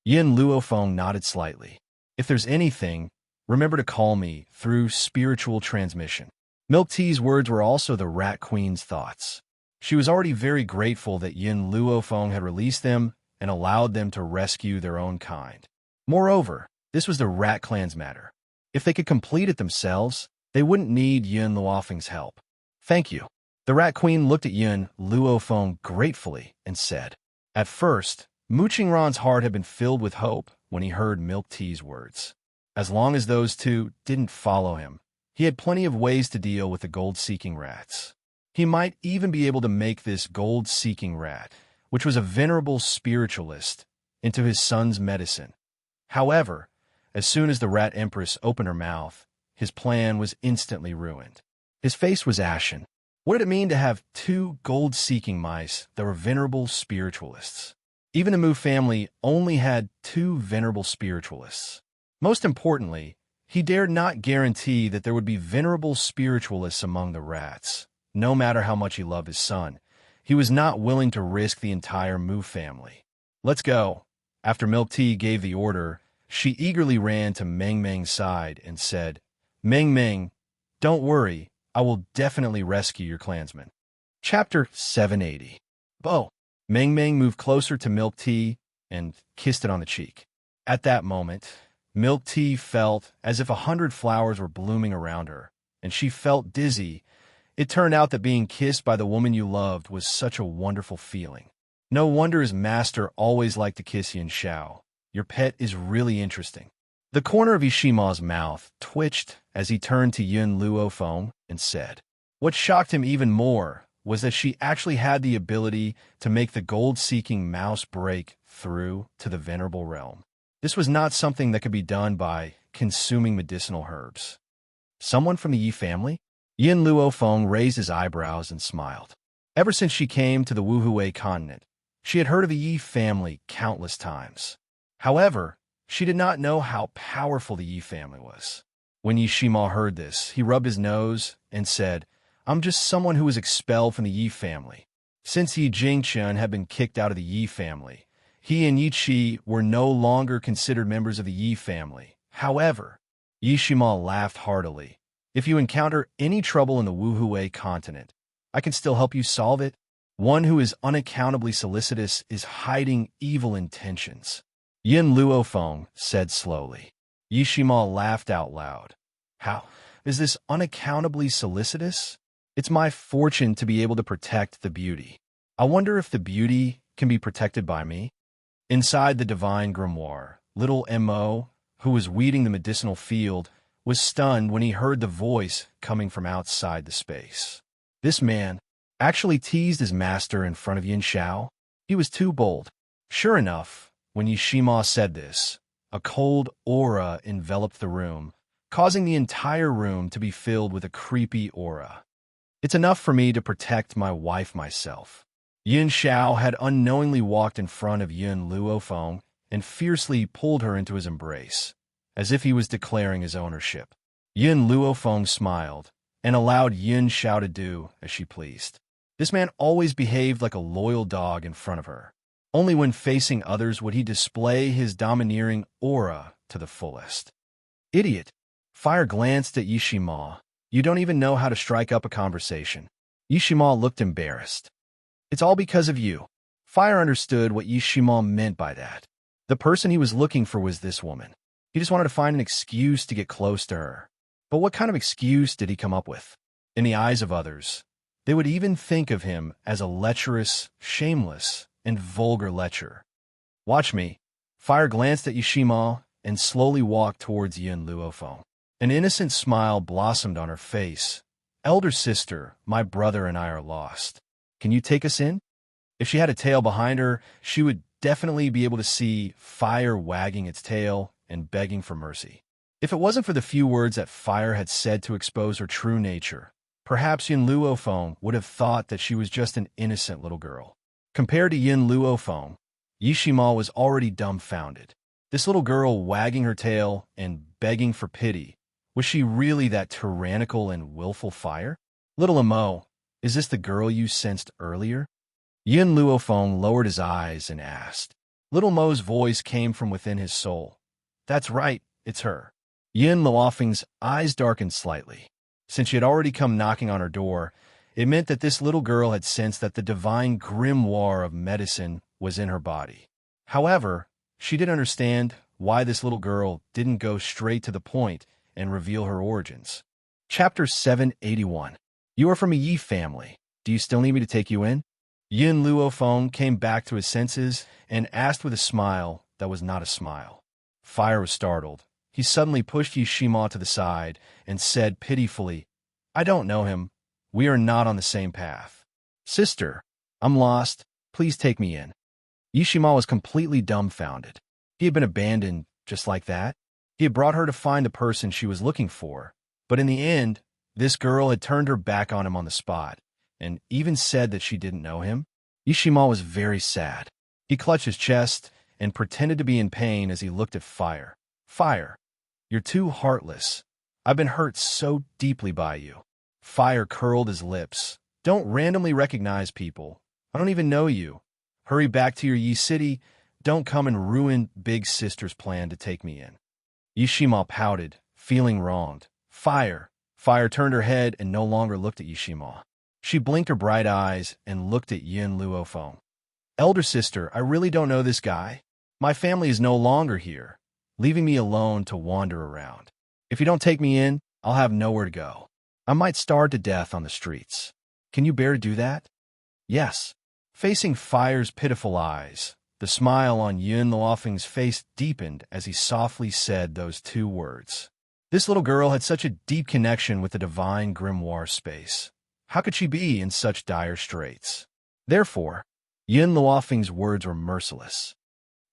Yun Luofeng nodded slightly. "If there's anything, remember to call me through spiritual transmission." Milk Tea's words were also the Rat Queen's thoughts. She was already very grateful that Yun Luofeng had released them and allowed them to rescue their own kind. Moreover, this was the Rat Clan's matter. If they could complete it themselves, they wouldn't need Yun Luofeng's help. "Thank you." The Rat Queen looked at Yun Luofeng gratefully and said. At first, Mu Qingran's heart had been filled with hope when he heard Milk Tea's words. As long as those two didn't follow him, he had plenty of ways to deal with the gold-seeking rats. He might even be able to make this gold-seeking rat, which was a venerable spiritualist, into his son's medicine. However, as soon as the rat empress opened her mouth, his plan was instantly ruined. His face was ashen. What did it mean to have two gold-seeking mice that were venerable spiritualists? Even the Moo family only had two venerable spiritualists. Most importantly, he dared not guarantee that there would be venerable spiritualists among the rats. No matter how much he loved his son, he was not willing to risk the entire Moo family. "Let's go." After Milk Tea gave the order, she eagerly ran to Meng Meng's side and said, "Meng Meng, don't worry, I will definitely rescue your clansmen." Chapter 780. Bo. Meng Meng moved closer to Milk Tea and kissed it on the cheek. At that moment, Milk Tea felt as if 100 flowers were blooming around her, and she felt dizzy. It turned out that being kissed by the woman you loved was such a wonderful feeling. No wonder his master always liked to kiss Yin Xiao. Your pet is really interesting. The corner of Ishima's mouth twitched as he turned to Yun Luofeng and said. What shocked him even more was that she actually had the ability to make the gold-seeking mouse break through to the venerable realm. This was not something that could be done by consuming medicinal herbs. Someone from the Yi family? Yin Luofeng raised his eyebrows and smiled. Ever since she came to the Wuhui continent, she had heard of the Yi family countless times. However, she did not know how powerful the Yi family was. When Yi Shima heard this, he rubbed his nose and said, "I'm just someone who was expelled from the Yi family." Since Yi Jingchen had been kicked out of the Yi family, he and Yi Qi were no longer considered members of the Yi family. However, Yi Shima laughed heartily. "If you encounter any trouble in the Wuhui continent, I can still help you solve it. One who is unaccountably solicitous is hiding evil intentions." Yin Luofeng said slowly. Yi Shima laughed out loud. "How? Is this unaccountably solicitous? It's my fortune to be able to protect the beauty. I wonder if the beauty can be protected by me?" Inside the divine grimoire, little Mo, who was weeding the medicinal field, was stunned when he heard the voice coming from outside the space. This man actually teased his master in front of Yin Xiao. He was too bold. Sure enough, when Yishima said this, a cold aura enveloped the room, causing the entire room to be filled with a creepy aura. "It's enough for me to protect my wife myself." Yin Xiao had unknowingly walked in front of Yin Luofeng and fiercely pulled her into his embrace, as if he was declaring his ownership. Yin Luofeng smiled and allowed Yin Xiao to do as she pleased. This man always behaved like a loyal dog in front of her. Only when facing others would he display his domineering aura to the fullest. "Idiot." Fire glanced at Yishima. "You don't even know how to strike up a conversation." Yishima looked embarrassed. "It's all because of you." Fire understood what Yishima meant by that. The person he was looking for was this woman. He just wanted to find an excuse to get close to her. But what kind of excuse did he come up with? In the eyes of others, they would even think of him as a lecherous, shameless, and vulgar lecher. "Watch me." Fire glanced at Yishima and slowly walked towards Yin Luofeng. An innocent smile blossomed on her face. "Elder sister, my brother and I are lost. Can you take us in?" If she had a tail behind her, she would definitely be able to see Fire wagging its tail and begging for mercy. If it wasn't for the few words that Fire had said to expose her true nature, perhaps Yin Luofeng would have thought that she was just an innocent little girl. Compared to Yin Luofeng, Yishima was already dumbfounded. This little girl wagging her tail and begging for pity, was she really that tyrannical and willful Fire? "Little Mo, is this the girl you sensed earlier?" Yin Luofeng lowered his eyes and asked. Little Mo's voice came from within his soul. "That's right, it's her." Yin Luofeng's eyes darkened slightly. Since she had already come knocking on her door, it meant that this little girl had sensed that the divine grimoire of medicine was in her body. However, she didn't understand why this little girl didn't go straight to the point and reveal her origins. Chapter 781. "You are from a Yi family. Do you still need me to take you in?" Yin Luofeng came back to his senses and asked with a smile that was not a smile. Fire was startled. He suddenly pushed Yishima to the side and said pitifully, "I don't know him. We are not on the same path. Sister, I'm lost. Please take me in. Yishima was completely dumbfounded. He had been abandoned just like that. He had brought her to find the person she was looking for, but in the end, this girl had turned her back on him on the spot, and even said that she didn't know him. Yishima was very sad. He clutched his chest and pretended to be in pain as he looked at Fire. Fire, you're too heartless. I've been hurt so deeply by you. Fire curled his lips. Don't randomly recognize people. I don't even know you. Hurry back to your Yi city. Don't come and ruin Big Sister's plan to take me in. Yishima pouted, feeling wronged. Fire turned her head and no longer looked at Yishima. She blinked her bright eyes and looked at Yin Luofeng. Elder sister, I really don't know this guy. My family is no longer here, leaving me alone to wander around. If you don't take me in, I'll have nowhere to go. I might starve to death on the streets. Can you bear to do that? Yes. Facing Fire's pitiful eyes, the smile on Yin Luofeng's face deepened as he softly said those two words. This little girl had such a deep connection with the divine grimoire space. How could she be in such dire straits? Therefore, Yin Luofeng's words were merciless.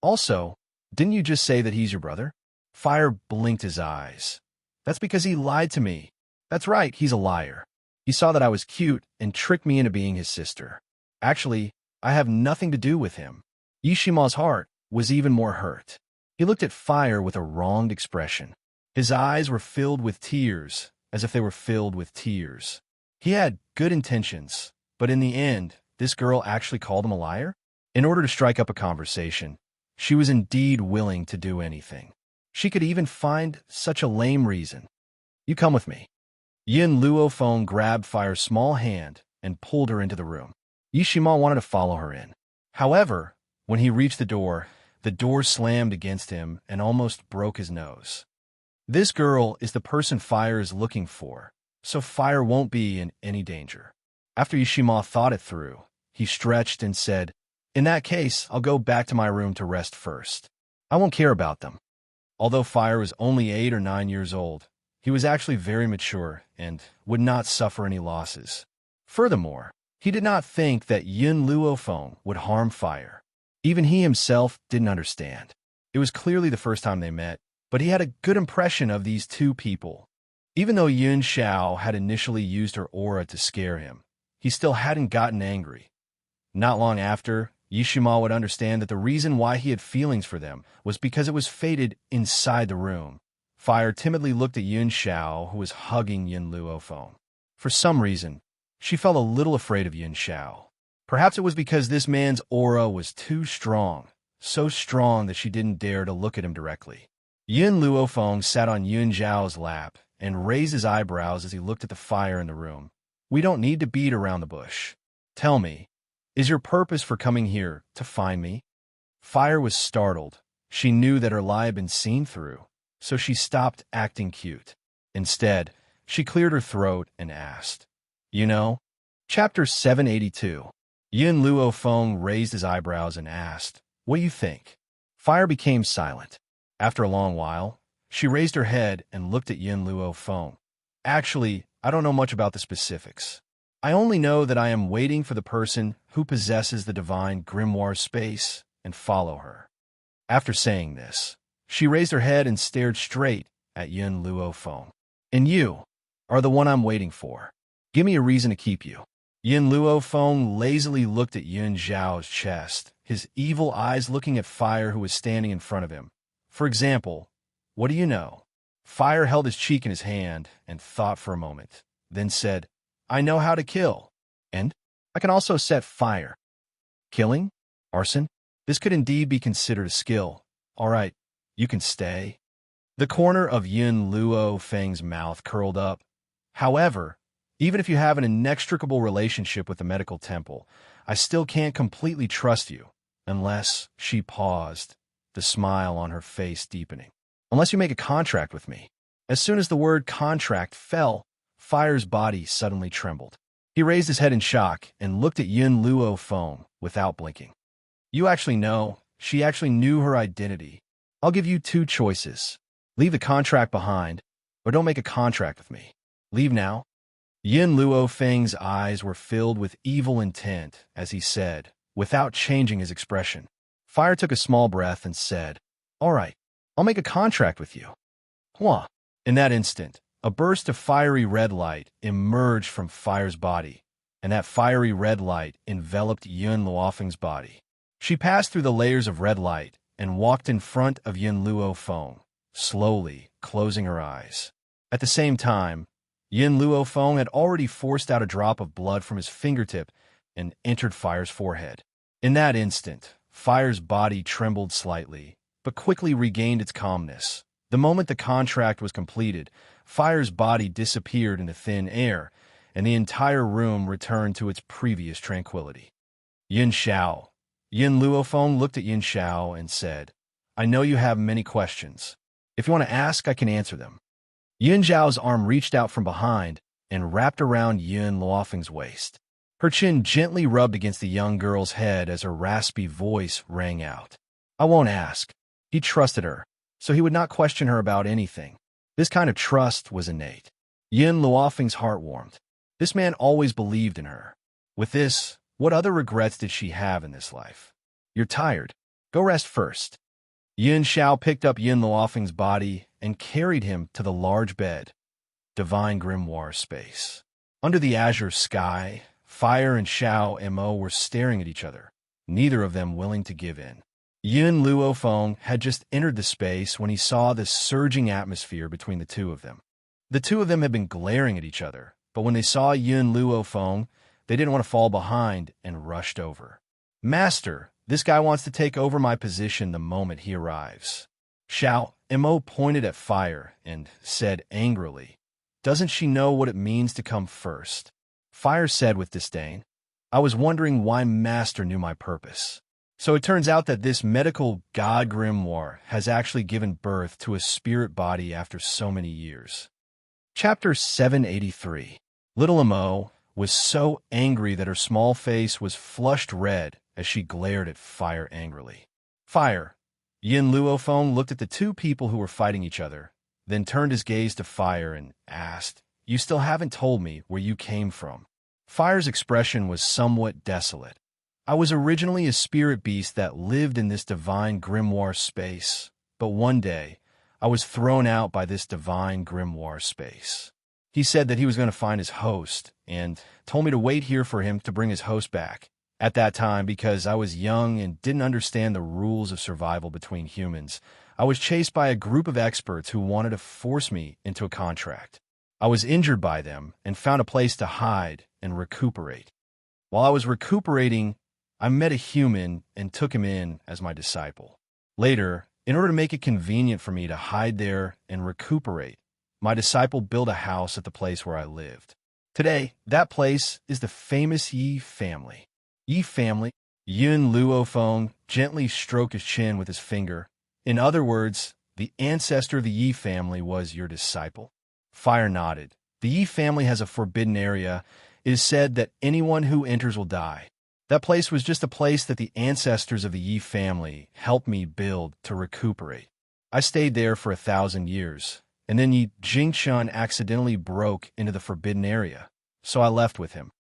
Also, didn't you just say that he's your brother? Fire blinked his eyes. That's because he lied to me. That's right, he's a liar. He saw that I was cute and tricked me into being his sister. Actually, I have nothing to do with him. Yishima's heart was even more hurt. He looked at Fire with a wronged expression. His eyes were filled with tears, as if they were filled with tears. He had good intentions, but in the end, this girl actually called him a liar? In order to strike up a conversation, she was indeed willing to do anything. She could even find such a lame reason. You come with me. Yin Luofeng grabbed Fire's small hand and pulled her into the room. Yishima wanted to follow her in. However, when he reached the door slammed against him and almost broke his nose. This girl is the person Fire is looking for, so Fire won't be in any danger. After Yishima thought it through, he stretched and said, In that case, I'll go back to my room to rest first. I won't care about them. Although Fire was only 8 or 9 years old, he was actually very mature and would not suffer any losses. Furthermore, he did not think that Yin Luofeng would harm Fire. Even he himself didn't understand. It was clearly the first time they met, but he had a good impression of these two people. Even though Yun Xiao had initially used her aura to scare him, he still hadn't gotten angry. Not long after, Yishima would understand that the reason why he had feelings for them was because it was fated inside the room. Fire timidly looked at Yun Xiao, who was hugging Yin Luofeng. For some reason, she felt a little afraid of Yun Xiao. Perhaps it was because this man's aura was too strong, so strong that she didn't dare to look at him directly. Yin Luofeng sat on Yun Xiao's lap and raised his eyebrows as he looked at the fire in the room. We don't need to beat around the bush. Tell me, is your purpose for coming here to find me? Fire was startled. She knew that her lie had been seen through, so she stopped acting cute. Instead, she cleared her throat and asked, You know? Chapter 782. Yin Luofeng raised his eyebrows and asked, What do you think? Fire became silent. After a long while, she raised her head and looked at Yin Luofeng. Actually, I don't know much about the specifics. I only know that I am waiting for the person who possesses the divine grimoire space and follow her. After saying this, she raised her head and stared straight at Yin Luofeng. And you are the one I'm waiting for. Give me a reason to keep you. Yin Luofeng lazily looked at Yun Xiao's chest, his evil eyes looking at Fire who was standing in front of him. For example, what do you know? Fire held his cheek in his hand and thought for a moment, then said, I know how to kill. And I can also set fire. Killing? Arson? This could indeed be considered a skill. All right, you can stay. The corner of Yin Luofeng's mouth curled up. However, even if you have an inextricable relationship with the medical temple, I still can't completely trust you, unless, she paused, the smile on her face deepening. Unless you make a contract with me. As soon as the word contract fell, Fire's body suddenly trembled. He raised his head in shock and looked at Yin Luofeng without blinking. You actually know, she actually knew her identity. I'll give you 2 choices. Leave the contract behind, or don't make a contract with me. Leave now. Yin Luofeng's eyes were filled with evil intent as he said, without changing his expression. Fire took a small breath and said, "All right, I'll make a contract with you." Hua. In that instant, a burst of fiery red light emerged from Fire's body, and that fiery red light enveloped Yin Luofeng's body. She passed through the layers of red light and walked in front of Yin Luofeng, slowly closing her eyes. At the same time, Yin Luofeng had already forced out a drop of blood from his fingertip and entered Fire's forehead. In that instant, Fire's body trembled slightly, but quickly regained its calmness. The moment the contract was completed, Fire's body disappeared into thin air, and the entire room returned to its previous tranquility. Yin Xiao. Yin Luofeng looked at Yin Xiao and said, "I know you have many questions. If you want to ask, I can answer them." Yin Xiao's arm reached out from behind and wrapped around Yin Luofeng's waist. Her chin gently rubbed against the young girl's head as her raspy voice rang out. "I won't ask." He trusted her, so he would not question her about anything. This kind of trust was innate. Yin Luofeng's heart warmed. This man always believed in her. With this, what other regrets did she have in this life? "You're tired. Go rest first." Yin Xiao picked up Yin Luofeng's body and carried him to the large bed. Divine Grimoire space. Under the azure sky, Fire and Xiao Mo were staring at each other, neither of them willing to give in. Yin Luofeng had just entered the space when he saw this surging atmosphere between the two of them. The two of them had been glaring at each other, but when they saw Yin Luofeng, they didn't want to fall behind and rushed over. "Master, this guy wants to take over my position the moment he arrives." Xiao Mo pointed at Fire and said angrily, "Doesn't she know what it means to come first?" Fire said with disdain, "I was wondering why Master knew my purpose." So it turns out that this medical god grimoire has actually given birth to a spirit body after so many years. Chapter 783. Little Mo was so angry that her small face was flushed red as she glared at Fire angrily. "Fire." Yin Luofeng looked at the two people who were fighting each other, then turned his gaze to Fire and asked, "You still haven't told me where you came from." Fire's expression was somewhat desolate. "I was originally a spirit beast that lived in this divine grimoire space, but one day I was thrown out by this divine grimoire space." He said that he was going to find his host and told me to wait here for him to bring his host back. At that time, because I was young and didn't understand the rules of survival between humans, I was chased by a group of experts who wanted to force me into a contract. I was injured by them and found a place to hide and recuperate. While I was recuperating, I met a human and took him in as my disciple. Later, in order to make it convenient for me to hide there and recuperate, my disciple built a house at the place where I lived. Today, that place is the famous Yi family. Yi family. Yin Luofeng gently stroked his chin with his finger. In other words, the ancestor of the Yi family was your disciple. Fire nodded. The Yi family has a forbidden area. It is said that anyone who enters will die. That place was just a place that the ancestors of the Yi family helped me build to recuperate. I stayed there for 1,000 years, and then Yi Jingshun accidentally broke into the forbidden area, so I left with him.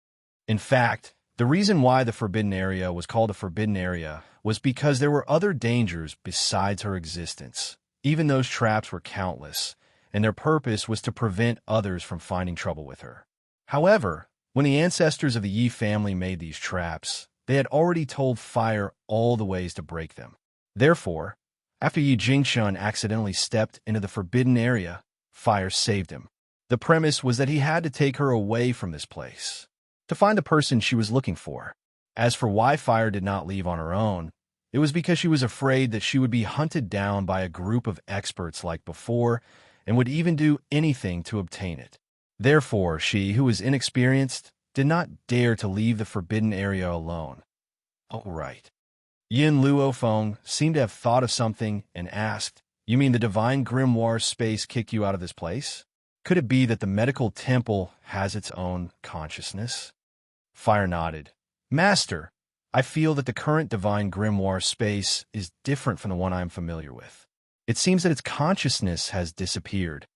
In fact, the reason why the forbidden area was called a forbidden area was because there were other dangers besides her existence. Even those traps were countless, and their purpose was to prevent others from finding trouble with her. However, when the ancestors of the Yi family made these traps, they had already told Fire all the ways to break them. Therefore, after Yi Jingshun accidentally stepped into the forbidden area, Fire saved him. The premise was that he had to take her away from this place, to find the person she was looking for. As for why Fire did not leave on her own, it was because she was afraid that she would be hunted down by a group of experts like before and would even do anything to obtain it. Therefore, she, who was inexperienced, did not dare to leave the forbidden area alone. "Oh, right." Yin Luofeng seemed to have thought of something and asked, "You mean the divine grimoire space kicked you out of this place? Could it be that the medical temple has its own consciousness?" Fire nodded. "Master, I feel that the current divine grimoire space is different from the one I am familiar with. It seems that its consciousness has disappeared.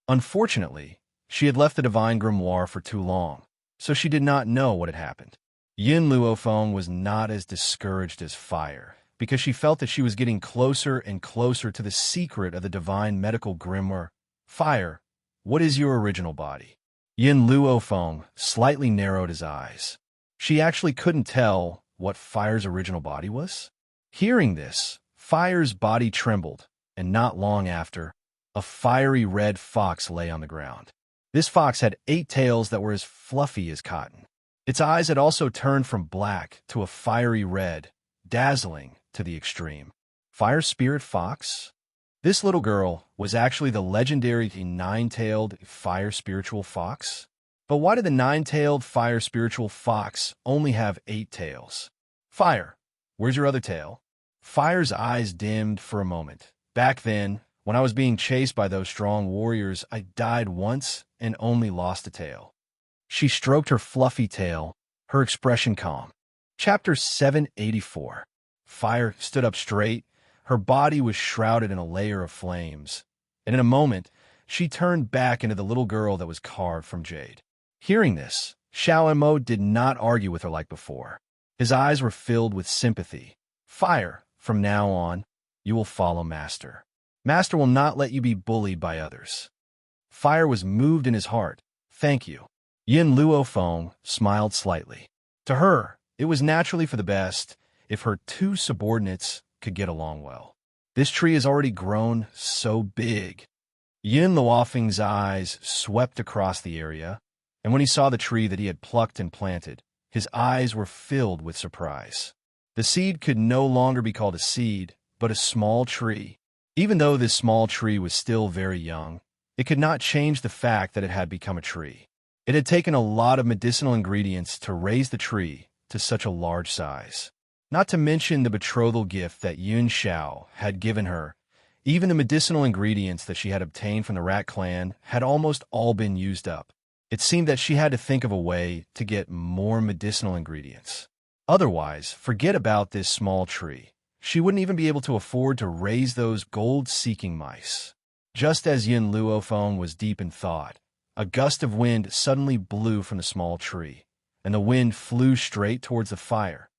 Unfortunately, She had left the divine grimoire for too long, so she did not know what had happened. Yin Luofeng was not as discouraged as Fire, because she felt that she was getting closer and closer to the secret of the divine medical grimoire. Fire, what is your original body? Yin Luofeng slightly narrowed his eyes. She actually couldn't tell what Fire's original body was. Hearing this, Fire's body trembled, and not long after, a fiery red fox lay on the ground. This fox had 8 tails that were as fluffy as cotton. Its eyes had also turned from black to a fiery red, dazzling to the extreme. Fire Spirit Fox? This little girl was actually the legendary 9-tailed fire spiritual fox. But why did the 9-tailed fire spiritual fox only have 8 tails? Fire, where's your other tail? Fire's eyes dimmed for a moment. Back then, when I was being chased by those strong warriors, I died once and only lost a tail. She stroked her fluffy tail, her expression calm. Chapter 784. Fire stood up straight. Her body was shrouded in a layer of flames. And in a moment, she turned back into the little girl that was carved from jade. Hearing this, Xiao Mo did not argue with her like before. His eyes were filled with sympathy. Fire, from now on, you will follow Master. Master will not let you be bullied by others. Fire was moved in his heart. Thank you. Yin Luofeng smiled slightly. To her, it was naturally for the best if her 2 subordinates could get along well. This tree has already grown so big. Yin Luofeng's eyes swept across the area, and when he saw the tree that he had plucked and planted, his eyes were filled with surprise. The seed could no longer be called a seed, but a small tree. Even though this small tree was still very young, it could not change the fact that it had become a tree. It had taken a lot of medicinal ingredients to raise the tree to such a large size. Not to mention the betrothal gift that Yun Xiao had given her. Even the medicinal ingredients that she had obtained from the Rat Clan had almost all been used up. It seemed that she had to think of a way to get more medicinal ingredients. Otherwise, forget about this small tree. She wouldn't even be able to afford to raise those gold-seeking mice. Just as Yin Luofeng was deep in thought, a gust of wind suddenly blew from the small tree, and the wind flew straight towards the fire.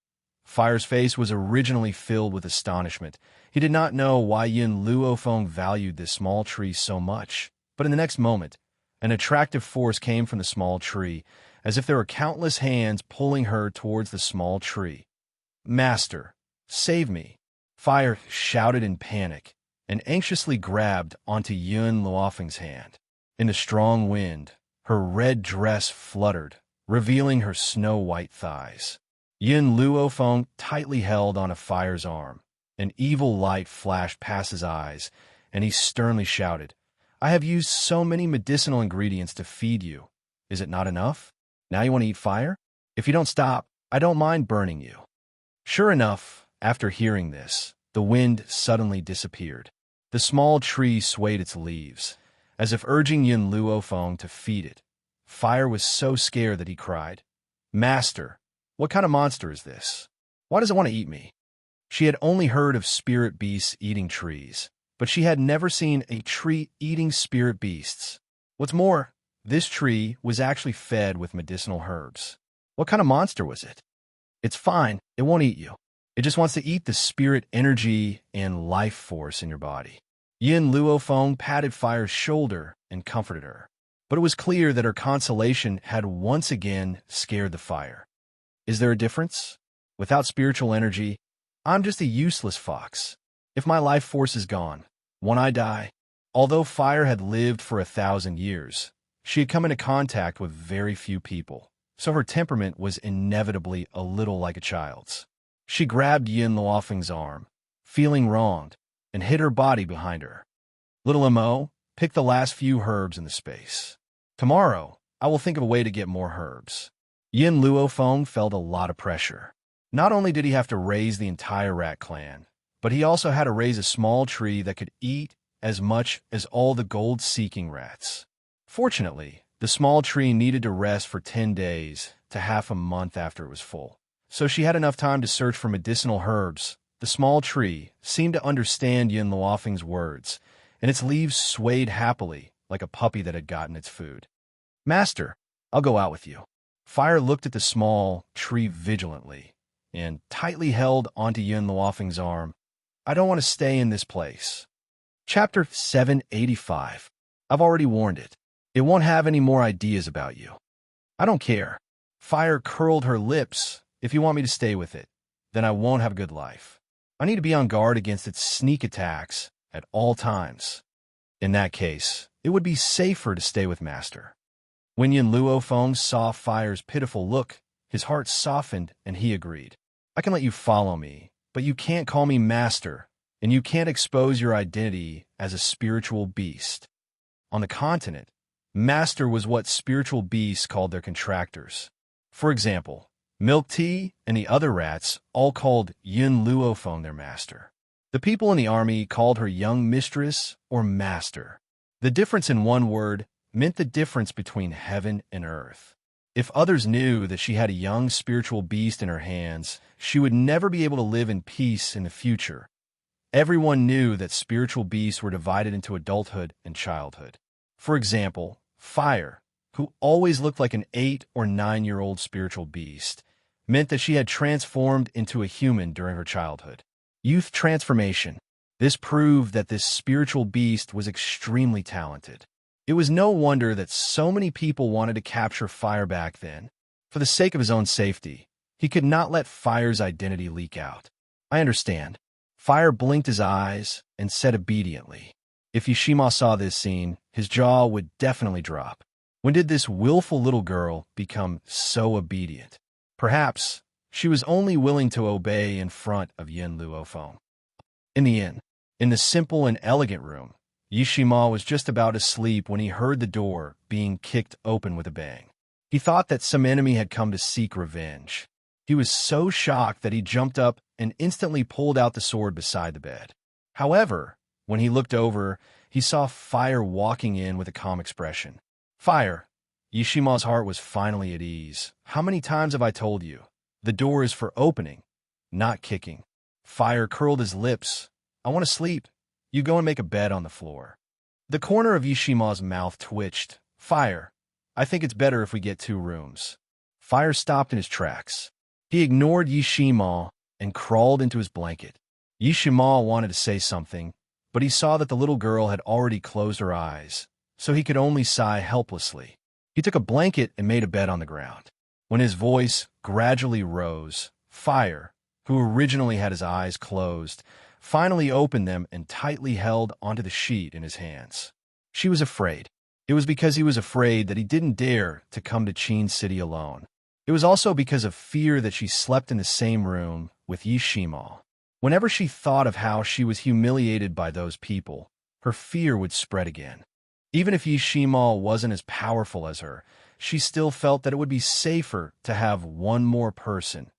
Fire's face was originally filled with astonishment. He did not know why Yin Luofeng valued this small tree so much, but in the next moment, an attractive force came from the small tree, as if there were countless hands pulling her towards the small tree. Master, save me! Fire shouted in panic, and anxiously grabbed onto Yun Luofeng's hand. In the strong wind, her red dress fluttered, revealing her snow-white thighs. Yin Luofeng tightly held onto Fire's arm. An evil light flashed past his eyes, and he sternly shouted, I have used so many medicinal ingredients to feed you. Is it not enough? Now you want to eat fire? If you don't stop, I don't mind burning you. Sure enough, after hearing this, the wind suddenly disappeared. The small tree swayed its leaves, as if urging Yin Luofeng to feed it. Fire was so scared that he cried, Master, what kind of monster is this? Why does it want to eat me? She had only heard of spirit beasts eating trees, but she had never seen a tree eating spirit beasts. What's more, this tree was actually fed with medicinal herbs. What kind of monster was it? It's fine, it won't eat you. It just wants to eat the spirit energy and life force in your body. Yin Luofeng patted Fire's shoulder and comforted her, but it was clear that her consolation had once again scared the Fire. Is there a difference? Without spiritual energy, I'm just a useless fox. If my life force is gone, won't I die? Although Fire had lived for 1,000 years, she had come into contact with very few people, so her temperament was inevitably a little like a child's. She grabbed Yin Luofeng's arm, feeling wronged, and hid her body behind her. Little Mo, pick the last few herbs in the space. Tomorrow, I will think of a way to get more herbs. Yin Luofeng felt a lot of pressure. Not only did he have to raise the entire Rat Clan, but he also had to raise a small tree that could eat as much as all the gold-seeking rats. Fortunately, the small tree needed to rest for 10 days to half a month after it was full. So she had enough time to search for medicinal herbs. The small tree seemed to understand Yin Luofeng's words, and its leaves swayed happily like a puppy that had gotten its food. Master, I'll go out with you. Fire looked at the small tree vigilantly and tightly held onto Yun Luofeng's arm. I don't want to stay in this place. Chapter 785. I've already warned it. It won't have any more ideas about you. I don't care. Fire curled her lips. If you want me to stay with it, then I won't have a good life. I need to be on guard against its sneak attacks at all times. In that case, it would be safer to stay with Master. When Yun Luofeng saw Fire's pitiful look, his heart softened and he agreed. I can let you follow me, but you can't call me Master, and you can't expose your identity as a spiritual beast. On the continent, Master was what spiritual beasts called their contractors. For example, Milk Tea and the other rats all called Yun Luofeng their master. The people in the army called her young mistress or master. The difference in one word meant the difference between heaven and earth. If others knew that she had a young spiritual beast in her hands, she would never be able to live in peace in the future. Everyone knew that spiritual beasts were divided into adulthood and childhood. For example, Fire, who always looked like an 8 or 9-year-old spiritual beast, meant that she had transformed into a human during her childhood. Youth transformation. This proved that this spiritual beast was extremely talented. It was no wonder that so many people wanted to capture Fire back then. For the sake of his own safety, he could not let Fire's identity leak out. I understand. Fire blinked his eyes and said obediently. If Yishima saw this scene, his jaw would definitely drop. When did this willful little girl become so obedient? Perhaps she was only willing to obey in front of Yun Luofeng. In the inn, in the simple and elegant room, Yishima was just about asleep when he heard the door being kicked open with a bang. He thought that some enemy had come to seek revenge. He was so shocked that he jumped up and instantly pulled out the sword beside the bed. However, when he looked over, he saw Fire walking in with a calm expression. Fire. Yishima's heart was finally at ease. How many times have I told you? The door is for opening, not kicking. Fire curled his lips. I want to sleep. You go and make a bed on the floor. The corner of Yishima's mouth twitched. Fire. I think it's better if we get 2 rooms. Fire stopped in his tracks. He ignored Yishima and crawled into his blanket. Yishima wanted to say something, but he saw that the little girl had already closed her eyes, so he could only sigh helplessly. He took a blanket and made a bed on the ground. When his voice gradually rose, Fire, who originally had his eyes closed, finally opened them and tightly held onto the sheet in his hands. She was afraid. It was because he was afraid that he didn't dare to come to Qin City alone. It was also because of fear that she slept in the same room with Yishima. Whenever she thought of how she was humiliated by those people, her fear would spread again. Even if Yishima wasn't as powerful as her, she still felt that it would be safer to have one more person.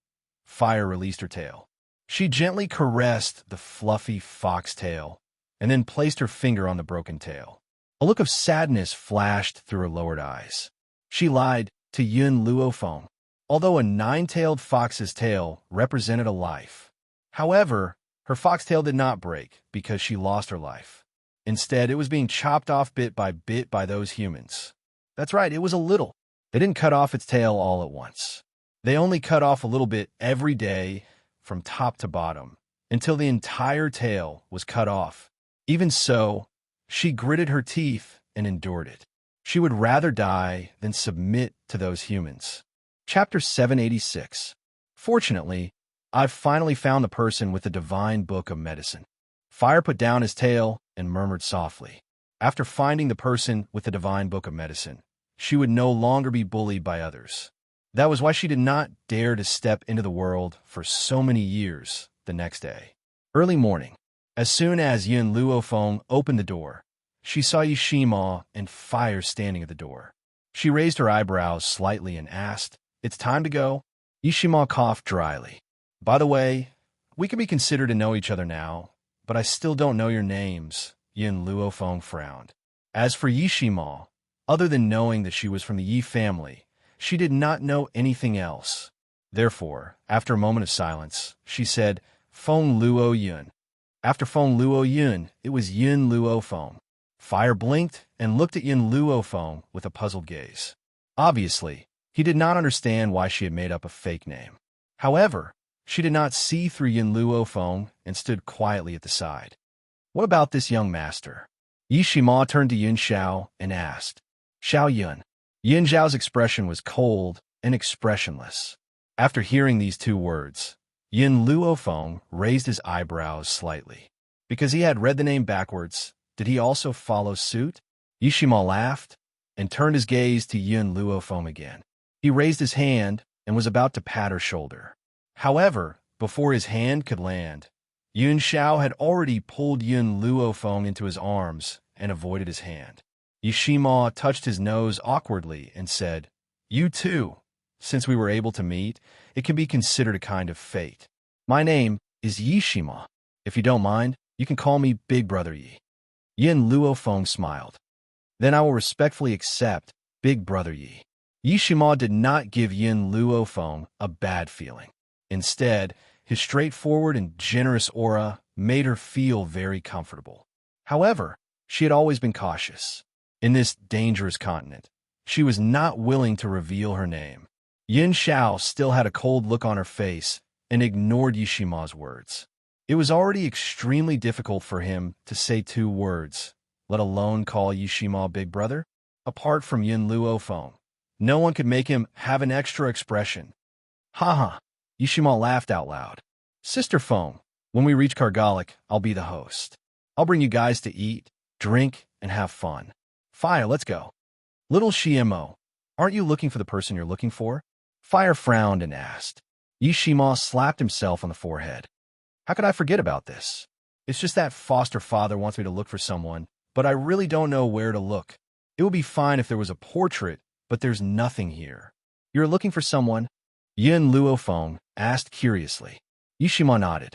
Fire released her tail. She gently caressed the fluffy fox tail and then placed her finger on the broken tail. A look of sadness flashed through her lowered eyes. She lied to Yun Luofeng, although a 9-tailed fox's tail represented a life. However, her foxtail did not break because she lost her life. Instead, it was being chopped off bit by those humans. That's right, it was a little. They didn't cut off its tail all at once. They only cut off a little bit every day from top to bottom until the entire tail was cut off. Even so, she gritted her teeth and endured it. She would rather die than submit to those humans. Chapter 786. Fortunately, I've finally found the person with the divine book of medicine. Fire put down his tail and murmured softly. After finding the person with the divine book of medicine, she would no longer be bullied by others. That was why she did not dare to step into the world for so many years the next day. Early morning. As soon as Yun Luofeng opened the door, she saw Yishima and Fire standing at the door. She raised her eyebrows slightly and asked, "It's time to go?" Yishima coughed dryly. "By the way, we can be considered to know each other now, but I still don't know your names," Yun Luofeng frowned. As for Yishima, other than knowing that she was from the Yi family, she did not know anything else. Therefore, after a moment of silence, she said, "Feng Luo Yun." After Feng Luo Yun, it was Yun Luofeng. Fire blinked and looked at Yin Luofeng with a puzzled gaze. Obviously, he did not understand why she had made up a fake name. However, she did not see through Yin Luofeng and stood quietly at the side. What about this young master? Yi Shima turned to Yin Xiao and asked. Xiao Yun. Yin Xiao's expression was cold and expressionless. After hearing these two words, Yin Luofeng raised his eyebrows slightly. Because he had read the name backwards, did he also follow suit? Yi Shima laughed and turned his gaze to Yin Luofeng again. He raised his hand and was about to pat her shoulder. However, before his hand could land, Yun Xiao had already pulled Yin Luofeng into his arms and avoided his hand. Yi Shima touched his nose awkwardly and said, You too. Since we were able to meet, it can be considered a kind of fate. My name is Yi Shima. If you don't mind, you can call me Big Brother Yi. Yin Luofeng smiled. Then I will respectfully accept Big Brother Yi. Yi Shima did not give Yin Luofeng a bad feeling. Instead, his straightforward and generous aura made her feel very comfortable. However, she had always been cautious. In this dangerous continent, she was not willing to reveal her name. Yin Xiao still had a cold look on her face and ignored Yi Shima's words. It was already extremely difficult for him to say two words, let alone call Yi Shima Big Brother. Apart from Yin Luofeng, no one could make him have an extra expression. Ha! Yi Shima laughed out loud. Sister Feng, when we reach Kargalik, I'll be the host. I'll bring you guys to eat, drink, and have fun. Fire, let's go. Little Shimo, aren't you looking for the person you're looking for? Fire frowned and asked. Yi Shima slapped himself on the forehead. How could I forget about this? It's just that foster father wants me to look for someone, but I really don't know where to look. It would be fine if there was a portrait, but there's nothing here. You're looking for someone? Yin Luofeng asked curiously. Yi Shima nodded.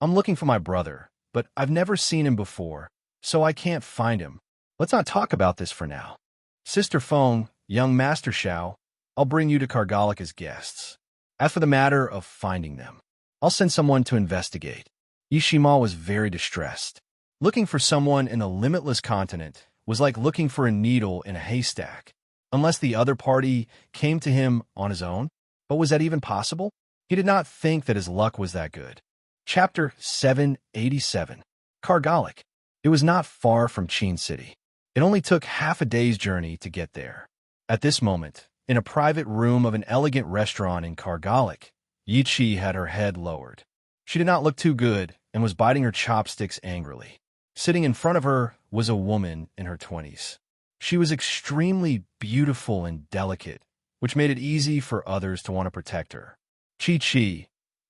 I'm looking for my brother, but I've never seen him before, so I can't find him. Let's not talk about this for now. Sister Feng, young Master Xiao, I'll bring you to Kargalik as guests. As for the matter of finding them, I'll send someone to investigate. Yi Shima was very distressed. Looking for someone in a limitless continent was like looking for a needle in a haystack, unless the other party came to him on his own. But was that even possible? He did not think that his luck was that good. Chapter 787. Kargalik. It was not far from Qin City. It only took half a day's journey to get there. At this moment, in a private room of an elegant restaurant in Kargalik, Yi Qi had her head lowered. She did not look too good and was biting her chopsticks angrily. Sitting in front of her was a woman in her 20s. She was extremely beautiful and delicate, which made it easy for others to want to protect her. Chi.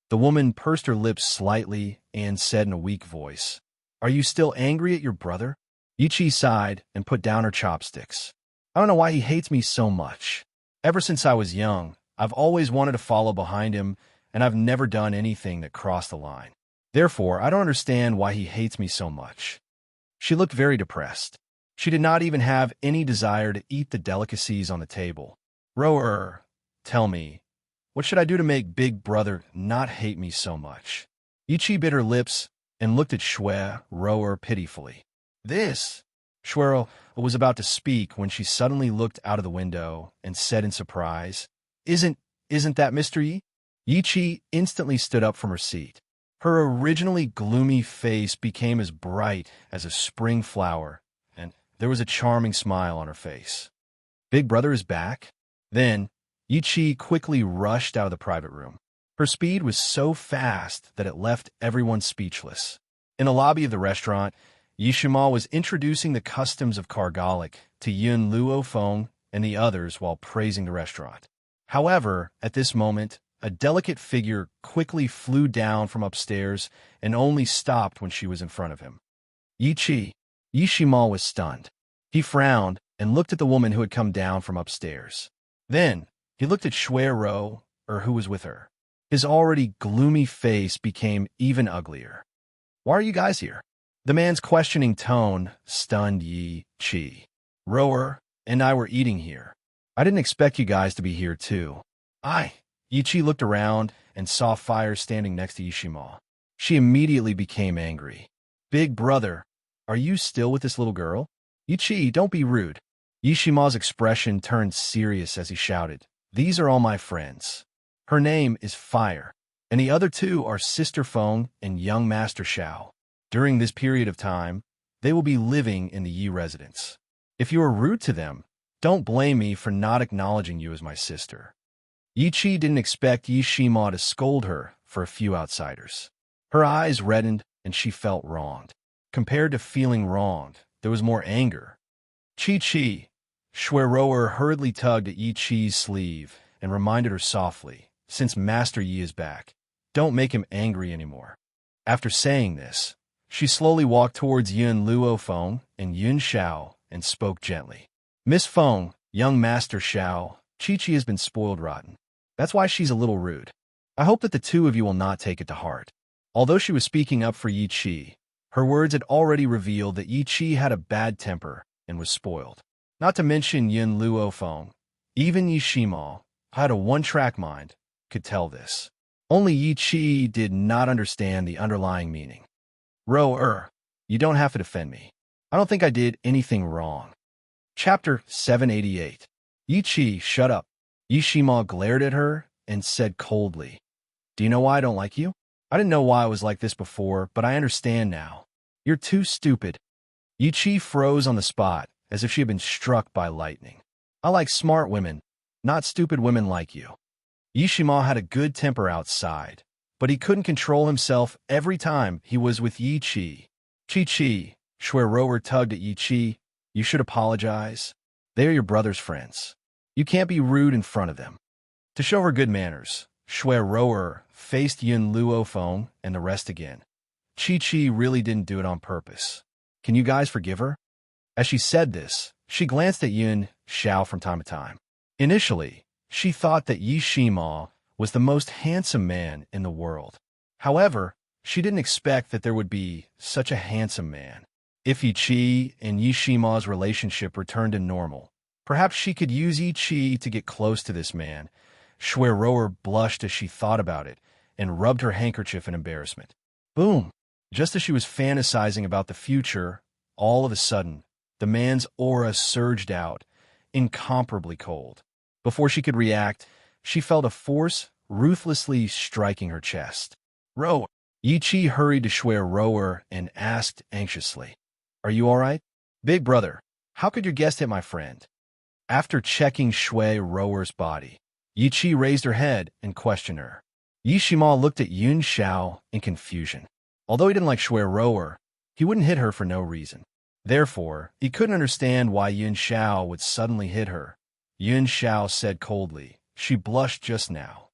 The woman pursed her lips slightly and said in a weak voice, Are you still angry at your brother? Yi Qi sighed and put down her chopsticks. I don't know why he hates me so much. Ever since I was young, I've always wanted to follow behind him, and I've never done anything that crossed the line. Therefore, I don't understand why he hates me so much. She looked very depressed. She did not even have any desire to eat the delicacies on the table. Rower, tell me, what should I do to make Big Brother not hate me so much? Yi Qi bit her lips and looked at Shui Rower pitifully. This? Shui was about to speak when she suddenly looked out of the window and said in surprise, Isn't that Mr. Yi? Yi Qi instantly stood up from her seat. Her originally gloomy face became as bright as a spring flower, and there was a charming smile on her face. Big Brother is back? Then, Yi Qi quickly rushed out of the private room. Her speed was so fast that it left everyone speechless. In the lobby of the restaurant, Yi Shima was introducing the customs of Kargalik to Yin Luofeng and the others while praising the restaurant. However, at this moment, a delicate figure quickly flew down from upstairs and only stopped when she was in front of him. Yi Qi. Yi Shima was stunned. He frowned and looked at the woman who had come down from upstairs. Then, he looked at Shui Ro, who was with her. His already gloomy face became even uglier. Why are you guys here? The man's questioning tone stunned Yi Qi. Rower and I were eating here. I didn't expect you guys to be here too. Yi Qi looked around and saw Fire standing next to Yi Shima. She immediately became angry. Big Brother, are you still with this little girl? Yi, don't be rude. Yishima's expression turned serious as he shouted, "These are all my friends. Her name is Fire, and the other two are Sister Feng and young Master Xiao. During this period of time, they will be living in the Yi residence. If you are rude to them, don't blame me for not acknowledging you as my sister." Yi didn't expect Yishima to scold her for a few outsiders. Her eyes reddened and she felt wronged. Compared to feeling wronged, there was more anger. Chi. Schwerower hurriedly tugged at Yi-Chi's sleeve and reminded her softly, "Since Master Yi is back, don't make him angry anymore." After saying this, she slowly walked towards Yun Luo Feng and Yun Xiao and spoke gently. "Miss Feng, young Master Xiao, Chi has been spoiled rotten. That's why she's a little rude. I hope that the two of you will not take it to heart." Although she was speaking up for Yi-Chi, her words had already revealed that Yi-Chi had a bad temper and was spoiled. Not to mention Yun Luo Feng, even Yishima, who had a one-track mind, could tell this. Only Yi-Chi did not understand the underlying meaning. You don't have to defend me. I don't think I did anything wrong." Chapter 788. Yi-Chi, shut up. Yishima glared at her and said coldly, "Do you know why I don't like you? I didn't know why I was like this before, but I understand now. You're too stupid." Yi-Chi froze on the spot, as if she had been struck by lightning. "I like smart women, not stupid women like you." Yishima had a good temper outside, but he couldn't control himself every time he was with Yi-Chi. Chi, Schwerower tugged at Yi-Chi. "You should apologize. They are your brother's friends. You can't be rude in front of them." To show her good manners, Schwerower faced Yun Luo Feng and the rest again. Chi really didn't do it on purpose. "Can you guys forgive her?" As she said this, she glanced at Yun Xiao from time to time. Initially, she thought that Yishima was the most handsome man in the world. However, she didn't expect that there would be such a handsome man. If Yi-Chi and Yishima's relationship returned to normal, perhaps she could use Yi-Chi to get close to this man. Schwerower blushed as she thought about it and rubbed her handkerchief in embarrassment. Boom! Just as she was fantasizing about the future, all of a sudden, the man's aura surged out, incomparably cold. Before she could react, she felt a force ruthlessly striking her chest. "Rower!" Yi-Chi hurried to Schwerower and asked anxiously, "Are you all right?" "Big brother, how could your guest hit my friend?" After checking Schwerower's body, Yi-Chi raised her head and questioned her. Yishima looked at Yun Xiao in confusion. Although he didn't like Schwerower, he wouldn't hit her for no reason. Therefore, he couldn't understand why Yun Xiao would suddenly hit her. Yun Xiao said coldly, "She blushed just now."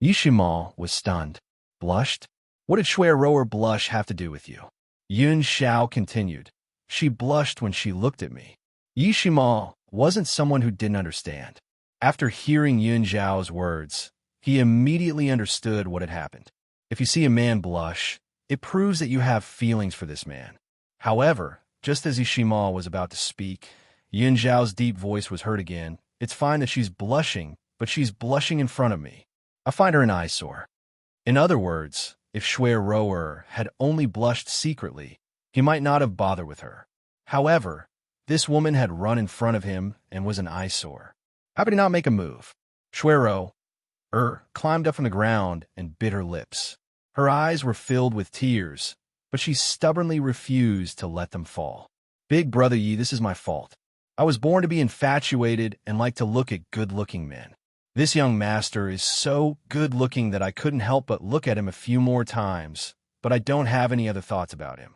Yishima was stunned. "Blushed? What did Schwerower blush have to do with you?" Yun Xiao continued, "She blushed when she looked at me." Yishima wasn't someone who didn't understand. After hearing Yun Xiao's words, he immediately understood what had happened. If you see a man blush, it proves that you have feelings for this man. However, just as Yishima was about to speak, Yun Xiao's deep voice was heard again. "It's fine that she's blushing, but she's blushing in front of me. I find her an eyesore." In other words, if Schwerower had only blushed secretly, he might not have bothered with her. However, this woman had run in front of him and was an eyesore. How could he not make a move? Schwerower climbed up from the ground and bit her lips. Her eyes were filled with tears, but she stubbornly refused to let them fall. "Big brother Yi, this is my fault. I was born to be infatuated and like to look at good-looking men. This young master is so good-looking that I couldn't help but look at him a few more times, but I don't have any other thoughts about him."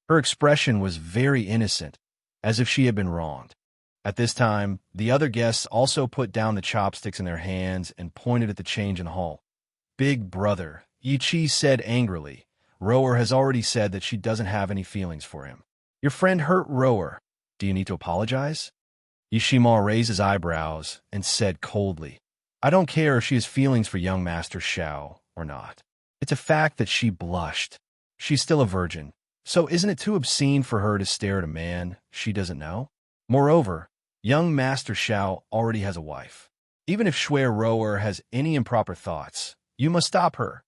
Her expression was very innocent, as if she had been wronged. At this time, the other guests also put down the chopsticks in their hands and pointed at the change in the hall. "Big brother," Yi-Chi said angrily, "Rower has already said that she doesn't have any feelings for him. Your friend hurt Rower. Do you need to apologize?" Yishima raised his eyebrows and said coldly, "I don't care if she has feelings for young Master Xiao or not. It's a fact that she blushed. She's still a virgin, so isn't it too obscene for her to stare at a man she doesn't know? Moreover, young Master Xiao already has a wife. Even if Schwerower has any improper thoughts, you must stop her."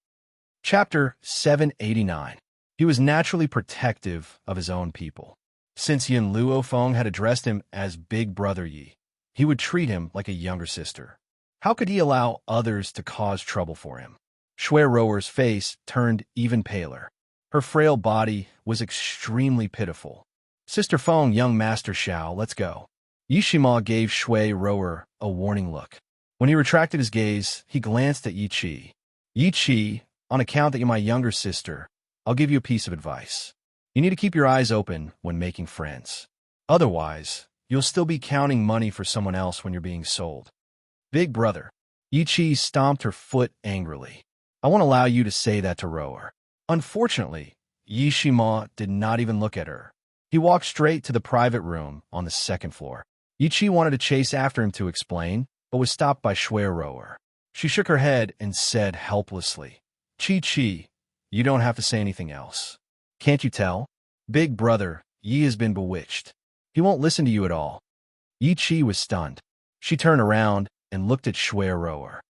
Chapter 789. He was naturally protective of his own people. Since Yin Luofeng had addressed him as Big Brother Yi, he would treat him like a younger sister. How could he allow others to cause trouble for him? Shui Rower's face turned even paler. Her frail body was extremely pitiful. Sister Feng, young Master Xiao, let's go. Yi Shima gave Shui Rower a warning look. When he retracted his gaze, he glanced at Yi Qi. Yi Qi, on account that you're my younger sister, I'll give you a piece of advice. You need to keep your eyes open when making friends. Otherwise, you'll still be counting money for someone else when you're being sold. Big brother. Yi Qi stomped her foot angrily. I won't allow you to say that to Rower. Unfortunately, Yi Shima did not even look at her. He walked straight to the private room on the second floor. Yi Qi wanted to chase after him to explain, but was stopped by Shui Rower. She shook her head and said helplessly, Qi, you don't have to say anything else. Can't you tell? Big brother, Yi has been bewitched. He won't listen to you at all. Yi Qi was stunned. She turned around and looked at Shui Rower.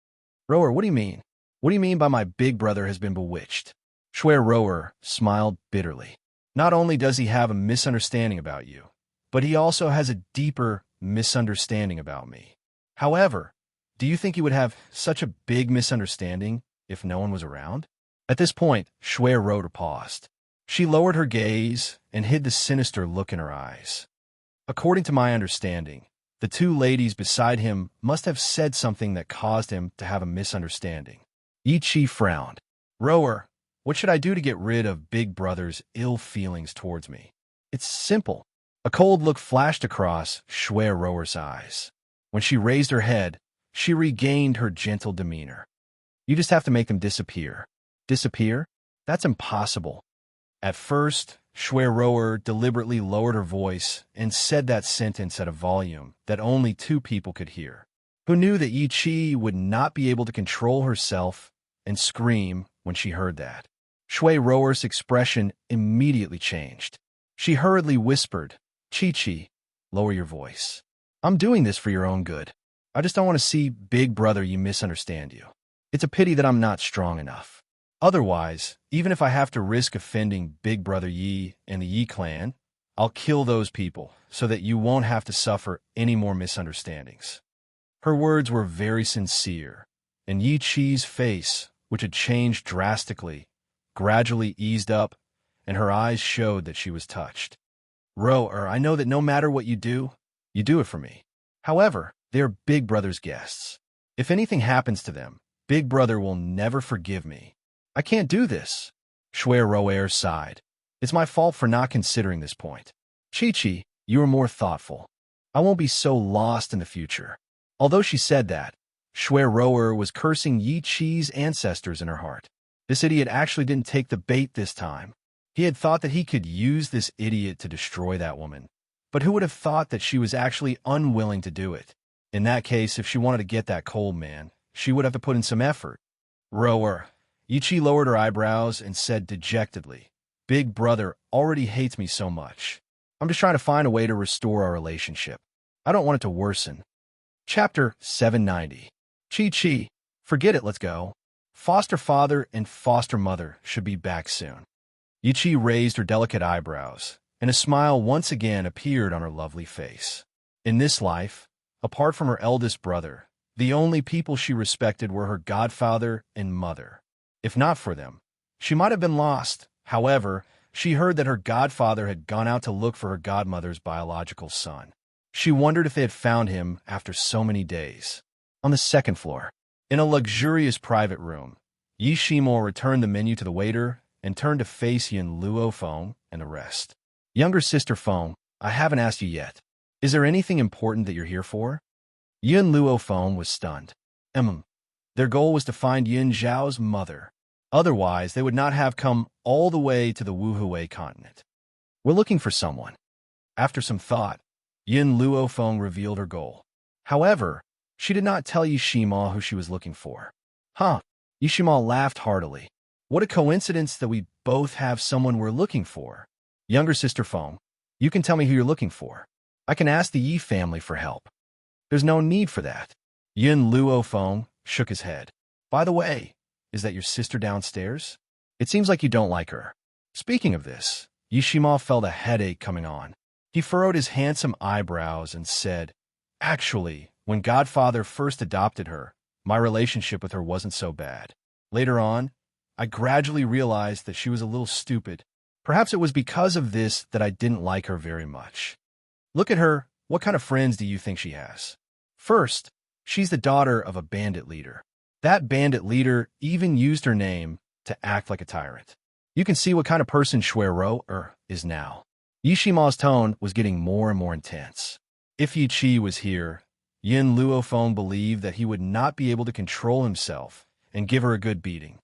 Rower, what do you mean? What do you mean by my big brother has been bewitched? Shui Rower smiled bitterly. Not only does he have a misunderstanding about you, but he also has a deeper misunderstanding about me. However, do you think he would have such a big misunderstanding if no one was around? At this point, Shui Rower paused. She lowered her gaze and hid the sinister look in her eyes. According to my understanding, the two ladies beside him must have said something that caused him to have a misunderstanding. Yi Qi frowned. Rower, what should I do to get rid of Big Brother's ill feelings towards me? It's simple. A cold look flashed across Shui Rower's eyes. When she raised her head, she regained her gentle demeanor. You just have to make them disappear. Disappear? That's impossible. At first, Shui Rower deliberately lowered her voice and said that sentence at a volume that only two people could hear, who knew that Yi Qi would not be able to control herself and scream when she heard that. Shui Rower's expression immediately changed. She hurriedly whispered, Qi, lower your voice. I'm doing this for your own good. I just don't want to see Big Brother you misunderstand you. It's a pity that I'm not strong enough. Otherwise, even if I have to risk offending Big Brother Yi and the Yi clan, I'll kill those people so that you won't have to suffer any more misunderstandings. Her words were very sincere, and Yi Qi's face, which had changed drastically, gradually eased up, and her eyes showed that she was touched. Rower, I know that no matter what you do it for me. However, they are Big Brother's guests. If anything happens to them, Big Brother will never forgive me. I can't do this. Shui Rower sighed. It's my fault for not considering this point. Qi, you are more thoughtful. I won't be so lost in the future. Although she said that, Shui Rower was cursing Yi Qi's ancestors in her heart. This idiot actually didn't take the bait this time. He had thought that he could use this idiot to destroy that woman. But who would have thought that she was actually unwilling to do it? In that case, if she wanted to get that cold man, she would have to put in some effort. Rower. Yi Qi lowered her eyebrows and said dejectedly, Big Brother already hates me so much. I'm just trying to find a way to restore our relationship. I don't want it to worsen. Chapter 790. Qi, forget it, let's go. Foster father and foster mother should be back soon. Yi Qi raised her delicate eyebrows, and a smile once again appeared on her lovely face. In this life, apart from her eldest brother, the only people she respected were her godfather and mother. If not for them, she might have been lost. However, she heard that her godfather had gone out to look for her godmother's biological son. She wondered if they had found him after so many days. On the second floor, in a luxurious private room, Yi Shimo returned the menu to the waiter and turned to face Yin Luofeng and the rest. Younger sister Feng, I haven't asked you yet. Is there anything important that you're here for? Yin Luofeng was stunned. Their goal was to find Yin Zhao's mother. Otherwise, they would not have come all the way to the Wuhui continent. We're looking for someone. After some thought, Yin Luofeng revealed her goal. However, she did not tell Yishima who she was looking for. Yishima laughed heartily. What a coincidence that we both have someone we're looking for. Younger sister Feng, you can tell me who you're looking for. I can ask the Yi family for help. There's no need for that. Yin Luofeng shook his head. By the way, is that your sister downstairs? It seems like you don't like her. Speaking of this, Yishima felt a headache coming on. He furrowed his handsome eyebrows and said, "Actually, when Godfather first adopted her, my relationship with her wasn't so bad. Later on, I gradually realized that she was a little stupid. Perhaps it was because of this that I didn't like her very much. Look at her. What kind of friends do you think she has? First, she's the daughter of a bandit leader. That bandit leader even used her name to act like a tyrant. You can see what kind of person Shuero is now." Yishima's tone was getting more and more intense. If Yi Chi was here, Yin Luofeng believed that he would not be able to control himself and give her a good beating.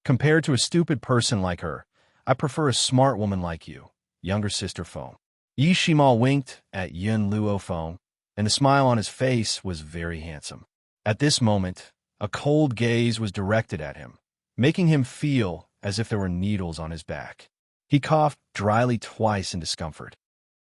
"Compared to a stupid person like her, I prefer a smart woman like you, younger sister Feng." Yishima winked at Yin Luofeng, and the smile on his face was very handsome. At this moment, a cold gaze was directed at him, making him feel as if there were needles on his back. He coughed dryly twice in discomfort.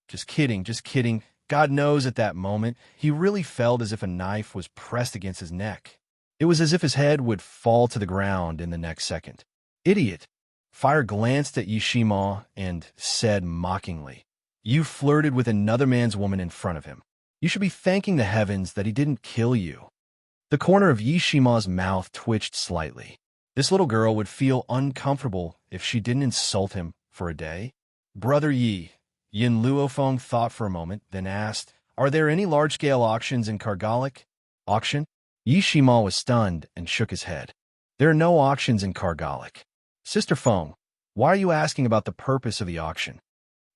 Just kidding, just kidding. God knows at that moment, he really felt as if a knife was pressed against his neck. It was as if his head would fall to the ground in the next second. "Idiot!" Fire glanced at Yishima and said mockingly, "You flirted with another man's woman in front of him. You should be thanking the heavens that he didn't kill you." The corner of Yishima's mouth twitched slightly. This little girl would feel uncomfortable if she didn't insult him for a day. "Brother Yi," Yin Luofeng thought for a moment, then asked, "Are there any large-scale auctions in Kargalik?" "Auction?" Yishima was stunned and shook his head. "There are no auctions in Kargalik." "Sister Feng, why are you asking about the purpose of the auction?"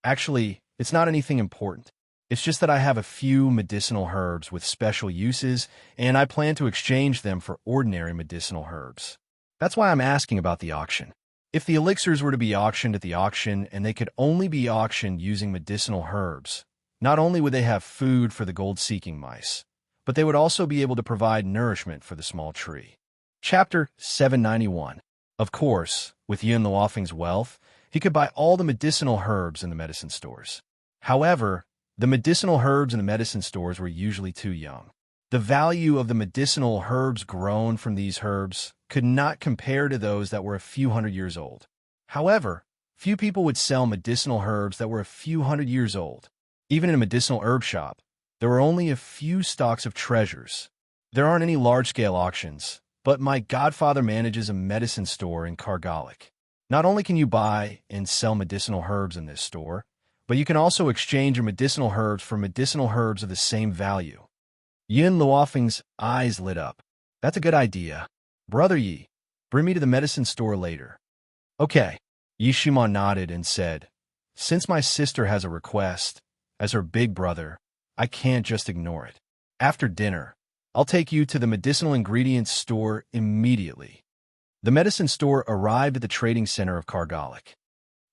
"Actually, it's not anything important. It's just that I have a few medicinal herbs with special uses, and I plan to exchange them for ordinary medicinal herbs. That's why I'm asking about the auction. If the elixirs were to be auctioned at the auction and they could only be auctioned using medicinal herbs, not only would they have food for the gold-seeking mice, but they would also be able to provide nourishment for the small tree." Chapter 791. Of course, with Yin Luofeng's wealth, he could buy all the medicinal herbs in the medicine stores. However, the medicinal herbs in the medicine stores were usually too young. The value of the medicinal herbs grown from these herbs could not compare to those that were a few hundred years old. However, few people would sell medicinal herbs that were a few hundred years old. Even in a medicinal herb shop, there were only a few stocks of treasures. There aren't any large-scale auctions, but my godfather manages a medicine store in Kargalik. Not only can you buy and sell medicinal herbs in this store, but you can also exchange your medicinal herbs for medicinal herbs of the same value. Yin Luofeng's eyes lit up. "That's a good idea. Brother Yi, bring me to the medicine store later." "Okay." Yishima nodded and said, "Since my sister has a request, as her big brother, I can't just ignore it. After dinner, I'll take you to the medicinal ingredients store immediately." The medicine store arrived at the trading center of Kargalik.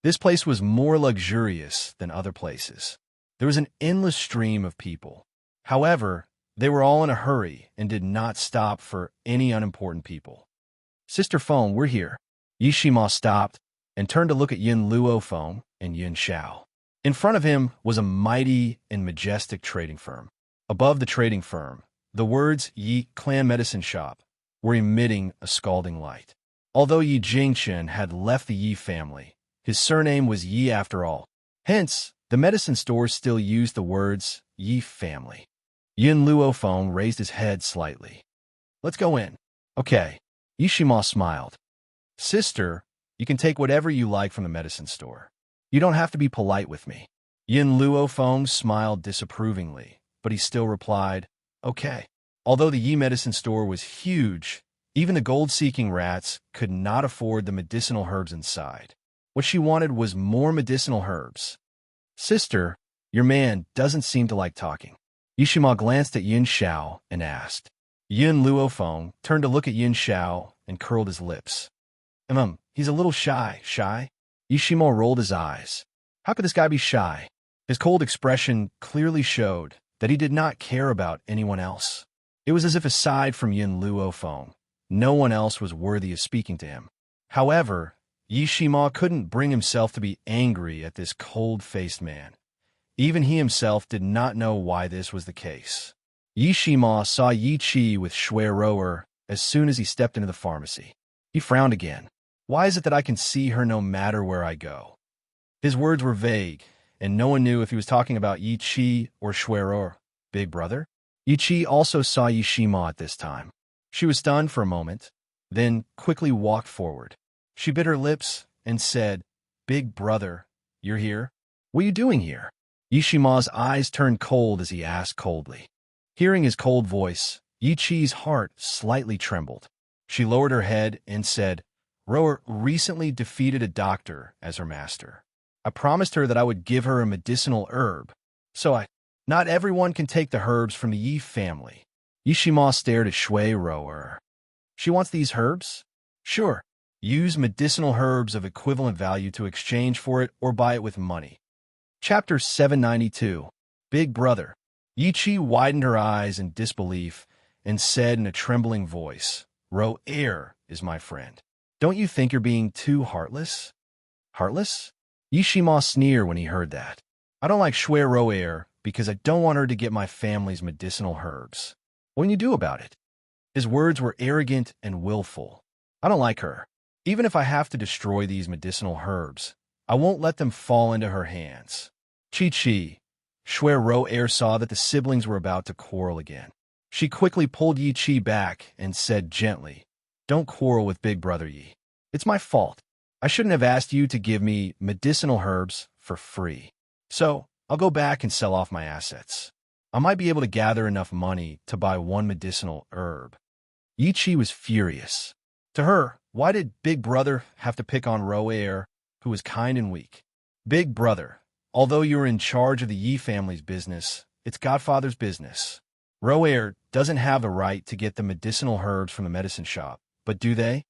This place was more luxurious than other places. There was an endless stream of people. However, they were all in a hurry and did not stop for any unimportant people. "Sister Feng, we're here." Yishima stopped and turned to look at Yin Luofeng and Yin Xiao. In front of him was a mighty and majestic trading firm. Above the trading firm, the words Yi Clan Medicine Shop were emitting a scalding light. Although Yi Jingchen had left the Yi family, his surname was Yi after all. Hence, the medicine store still used the words Yi family. Yin Luofeng raised his head slightly. "Let's go in." "Okay." Yishima smiled. "Sister, you can take whatever you like from the medicine store. You don't have to be polite with me." Yin Luofeng smiled disapprovingly, but he still replied, "Okay." Although the Yi medicine store was huge, even the gold-seeking rats could not afford the medicinal herbs inside. What she wanted was more medicinal herbs. "Sister, your man doesn't seem to like talking." Yishima glanced at Yin Xiao and asked. Yin Luofeng turned to look at Yin Xiao and curled his lips. He's a little shy." Yishima rolled his eyes. How could this guy be shy? His cold expression clearly showed that he did not care about anyone else. It was as if aside from Yin Luofeng, no one else was worthy of speaking to him. However, Yishima couldn't bring himself to be angry at this cold-faced man. Even he himself did not know why this was the case. Yishima saw Yi Chi with Shuero as soon as he stepped into the pharmacy. He frowned again. "Why is it that I can see her no matter where I go?" His words were vague, and no one knew if he was talking about Yi Qi or Shuero, Big Brother. Yi Qi also saw Yi Shima at this time. She was stunned for a moment, then quickly walked forward. She bit her lips and said, "Big Brother, you're here? What are you doing here?" Yi Shima's eyes turned cold as he asked coldly. Hearing his cold voice, Yi Qi's heart slightly trembled. She lowered her head and said, "Rower recently defeated a doctor as her master. I promised her that I would give her a medicinal herb. Not everyone can take the herbs from the Yi family." Yi Shima stared at Shui Rower. "She wants these herbs? Sure. Use medicinal herbs of equivalent value to exchange for it or buy it with money." Chapter 792. Big Brother. Yi Qi widened her eyes in disbelief and said in a trembling voice, "Ro'er is my friend. Don't you think you're being too heartless?" "Heartless?" Yi Shima sneered when he heard that. "I don't like Shui Ro'er because I don't want her to get my family's medicinal herbs. What can you do about it?" His words were arrogant and willful. "I don't like her. Even if I have to destroy these medicinal herbs, I won't let them fall into her hands." Chi. Shui Ro'er saw that the siblings were about to quarrel again. She quickly pulled Yi Qi back and said gently, "Don't quarrel with Big Brother Yi. It's my fault. I shouldn't have asked you to give me medicinal herbs for free. So, I'll go back and sell off my assets. I might be able to gather enough money to buy one medicinal herb." Yi Qi was furious. To her, why did Big Brother have to pick on Ro'er, who was kind and weak? "Big Brother, although you're in charge of the Yi family's business, it's Godfather's business. Ro'er doesn't have the right to get the medicinal herbs from the medicine shop, but do they?"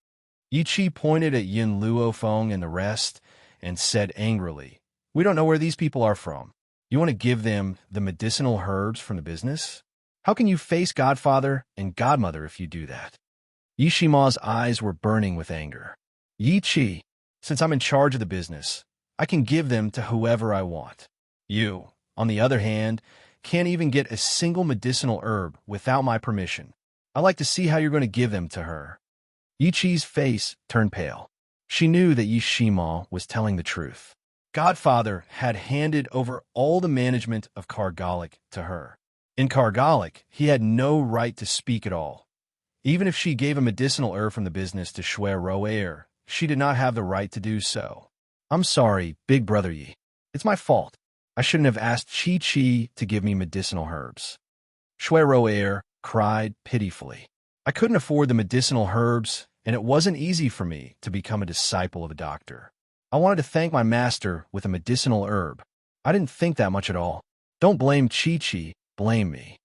Yi Qi pointed at Yin Luofeng and the rest and said angrily, "We don't know where these people are from. You want to give them the medicinal herbs from the business? How can you face Godfather and Godmother if you do that?" Yi Shima's eyes were burning with anger. "Yi Qi, since I'm in charge of the business, I can give them to whoever I want. You, on the other hand, can't even get a single medicinal herb without my permission. I'd like to see how you're going to give them to her." Yi Qi's face turned pale. She knew that Yi Shima was telling the truth. Godfather had handed over all the management of Kargalik to her. In Kargalik, he had no right to speak at all. Even if she gave a medicinal herb from the business to Shui Ro'er, she did not have the right to do so. "I'm sorry, Big Brother Yi. It's my fault. I shouldn't have asked Chi Chi to give me medicinal herbs." Shui Ro'er cried pitifully. "I couldn't afford the medicinal herbs, and it wasn't easy for me to become a disciple of a doctor. I wanted to thank my master with a medicinal herb. I didn't think that much at all. Don't blame Chi Chi, blame me."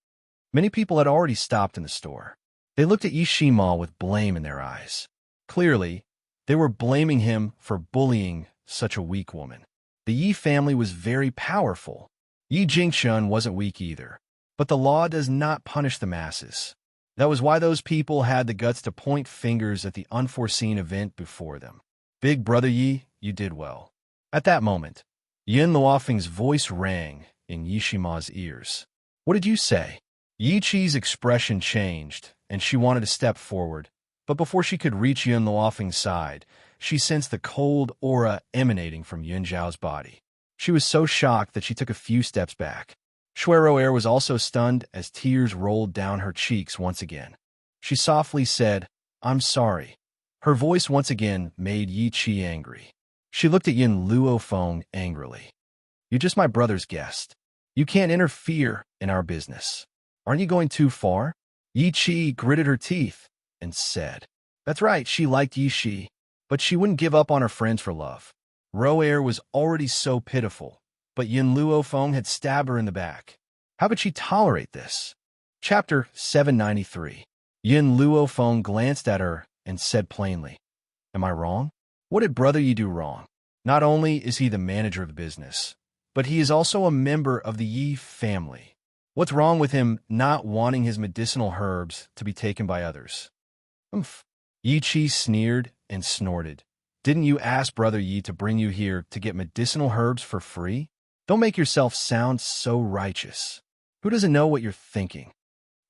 Many people had already stopped in the store. They looked at Yi Shima with blame in their eyes. Clearly, they were blaming him for bullying such a weak woman. The Yi family was very powerful. Yi Jingshun wasn't weak either. But the law does not punish the masses. That was why those people had the guts to point fingers at the unforeseen event before them. "Big Brother Yi, you did well." At that moment, Yin Luofeng's voice rang in Yi Shima's ears. "What did you say?" Yi Qi's expression changed, and she wanted to step forward. But before she could reach Yin Luofeng's side, she sensed the cold aura emanating from Yun Zhao's body. She was so shocked that she took a few steps back. Shui Ro'er was also stunned as tears rolled down her cheeks once again. She softly said, "I'm sorry." Her voice once again made Yi Qi angry. She looked at Yin Luofeng angrily. "You're just my brother's guest. You can't interfere in our business. Aren't you going too far?" Yi Qi gritted her teeth and said, "That's right, she liked Yi Qi, but she wouldn't give up on her friends for love." Ro'er was already so pitiful, but Yin Luofeng had stabbed her in the back. How could she tolerate this? Chapter 793. Yin Luofeng glanced at her and said plainly, "Am I wrong? What did Brother Yi do wrong? Not only is he the manager of the business, but he is also a member of the Yi family. What's wrong with him not wanting his medicinal herbs to be taken by others?" "Umph." Yi Qi sneered and snorted. "Didn't you ask Brother Yi to bring you here to get medicinal herbs for free? Don't make yourself sound so righteous. Who doesn't know what you're thinking?"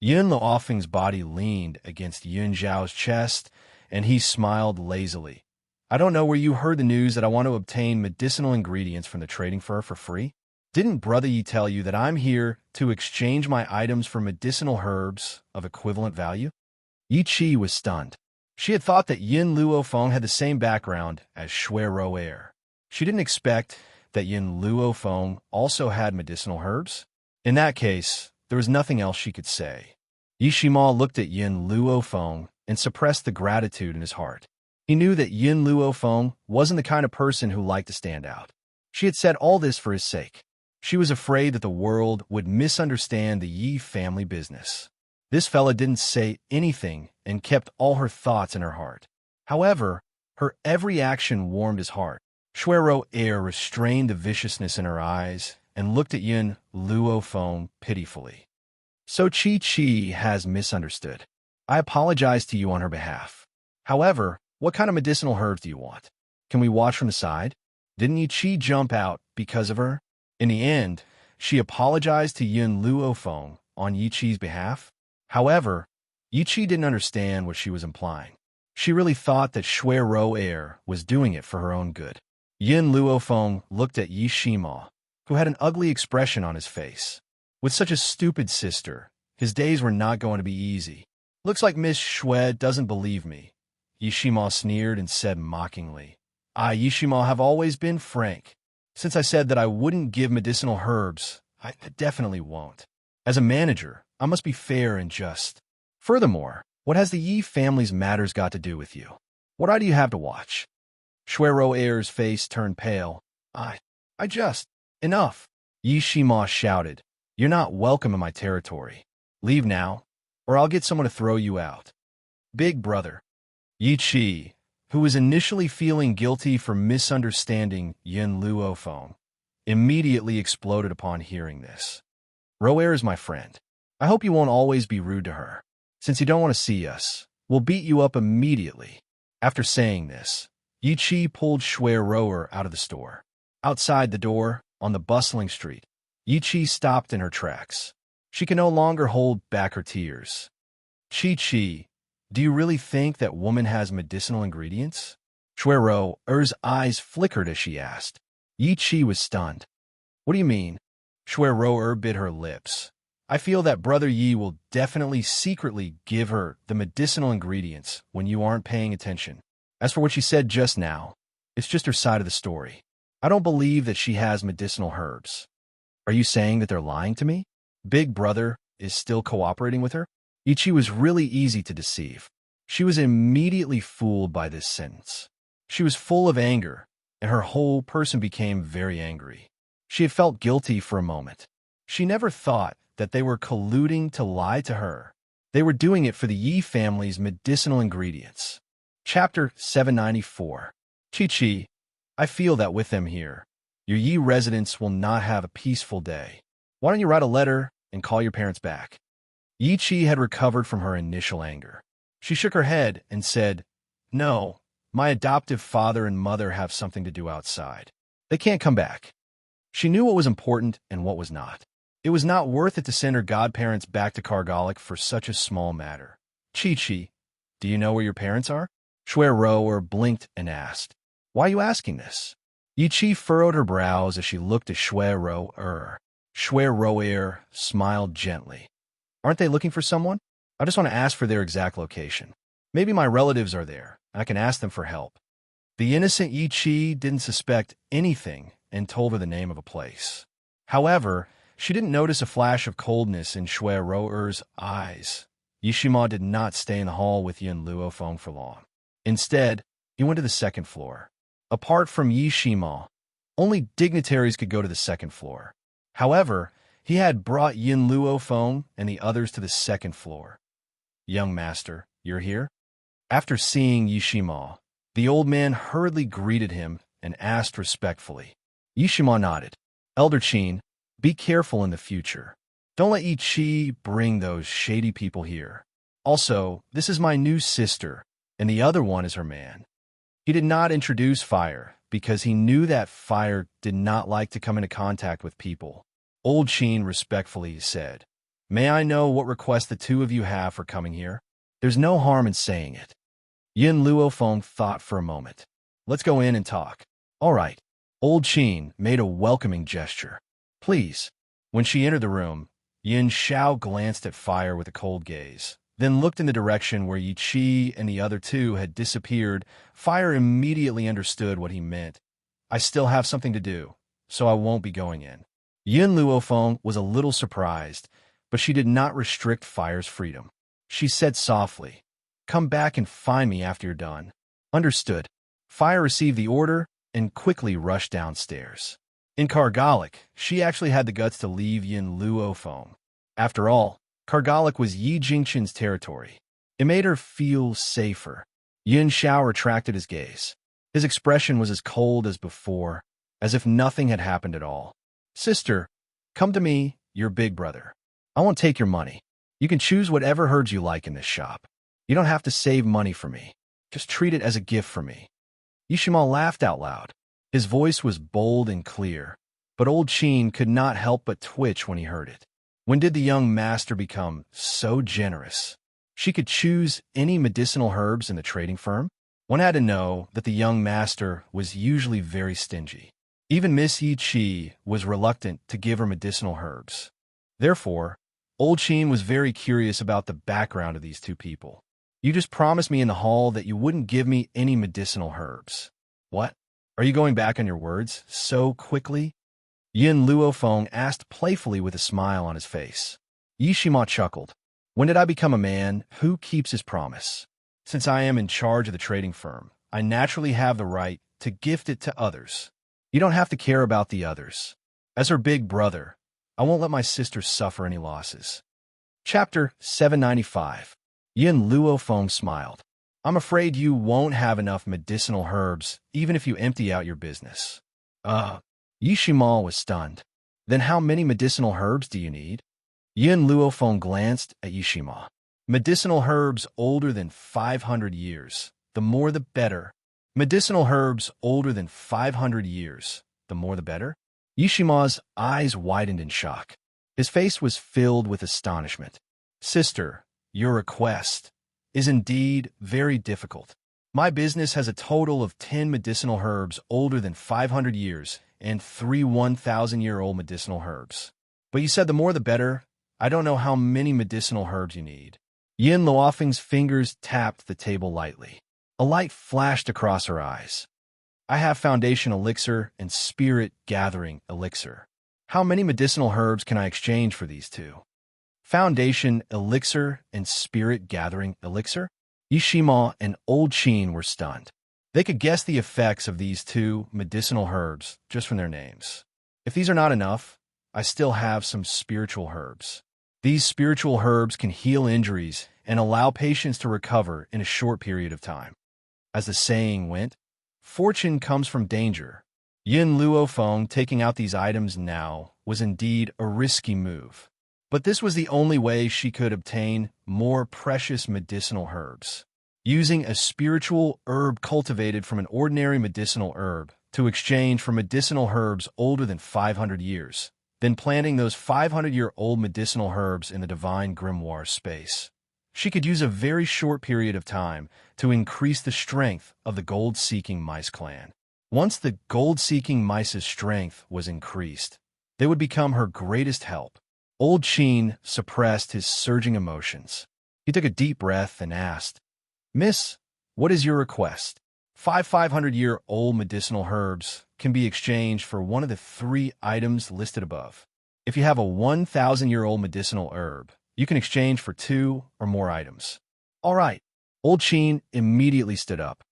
Yin Luofeng's body leaned against Yun Zhao's chest, and he smiled lazily. "I don't know where you heard the news that I want to obtain medicinal ingredients from the trading fur for free. Didn't Brother Yi tell you that I'm here to exchange my items for medicinal herbs of equivalent value? Yi Chi was stunned. She had thought that Yin Luofeng had the same background as Shui Roer. She didn't expect that Yin Luofeng also had medicinal herbs. In that case, there was nothing else she could say. Yi Shima looked at Yin Luofeng and suppressed the gratitude in his heart. He knew that Yin Luofeng wasn't the kind of person who liked to stand out. She had said all this for his sake. She was afraid that the world would misunderstand the Yi family business. This fella didn't say anything and kept all her thoughts in her heart. However, her every action warmed his heart. Shuero Air restrained the viciousness in her eyes and looked at Yin Luofeng pitifully. So Chi has misunderstood. I apologize to you on her behalf. However, what kind of medicinal herbs do you want? Can we watch from the side? Didn't Yi Chi jump out because of her? In the end, she apologized to Yin Luofeng on Yi Chi's behalf. However, Yi Chi didn't understand what she was implying. She really thought that Shui Roer was doing it for her own good. Yin Luofeng looked at Yi Shima, who had an ugly expression on his face. With such a stupid sister, his days were not going to be easy. Looks like Miss Shui doesn't believe me. Yi Shima sneered and said mockingly, I, Yi Shima, have always been frank. Since I said that I wouldn't give medicinal herbs, I definitely won't. As a manager, I must be fair and just. Furthermore, what has the Yi family's matters got to do with you? What eye do you have to watch? Shuero Air's face turned pale. I just... Enough! Yi Shima shouted. You're not welcome in my territory. Leave now, or I'll get someone to throw you out. Big brother. Yi Chi, who was initially feeling guilty for misunderstanding Yin Luofeng, immediately exploded upon hearing this. Roer is my friend. I hope you won't always be rude to her. Since you don't want to see us, we'll beat you up immediately. After saying this, Yi Chi pulled Shui Roer out of the store. Outside the door, on the bustling street, Yi Chi stopped in her tracks. She could no longer hold back her tears. Chi, do you really think that woman has medicinal ingredients? Shui Roer's eyes flickered as she asked. Yi Chi was stunned. What do you mean? Shui Roer bit her lips. I feel that Brother Yi will definitely secretly give her the medicinal ingredients when you aren't paying attention. As for what she said just now, it's just her side of the story. I don't believe that she has medicinal herbs. Are you saying that they're lying to me? Big brother is still cooperating with her? Yi Chi was really easy to deceive. She was immediately fooled by this sentence. She was full of anger, and her whole person became very angry. She had felt guilty for a moment. She never thought that they were colluding to lie to her. They were doing it for the Yi family's medicinal ingredients. Chapter 794. Chi, I feel that with them here, your Yi residents will not have a peaceful day. Why don't you write a letter and call your parents back? Yi Chi had recovered from her initial anger. She shook her head and said, No, my adoptive father and mother have something to do outside. They can't come back. She knew what was important and what was not. It was not worth it to send her godparents back to Kargalik for such a small matter. Chi, do you know where your parents are? Shui Roer blinked and asked, Why are you asking this? Yi Chi furrowed her brows as she looked at Shui Roer. Shui Roer smiled gently. Aren't they looking for someone? I just want to ask for their exact location. Maybe my relatives are there, and I can ask them for help. The innocent Yi Chi didn't suspect anything and told her the name of a place. However, she didn't notice a flash of coldness in Shui Roer's eyes. Yi Shima did not stay in the hall with Yin Luofeng for long. Instead, he went to the second floor. Apart from Yi Shima, only dignitaries could go to the second floor. However, he had brought Yin Luofeng and the others to the second floor. Young master, you're here? After seeing Yi Shima, the old man hurriedly greeted him and asked respectfully. Yi Shima nodded. Elder Qin, be careful in the future. Don't let Yi Chi bring those shady people here. Also, this is my new sister, and the other one is her man. He did not introduce Fire because he knew that Fire did not like to come into contact with people. Old Qin respectfully said, May I know what request the two of you have for coming here? There's no harm in saying it. Yin Luofeng thought for a moment. Let's go in and talk. All right. Old Qin made a welcoming gesture. Please. When she entered the room, Yin Xiao glanced at Fire with a cold gaze, then looked in the direction where Yi Qi and the other two had disappeared. Fire immediately understood what he meant. I still have something to do, so I won't be going in. Yin Luofeng was a little surprised, but she did not restrict Fire's freedom. She said softly, "Come back and find me after you're done." Understood. Fire received the order and quickly rushed downstairs. In Kargalik, she actually had the guts to leave Yin Luofeng. After all, Kargalik was Yi Jingqin's territory. It made her feel safer. Yin Xiao retracted his gaze. His expression was as cold as before, as if nothing had happened at all. "Sister, come to me, your big brother. I won't take your money. You can choose whatever herbs you like in this shop. You don't have to save money for me. Just treat it as a gift for me." Yishima laughed out loud. His voice was bold and clear, but old Qin could not help but twitch when he heard it. When did the young master become so generous? She could choose any medicinal herbs in the trading firm? One had to know that the young master was usually very stingy. Even Miss Yi Qi was reluctant to give her medicinal herbs. Therefore, old Qin was very curious about the background of these two people. "You just promised me in the hall that you wouldn't give me any medicinal herbs. What? Are you going back on your words so quickly?" Yin Luofeng asked playfully with a smile on his face. Yishima chuckled. "When did I become a man who keeps his promise? Since I am in charge of the trading firm, I naturally have the right to gift it to others. You don't have to care about the others. As her big brother, I won't let my sister suffer any losses." Chapter 795. Yin Luofeng smiled. "I'm afraid you won't have enough medicinal herbs, even if you empty out your business." Yishima was stunned. "Then how many medicinal herbs do you need?" Yin Luofeng glanced at Yishima. "Medicinal herbs older than 500 years. The more the better." "Medicinal herbs older than 500 years. The more the better?" Yishima's eyes widened in shock. His face was filled with astonishment. "Sister, your request is indeed very difficult. My business has a total of 10 medicinal herbs older than 500 years and 3 1,000-year-old medicinal herbs. But you said the more the better. I don't know how many medicinal herbs you need." Yin Luofeng's fingers tapped the table lightly. A light flashed across her eyes. "I have Foundation Elixir and Spirit Gathering Elixir. How many medicinal herbs can I exchange for these two?" Foundation Elixir and Spirit Gathering Elixir? Yishima and Old Qin were stunned. They could guess the effects of these two medicinal herbs just from their names. "If these are not enough, I still have some spiritual herbs. These spiritual herbs can heal injuries and allow patients to recover in a short period of time. As the saying went, fortune comes from danger." Yin Luofeng taking out these items now was indeed a risky move. But this was the only way she could obtain more precious medicinal herbs. Using a spiritual herb cultivated from an ordinary medicinal herb to exchange for medicinal herbs older than 500 years, then planting those 500-year-old medicinal herbs in the divine grimoire space. She could use a very short period of time to increase the strength of the gold-seeking mice clan. Once the gold-seeking mice's strength was increased, they would become her greatest help. Old Qin suppressed his surging emotions. He took a deep breath and asked, "Miss, what is your request?" 500-year-old medicinal herbs can be exchanged for one of the 3 items listed above. If you have a 1,000-year-old medicinal herb, you can exchange for 2 or more items. "All right." Old Qin immediately stood up.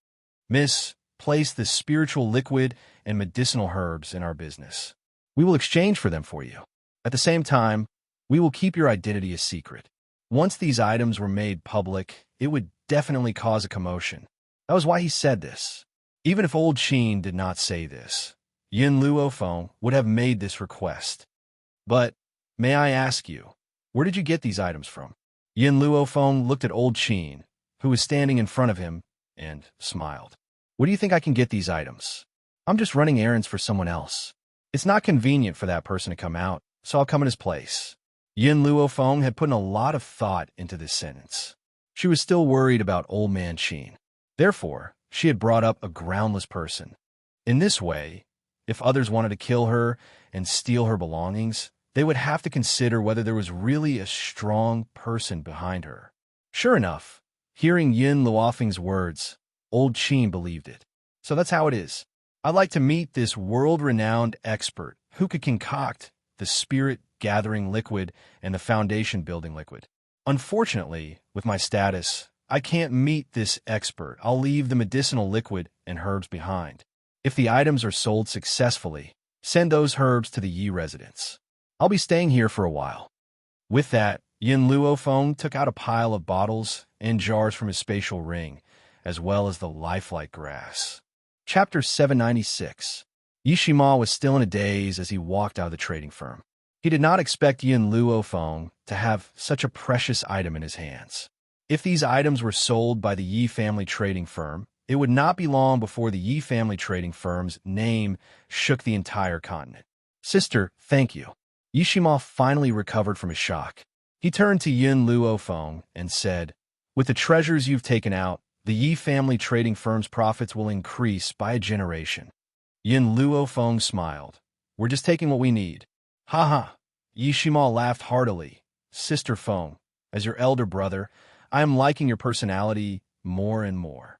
"Miss, place the spiritual liquid and medicinal herbs in our business. We will exchange for them for you. At the same time, we will keep your identity a secret. Once these items were made public, it would definitely cause a commotion." That was why he said this. Even if Old Qin did not say this, Yin Luofeng would have made this request. "But, may I ask you, where did you get these items from?" Yin Luofeng looked at Old Qin, who was standing in front of him, and smiled. "Where do you think I can get these items? I'm just running errands for someone else. It's not convenient for that person to come out, so I'll come in his place." Yin Luofeng had put in a lot of thought into this sentence. She was still worried about Old Man Qin. Therefore, she had brought up a groundless person. In this way, If others wanted to kill her and steal her belongings, they would have to consider whether there was really a strong person behind her. Sure enough, hearing Yin Luofeng's words, old Qin believed it. So that's how it is. I'd like to meet this world-renowned expert who could concoct the spirit-gathering liquid and the foundation-building liquid. Unfortunately, with my status, I can't meet this expert. I'll leave the medicinal liquid and herbs behind. If the items are sold successfully, send those herbs to the Yi residence. I'll be staying here for a while. With that, Yin Luofeng took out a pile of bottles and jars from his spatial ring, as well as the lifelike grass. Chapter 796. Yishima was still in a daze as he walked out of the trading firm. He did not expect Yin Luofeng to have such a precious item in his hands. If these items were sold by the Yi family trading firm, it would not be long before the Yi family trading firm's name shook the entire continent. Sister, thank you. Yishima finally recovered from his shock. He turned to Yin Luofeng and said, with the treasures you've taken out, the Yi family trading firm's profits will increase by a generation. Yin Luofeng smiled. We're just taking what we need. Ha. Yishima laughed heartily. Sister Feng, as your elder brother, I am liking your personality more and more.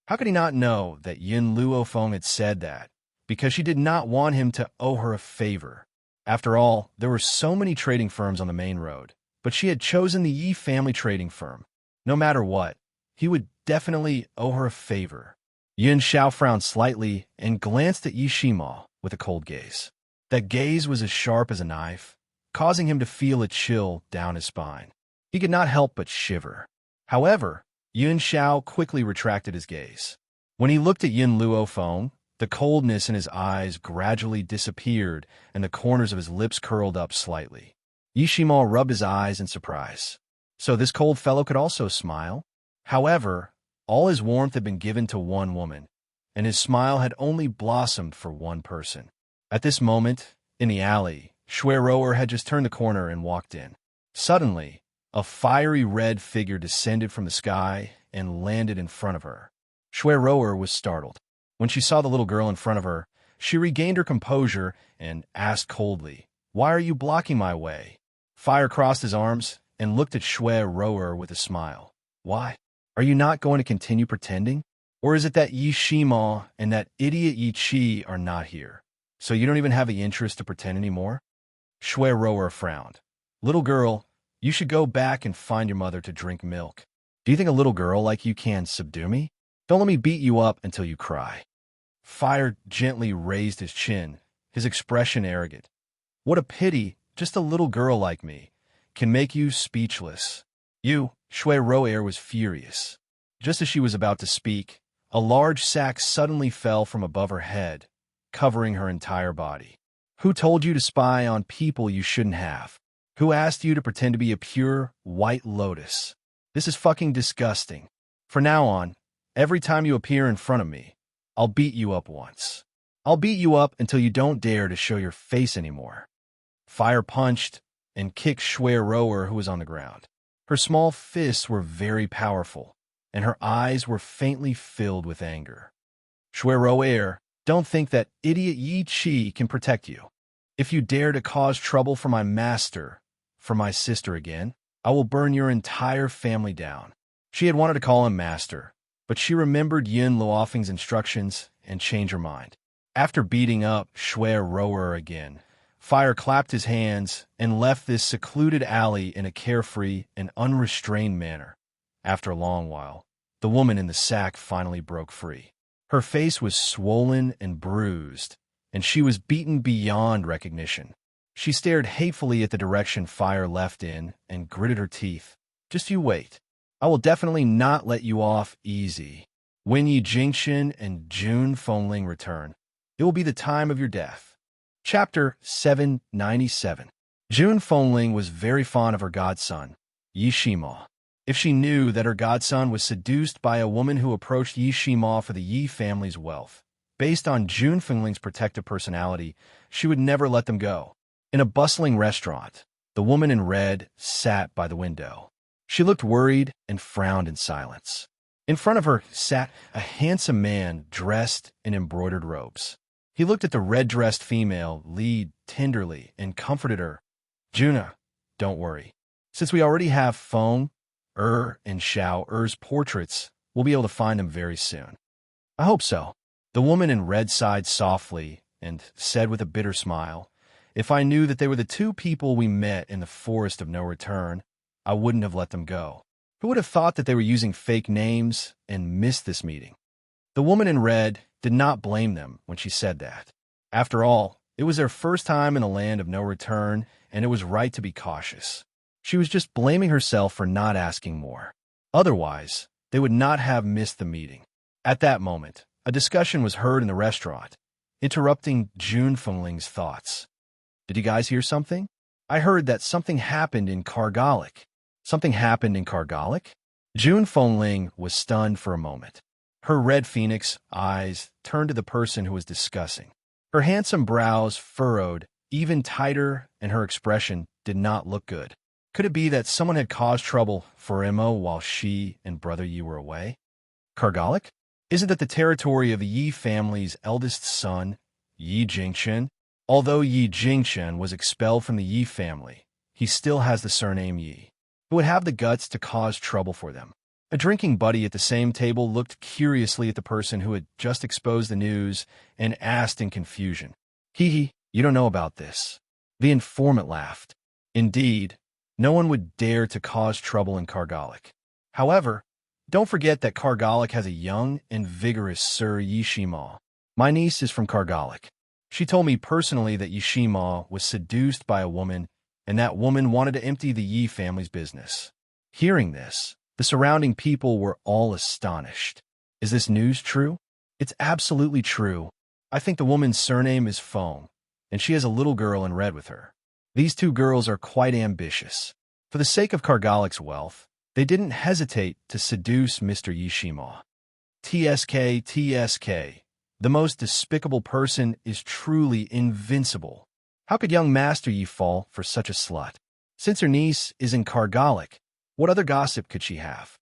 How could he not know that Yin Luofeng had said that? Because she did not want him to owe her a favor. After all, there were so many trading firms on the main road, but she had chosen the Yi family trading firm. No matter what, he would definitely owe her a favor. Yin Xiao frowned slightly and glanced at Yishima with a cold gaze. That gaze was as sharp as a knife, causing him to feel a chill down his spine. He could not help but shiver. However, Yin Xiao quickly retracted his gaze. When he looked at Yin Luofeng, the coldness in his eyes gradually disappeared and the corners of his lips curled up slightly. Yishima rubbed his eyes in surprise. So this cold fellow could also smile? However, all his warmth had been given to one woman, and his smile had only blossomed for one person. At this moment, in the alley, Shui Rower had just turned the corner and walked in. Suddenly, a fiery red figure descended from the sky and landed in front of her. Shui Rower was startled. When she saw the little girl in front of her, she regained her composure and asked coldly, "Why are you blocking my way?" Fire crossed his arms and looked at Shui Rower with a smile. "Why? Are you not going to continue pretending? Or is it that Yishima and that idiot Yi Qi are not here, so you don't even have the interest to pretend anymore?" Shui Rower frowned. "Little girl, you should go back and find your mother to drink milk. Do you think a little girl like you can subdue me? Don't let me beat you up until you cry." Fire gently raised his chin, his expression arrogant. "What a pity just a little girl like me can make you speechless." Shui Rower was furious. Just as she was about to speak, a large sack suddenly fell from above her head, covering her entire body. "Who told you to spy on people you shouldn't have? Who asked you to pretend to be a pure white lotus? This is fucking disgusting. From now on, every time you appear in front of me, I'll beat you up once. I'll beat you up until you don't dare to show your face anymore." Fire punched and kicked Shui Rower, who was on the ground. Her small fists were very powerful, and her eyes were faintly filled with anger. "Shui Rower, don't think that idiot Yi Qi can protect you. If you dare to cause trouble for my master, for my sister again, I will burn your entire family down." She had wanted to call him master, but she remembered Yin Luofeng's instructions and changed her mind. After beating up Shui Rower again, Fire clapped his hands and left this secluded alley in a carefree and unrestrained manner. After a long while, the woman in the sack finally broke free. Her face was swollen and bruised, and she was beaten beyond recognition. She stared hatefully at the direction Fire left in and gritted her teeth. "Just you wait. I will definitely not let you off easy. When Yi Jingxin and Jun Fengling return, it will be the time of your death." Chapter 797. Jun Fengling was very fond of her godson, Yishima. If she knew that her godson was seduced by a woman who approached Yishima for the Yi family's wealth, based on Jun Fengling's protective personality, she would never let them go. In a bustling restaurant, the woman in red sat by the window. She looked worried and frowned in silence. In front of her sat a handsome man dressed in embroidered robes. He looked at the red-dressed female lead tenderly and comforted her. Juna, don't worry. Since we already have Feng, and Xiao Er's portraits, we'll be able to find them very soon. I hope so. The woman in red sighed softly and said with a bitter smile, if I knew that they were the two people we met in the forest of no return, I wouldn't have let them go. Who would have thought that they were using fake names and missed this meeting? The woman in red did not blame them when she said that. After all, it was their first time in the land of no return, and it was right to be cautious. She was just blaming herself for not asking more. Otherwise, they would not have missed the meeting. At that moment, a discussion was heard in the restaurant, interrupting Jun Fengling's thoughts. Did you guys hear something? I heard that something happened in Kargalik. Something happened in Kargalik? Jun Fengling was stunned for a moment. Her red phoenix eyes turned to the person who was discussing. Her handsome brows furrowed even tighter, and her expression did not look good. Could it be that someone had caused trouble for Imo while she and Brother Yi were away? Kargalik? Isn't that the territory of the Yi family's eldest son, Yi Jingchen? Although Yi Jingchen was expelled from the Yi family, he still has the surname Yi. Who would have the guts to cause trouble for them? A drinking buddy at the same table looked curiously at the person who had just exposed the news and asked in confusion. Hee, you don't know about this. The informant laughed. Indeed, no one would dare to cause trouble in Kargalik. However, don't forget that Kargalik has a young and vigorous Sir Yishima. My niece is from Kargalik. She told me personally that Yishima was seduced by a woman, and that woman wanted to empty the Yi family's business. Hearing this, the surrounding people were all astonished. Is this news true? It's absolutely true. I think the woman's surname is Feng, and she has a little girl in red with her. These two girls are quite ambitious. For the sake of Kargalik's wealth, they didn't hesitate to seduce Mr. Yishima. TSK. The most despicable person is truly invincible. How could young Master Yi fall for such a slut? Since her niece is in Kargalik, what other gossip could she have?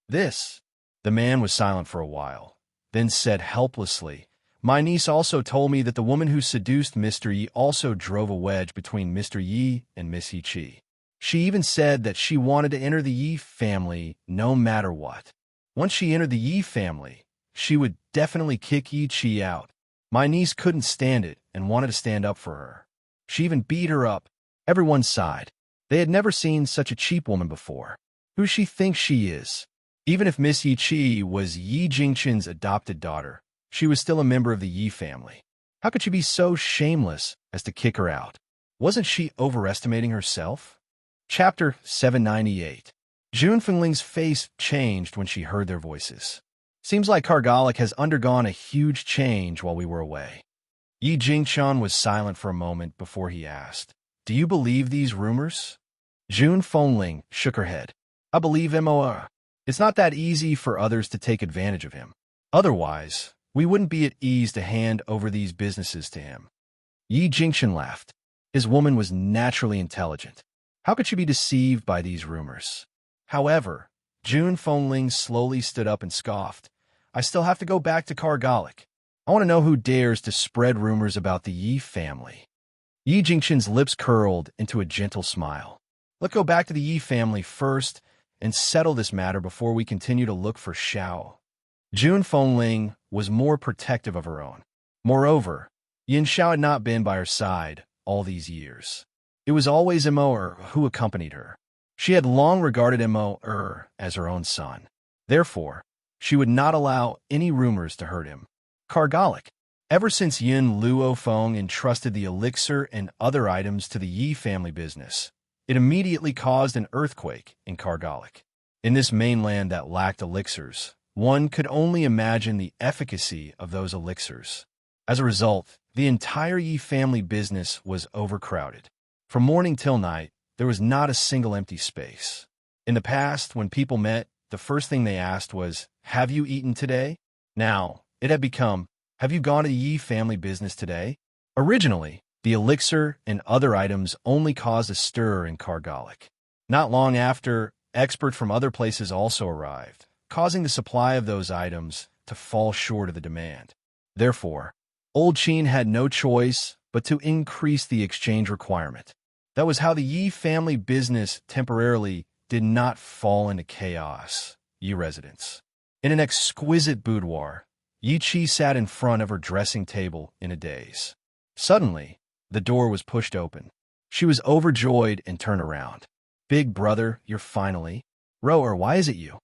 This. The man was silent for a while, then said helplessly, my niece also told me that the woman who seduced Mr. Yi also drove a wedge between Mr. Yi and Miss Yi Chi. She even said that she wanted to enter the Yi family no matter what. Once she entered the Yi family, she would definitely kick Yi Chi out. My niece couldn't stand it and wanted to stand up for her. She even beat her up. Everyone sighed. They had never seen such a cheap woman before. Who she thinks she is? Even if Miss Yi Chi was Yi Jingchen's adopted daughter, she was still a member of the Yi family. How could she be so shameless as to kick her out? Wasn't she overestimating herself? Chapter 798. Jun Fengling's face changed when she heard their voices. Seems like Kargalik has undergone a huge change while we were away. Yi Jingchen was silent for a moment before he asked, do you believe these rumors? Jun Fengling shook her head. I believe Moa. It's not that easy for others to take advantage of him. Otherwise, we wouldn't be at ease to hand over these businesses to him. Yi Jingchen laughed. His woman was naturally intelligent. How could she be deceived by these rumors? However, Jun Fengling slowly stood up and scoffed. I still have to go back to Kargalik. I want to know who dares to spread rumors about the Yi family. Yi Jingchen's lips curled into a gentle smile. Let's go back to the Yi family first and settle this matter before we continue to look for Xiao. Jun Fengling was more protective of her own. Moreover, Yin Xiao had not been by her side all these years. It was always Immerse who accompanied her. She had long regarded Immerse as her own son. Therefore, she would not allow any rumors to hurt him. Kargalik. Ever since Yin Luofeng entrusted the elixir and other items to the Yi family business, it immediately caused an earthquake in Kargalik. In this mainland that lacked elixirs, one could only imagine the efficacy of those elixirs. As a result, the entire Yi family business was overcrowded. From morning till night, there was not a single empty space. In the past, when people met, the first thing they asked was, have you eaten today? Now, it had become, have you gone to the Yi family business today? Originally, the elixir and other items only caused a stir in Kargalik. Not long after, experts from other places also arrived, causing the supply of those items to fall short of the demand. Therefore, Old Qin had no choice but to increase the exchange requirement. That was how the Yi family business temporarily did not fall into chaos. Yi residence. In an exquisite boudoir, Yi Qi sat in front of her dressing table in a daze. Suddenly, the door was pushed open. She was overjoyed and turned around. "Big brother, you're finally..." "Rower, why is it you?"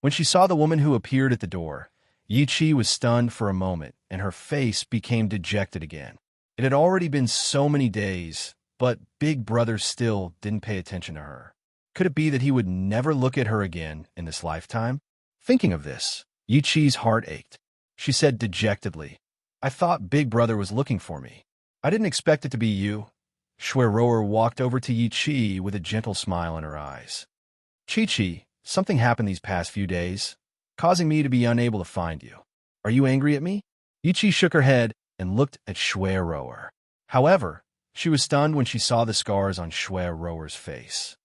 When she saw the woman who appeared at the door, Yi Qi was stunned for a moment, and her face became dejected again. It had already been so many days, but Big Brother still didn't pay attention to her. Could it be that he would never look at her again in this lifetime? Thinking of this, Yi Qi's heart ached. She said dejectedly, "I thought Big Brother was looking for me. I didn't expect it to be you." Rower walked over to Yi Qi with a gentle smile in her eyes. "Chi, something happened these past few days, causing me to be unable to find you. Are you angry at me?" Yi Qi shook her head and looked at Rower. However, she was stunned when she saw the scars on Rower's face.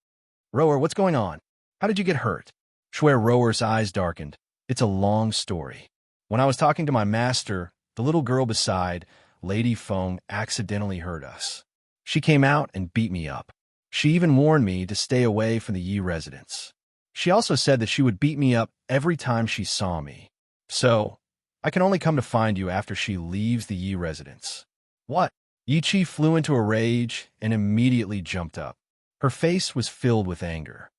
"Rower, what's going on? How did you get hurt?" Rower's eyes darkened. "It's a long story. When I was talking to my master, the little girl beside, Lady Feng, accidentally hurt us. She came out and beat me up. She even warned me to stay away from the Yi residence. She also said that she would beat me up every time she saw me. So, I can only come to find you after she leaves the Yi residence." "What?" Yi Qi flew into a rage and immediately jumped up. Her face was filled with anger.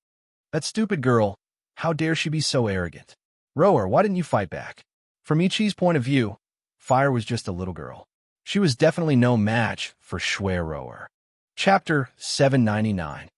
"That stupid girl, how dare she be so arrogant? Rower, why didn't you fight back?" From Yi Qi's point of view, Fire was just a little girl. She was definitely no match for Rower. Chapter 799.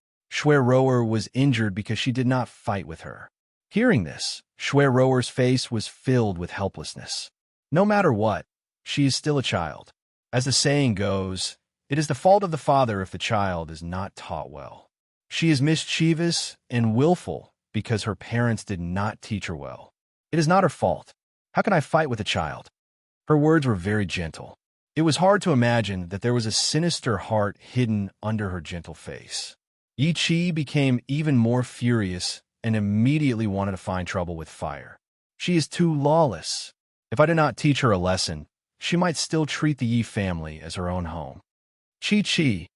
Rower was injured because she did not fight with her. Hearing this, Rower's face was filled with helplessness. No matter what, she is still a child. As the saying goes, it is the fault of the father if the child is not taught well. She is mischievous and willful because her parents did not teach her well. It is not her fault. How can I fight with a child? Her words were very gentle. It was hard to imagine that there was a sinister heart hidden under her gentle face. Yi Qi became even more furious and immediately wanted to find trouble with Fire. She is too lawless. If I did not teach her a lesson, she might still treat the Yi family as her own home. Chi,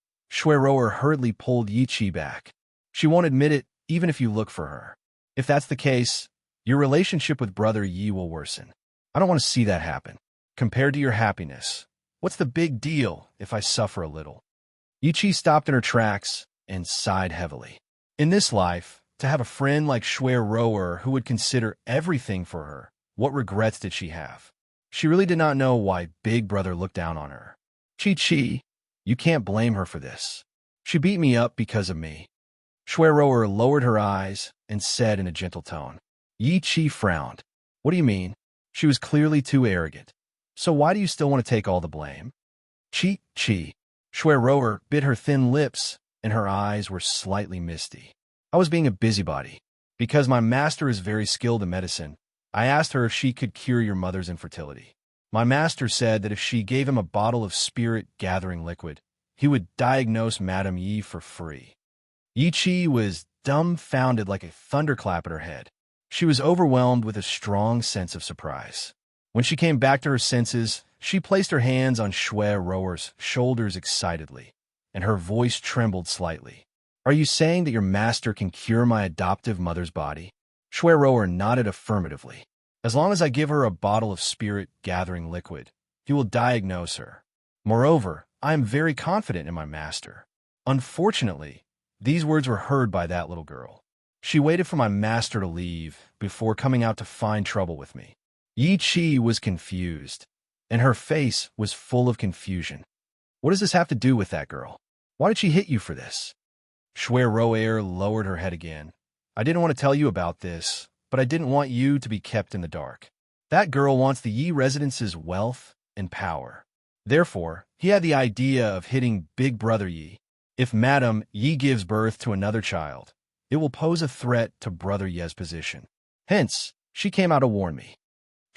Rower hurriedly pulled Yi Qi back. She won't admit it even if you look for her. If that's the case, your relationship with Brother Yi will worsen. I don't want to see that happen. Compared to your happiness, what's the big deal if I suffer a little? Yi Qi stopped in her tracks and sighed heavily. In this life, to have a friend like Rower who would consider everything for her, what regrets did she have? She really did not know why Big Brother looked down on her. Chi, you can't blame her for this. She beat me up because of me. Rower lowered her eyes and said in a gentle tone. Yi Qi frowned. What do you mean? She was clearly too arrogant. So why do you still want to take all the blame? Chi. Rower bit her thin lips and her eyes were slightly misty. I was being a busybody. Because my master is very skilled in medicine, I asked her if she could cure your mother's infertility. My master said that if she gave him a bottle of spirit-gathering liquid, he would diagnose Madame Yi for free. Yi Qi was dumbfounded like a thunderclap at her head. She was overwhelmed with a strong sense of surprise. When she came back to her senses, she placed her hands on Rower's shoulders excitedly, and her voice trembled slightly. Are you saying that your master can cure my adoptive mother's body? Rower nodded affirmatively. As long as I give her a bottle of spirit-gathering liquid, he will diagnose her. Moreover, I am very confident in my master. Unfortunately, these words were heard by that little girl. She waited for my master to leave before coming out to find trouble with me. Yi Qi was confused, and her face was full of confusion. What does this have to do with that girl? Why did she hit you for this? Rower lowered her head again. I didn't want to tell you about this, but I didn't want you to be kept in the dark. That girl wants the Yi residence's wealth and power. Therefore, he had the idea of hitting Big Brother Yi. If Madame Yi gives birth to another child, it will pose a threat to Brother Ye's position. Hence, she came out to warn me.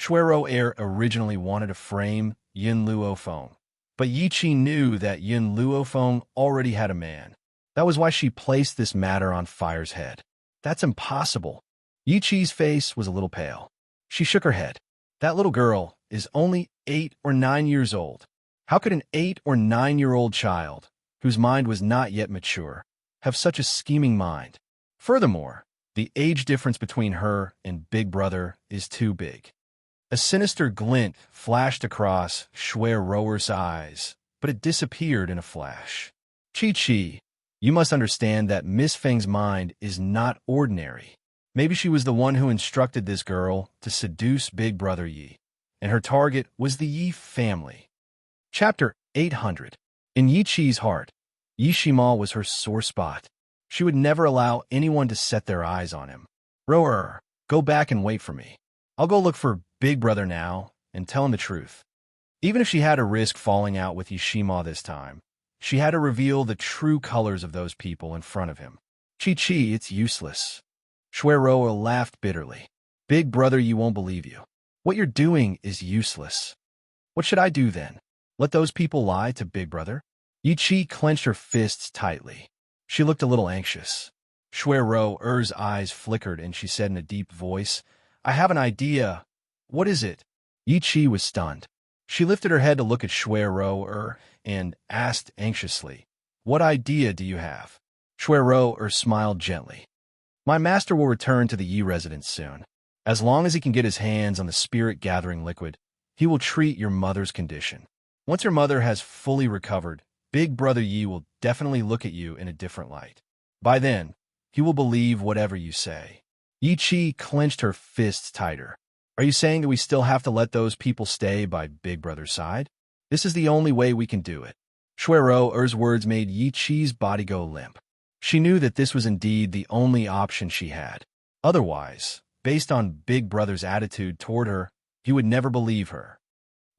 Rower originally wanted to frame Yin Luofeng, but Yi Qi knew that Yin Luofeng already had a man. That was why she placed this matter on Fire's head. That's impossible. Yi Qi's face was a little pale. She shook her head. That little girl is only 8 or 9 years old. How could an 8 or 9-year-old child, whose mind was not yet mature, have such a scheming mind? Furthermore, the age difference between her and Big Brother is too big. A sinister glint flashed across Rower's eyes, but it disappeared in a flash. Chi, you must understand that Miss Feng's mind is not ordinary. Maybe she was the one who instructed this girl to seduce Big Brother Yi, and her target was the Yi family. Chapter 800. In Yi Chi's heart, Yi Shima was her sore spot. She would never allow anyone to set their eyes on him. Rower, go back and wait for me. I'll go look for Big Brother now and tell him the truth. Even if she had to risk falling out with Yi Shima this time, she had to reveal the true colors of those people in front of him. Chi, it's useless. Rower laughed bitterly. Big Brother, you won't believe you. What you're doing is useless. What should I do then? Let those people lie to Big Brother? Yi Chi clenched her fists tightly. She looked a little anxious. Rower's eyes flickered and she said in a deep voice, I have an idea. What is it? Yi Chi was stunned. She lifted her head to look at Rower and asked anxiously, What idea do you have? Rower smiled gently. My master will return to the Yi residence soon. As long as he can get his hands on the spirit-gathering liquid, he will treat your mother's condition. Once your mother has fully recovered, Big Brother Yi will definitely look at you in a different light. By then, he will believe whatever you say. Yi Chi clenched her fists tighter. Are you saying that we still have to let those people stay by Big Brother's side? This is the only way we can do it. Rower's words made Yi Chi's body go limp. She knew that this was indeed the only option she had. Otherwise, based on Big Brother's attitude toward her, he would never believe her.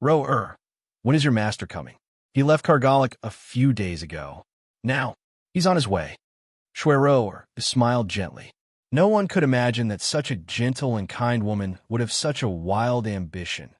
Rower, when is your master coming? He left Kargalik a few days ago. Now, he's on his way. Rower smiled gently. No one could imagine that such a gentle and kind woman would have such a wild ambition.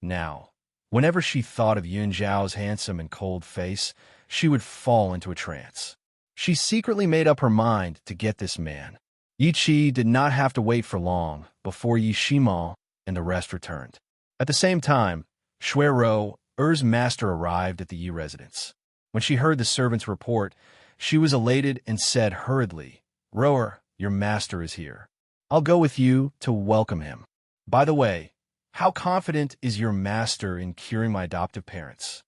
Now, whenever she thought of Yun Zhao's handsome and cold face, she would fall into a trance. She secretly made up her mind to get this man. Yi Chi did not have to wait for long before Yi Shima and the rest returned. At the same time, Rower's master arrived at the Yi residence. When she heard the servant's report, she was elated and said hurriedly, Rower, your master is here. I'll go with you to welcome him. By the way, how confident is your master in curing my adoptive parents?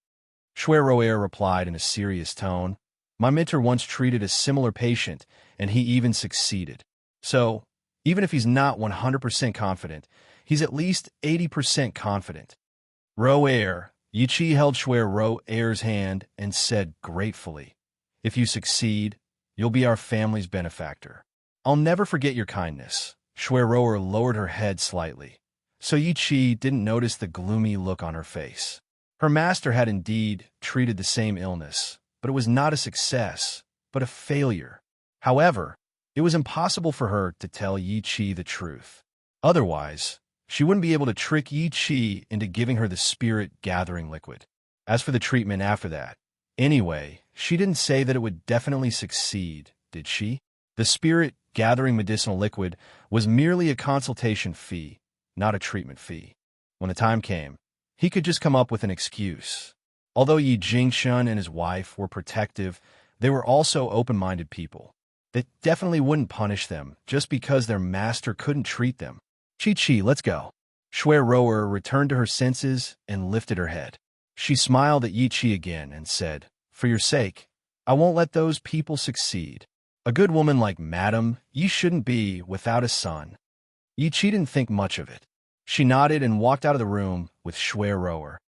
Rower replied in a serious tone, My mentor once treated a similar patient, and he even succeeded. So, even if he's not 100% confident, he's at least 80% confident. Rower, Yi Chi held Rower's hand and said gratefully, If you succeed, you'll be our family's benefactor. I'll never forget your kindness. Rower lowered her head slightly, so Yi Chi didn't notice the gloomy look on her face. Her master had indeed treated the same illness, but it was not a success, but a failure. However, it was impossible for her to tell Yi Chi the truth. Otherwise, she wouldn't be able to trick Yi Chi into giving her the spirit-gathering liquid. As for the treatment after that, anyway, she didn't say that it would definitely succeed, did she? The spirit-gathering medicinal liquid was merely a consultation fee, not a treatment fee. When the time came, he could just come up with an excuse. Although Yi Jingshun and his wife were protective, they were also open-minded people. They definitely wouldn't punish them just because their master couldn't treat them. Chi, let's go. Rower returned to her senses and lifted her head. She smiled at Yi Chi again and said, For your sake, I won't let those people succeed. A good woman like Madam, you shouldn't be without a son. Yi Chi didn't think much of it. She nodded and walked out of the room with Rower.